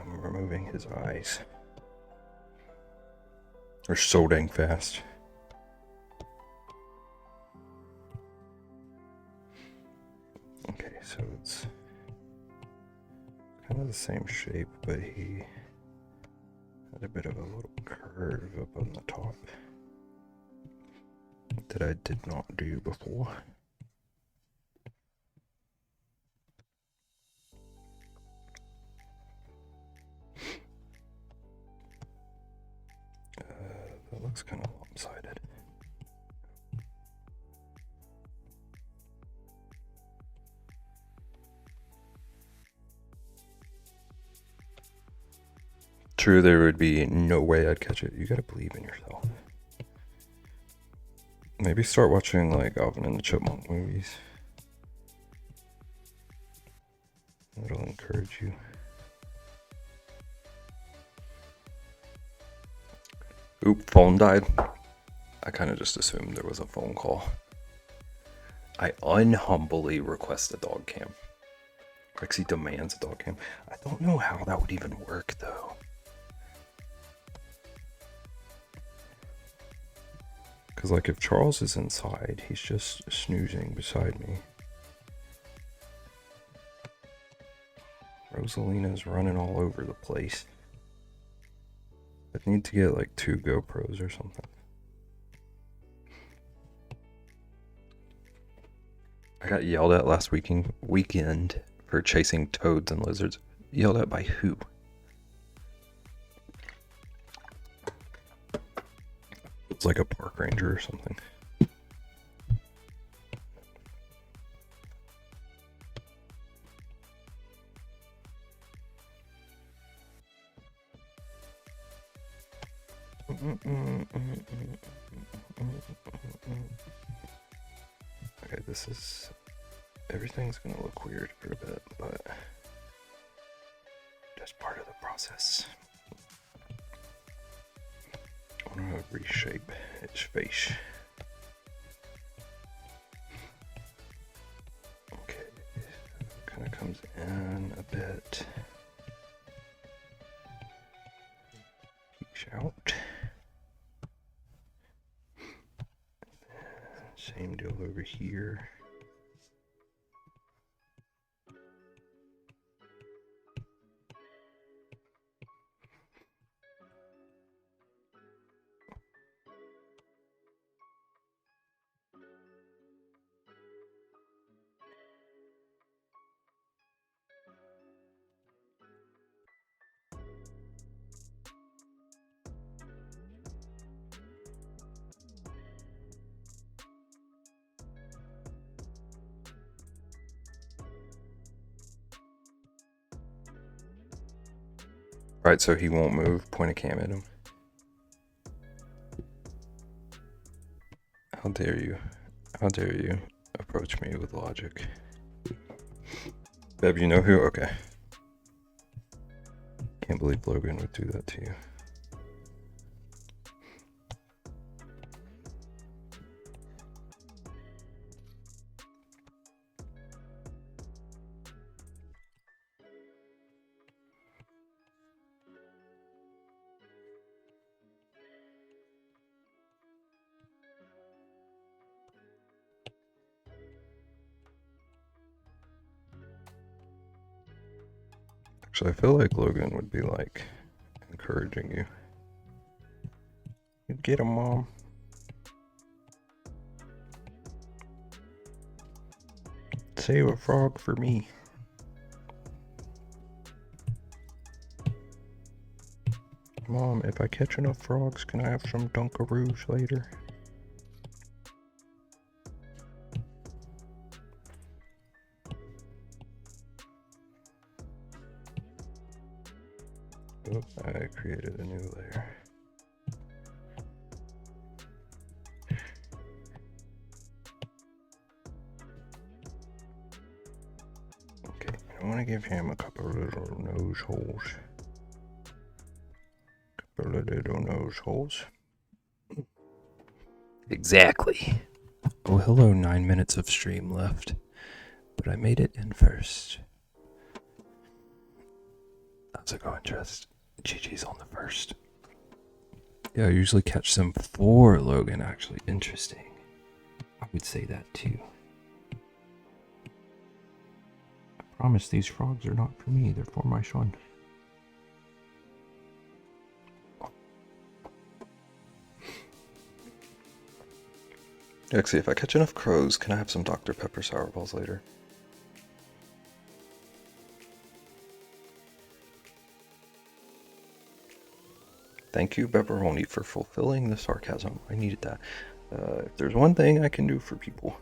I'm removing his eyes. They're so dang fast. Okay, so it's kind of the same shape, but he had a bit of a little curve up on the top that I did not do before. That looks kind of lopsided. True, there would be no way I'd catch it. You gotta believe in yourself. Maybe start watching like Alvin and the Chipmunk movies. That'll encourage you. Oop, phone died. I kind of just assumed there was a phone call. I unhumbly request a dog cam. Rexy demands a dog cam. I don't know how that would even work though. Because like if Charles is inside, he's just snoozing beside me. Rosalina's running all over the place. I need to get like 2 GoPros or something. I got yelled at last weekend for chasing toads and lizards. Yelled at by who? It's like a park ranger or something. Okay, this is... Everything's gonna look weird for a bit, but... That's part of the process. I want to reshape its face. Okay, kind of comes in a bit. Out. Same deal over here. Right, so he won't move. Point a cam at him. How dare you? How dare you approach me with logic? Beb, you know who? Okay. Can't believe Logan would do that to you. Actually, I feel like Logan would be like encouraging you. You get him, Mom. Save a frog for me. Mom, if I catch enough frogs, can I have some Dunkaroos later? Oop, I created a new layer. Okay, I want to give him a couple of little nose holes. Couple of little nose holes. Exactly. Oh, hello, 9 minutes of stream left. But I made it in first. How's it going, Trust? GG's on the first. Yeah, I usually catch them for Logan, actually. Interesting. I would say that too. I promise these frogs are not for me, they're for my son. Actually, if I catch enough crows, can I have some Dr. Pepper sour balls later? Thank you, Pepperoni, for fulfilling the sarcasm. I needed that. If there's one thing I can do for people,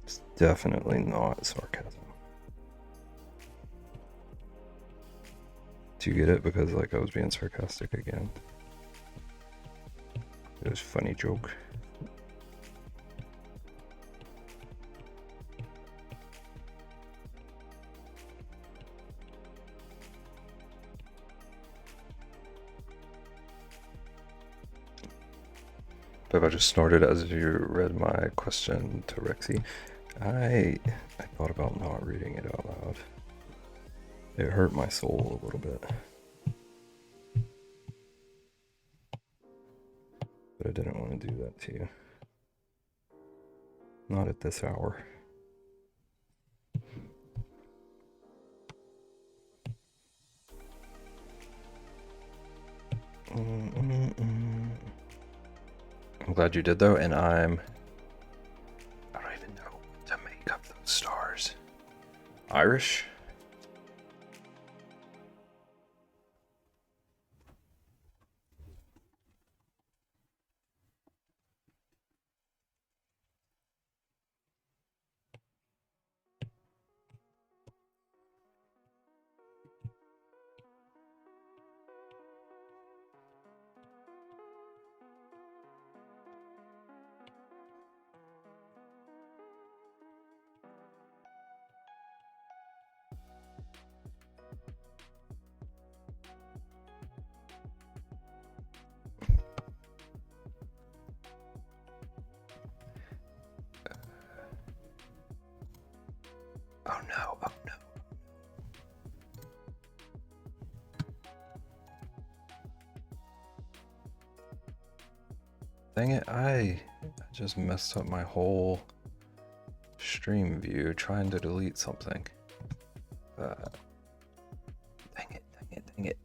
it's definitely not sarcasm. Do you get it? Because like I was being sarcastic again. It was a funny joke. But I just snorted as you read my question to Rexy. I thought about not reading it out loud. It hurt my soul a little bit. But I didn't want to do that to you. Not at this hour. I'm glad you did though, and I don't even know what to make of those stars. Irish? Dang it, I just messed up my whole stream view trying to delete something. Dang it, dang it, dang it.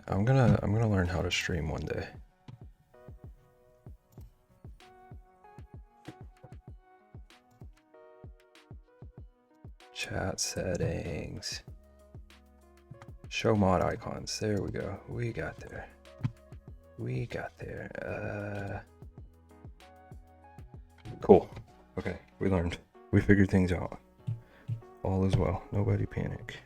I'm gonna learn how to stream one day. Chat settings. Show mod icons. There we go. We got there. We got there. Cool. Okay, we learned. We figured things out. All is well. Nobody panic.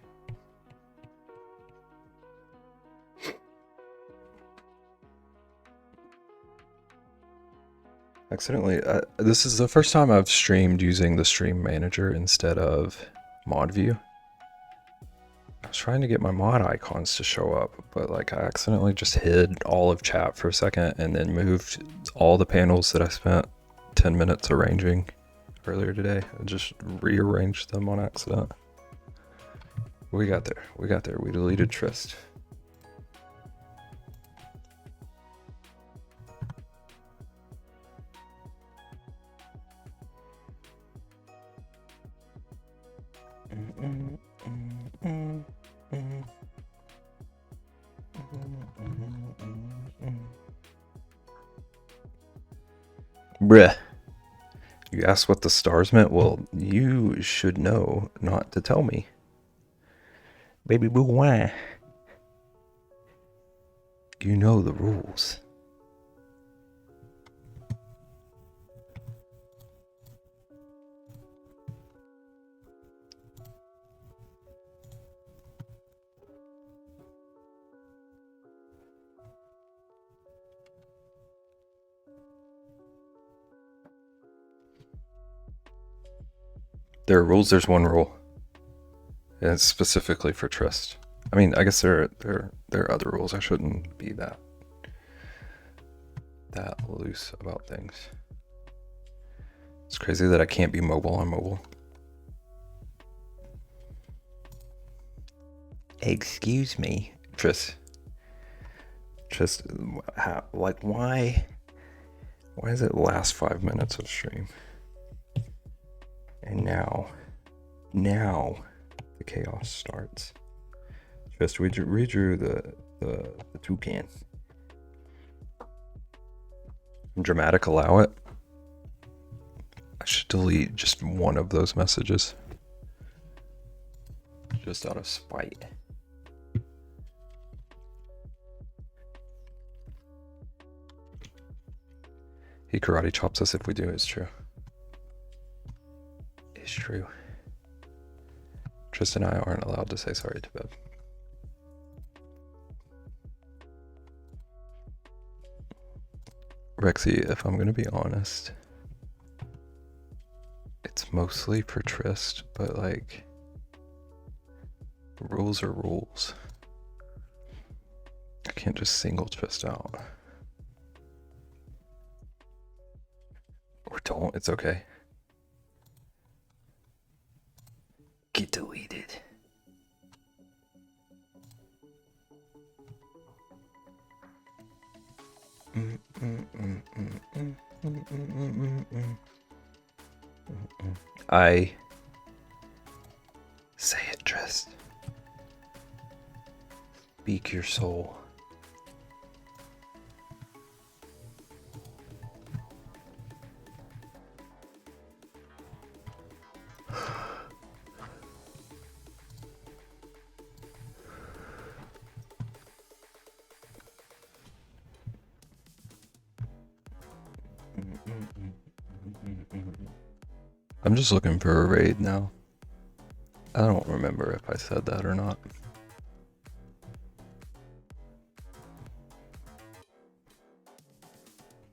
Accidentally, this is the first time I've streamed using the stream manager instead of mod view. I was trying to get my mod icons to show up, but like I accidentally just hid all of chat for a second and then moved all the panels that I spent 10 minutes arranging earlier today. I just rearranged them on accident. We got there. We got there. We deleted Trist. Bruh. You asked what the stars meant? Well, you should know not to tell me. Baby boo, why? You know the rules. There are rules, there's one rule. And it's specifically for Trist. I mean, I guess there are other rules. I shouldn't be that loose about things. It's crazy that I can't be mobile on mobile. Excuse me, Trist, like why does it last 5 minutes of stream? And now the chaos starts. Just redrew the toucan. Dramatic allow it. I should delete just one of those messages. Just out of spite. He karate chops us if we do, it's true. It's true. Tristan and I aren't allowed to say sorry to Bev. Rexy, if I'm gonna be honest, it's mostly for Trist, but like, rules are rules. I can't just single Trist out. Or don't, it's okay. Get deleted. I say it, Trist. Speak your soul. I'm just looking for a raid now. I don't remember if I said that or not.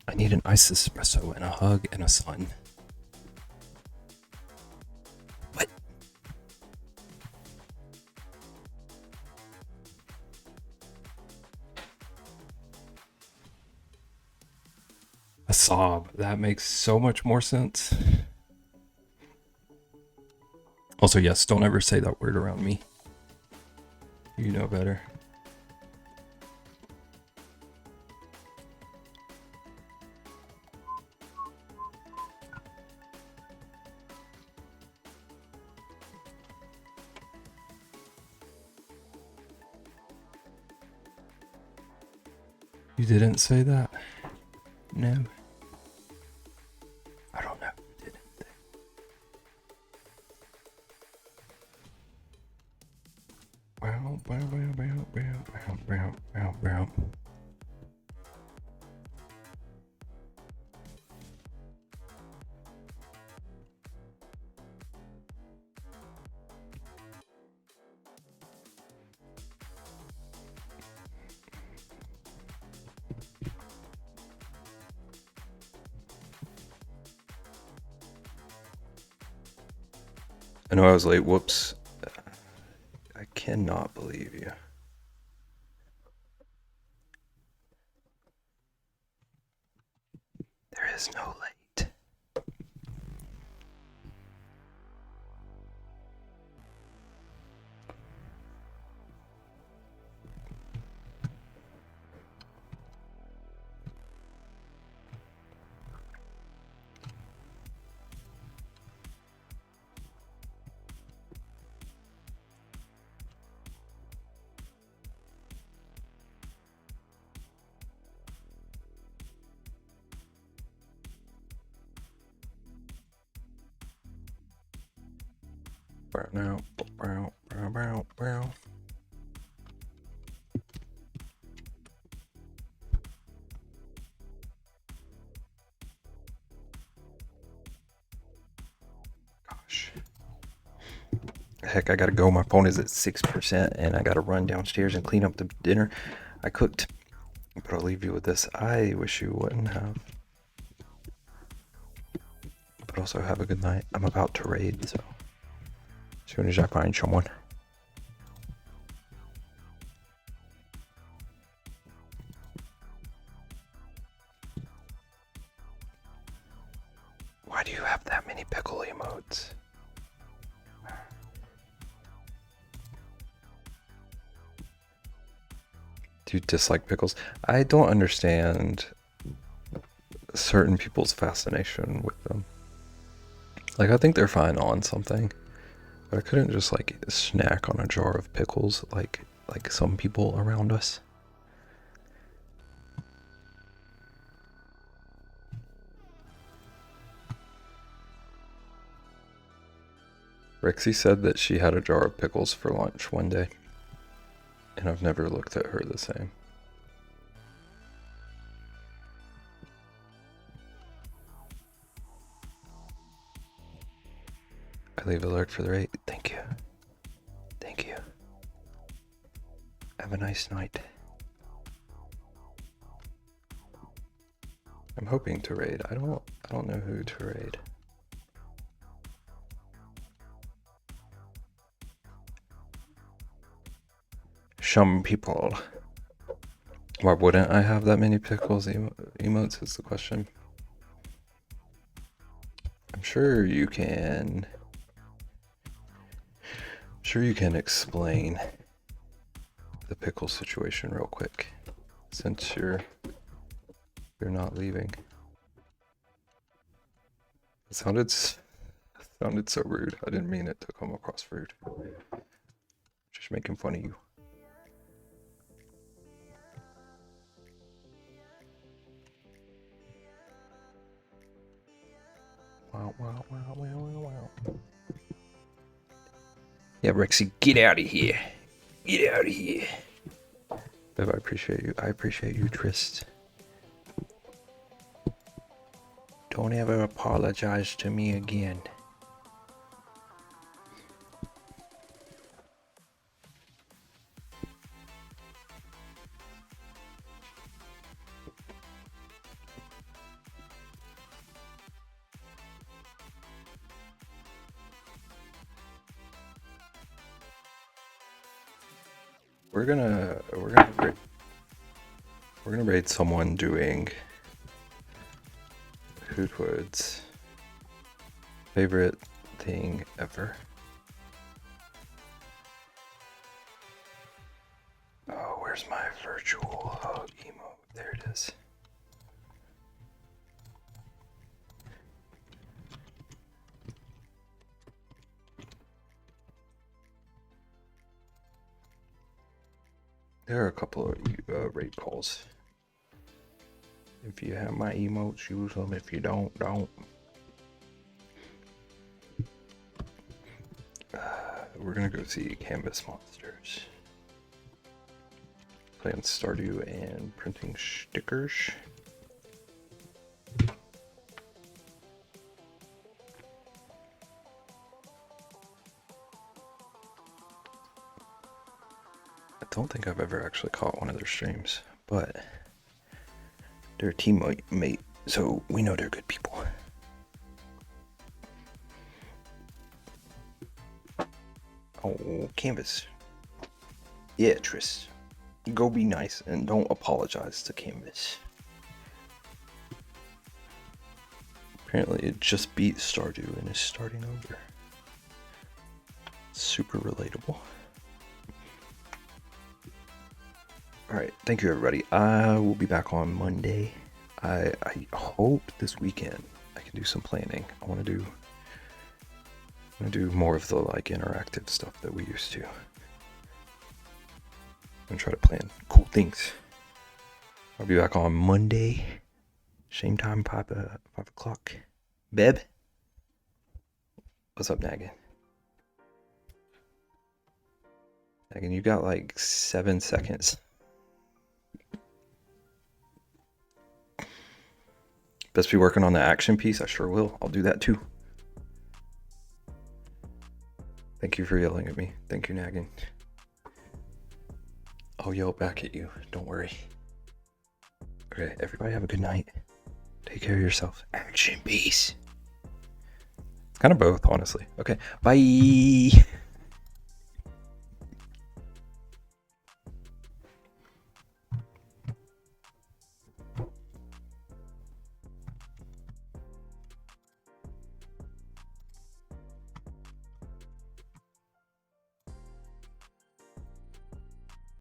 I need an iced espresso and a hug and a sun. What? A sob. That makes so much more sense. Also, yes, don't ever say that word around me. You know better. You didn't say that? No. I don't know. You didn't. Wow, wow, wow, wow, wow, wow, wow, wow. I know I was late. Whoops. I cannot believe you. There is no late. Now, gosh. Heck, I gotta go. My phone is at 6%, and I gotta run downstairs and clean up the dinner I cooked. But I'll leave you with this. I wish you wouldn't have. But also have a good night. I'm about to raid, so as soon as I find someone. Why do you have that many pickle emotes? Do you dislike pickles? I don't understand certain people's fascination with them. Like, I think they're fine on something, but I couldn't just like snack on a jar of pickles like some people around us. Rexy said that she had a jar of pickles for lunch one day, and I've never looked at her the same. I leave alert for the rate. Thank you. Thank you. Have a nice night. I'm hoping to raid. I don't know who to raid. Some people. Why wouldn't I have that many pickles emotes is the question. I'm sure you can explain the pickle situation real quick, since you're not leaving. It sounded so rude. I didn't mean it to come across rude. Just making fun of you. Wow, wow, wow, wow, wow, wow. Yeah, Rexy, get out of here. Get out of here. Bev, I appreciate you. I appreciate you, Trist. Don't ever apologize to me again. We're gonna raid someone doing Hootwood's favorite thing ever. Oh, where's my virtual hug emote? There it is. There are a couple of raid calls If you have my emotes, use them. If you don't, don't. We're gonna go see Canvas Monsters. Playing Stardew and printing stickers. I don't think I've ever actually caught one of their streams, but they're a teammate, so we know they're good people. Oh, Canvas. Yeah, Tris. Go be nice and don't apologize to Canvas. Apparently it just beat Stardew and is starting over. Super relatable. Alright, thank you everybody. I will be back on Monday. I hope this weekend I can do some planning. I want to do more of the like interactive stuff that we used to. And try to plan cool things. I'll be back on Monday. Same time, 5 o'clock. Beb? What's up, Naggin? Naggin, you got like 7 seconds. Best be working on the action piece. I sure will. I'll do that too. Thank you for yelling at me. Thank you, Naggin. I'll yell back at you. Don't worry. Okay, everybody have a good night. Take care of yourself. Action piece. Kind of both, honestly. Okay, bye.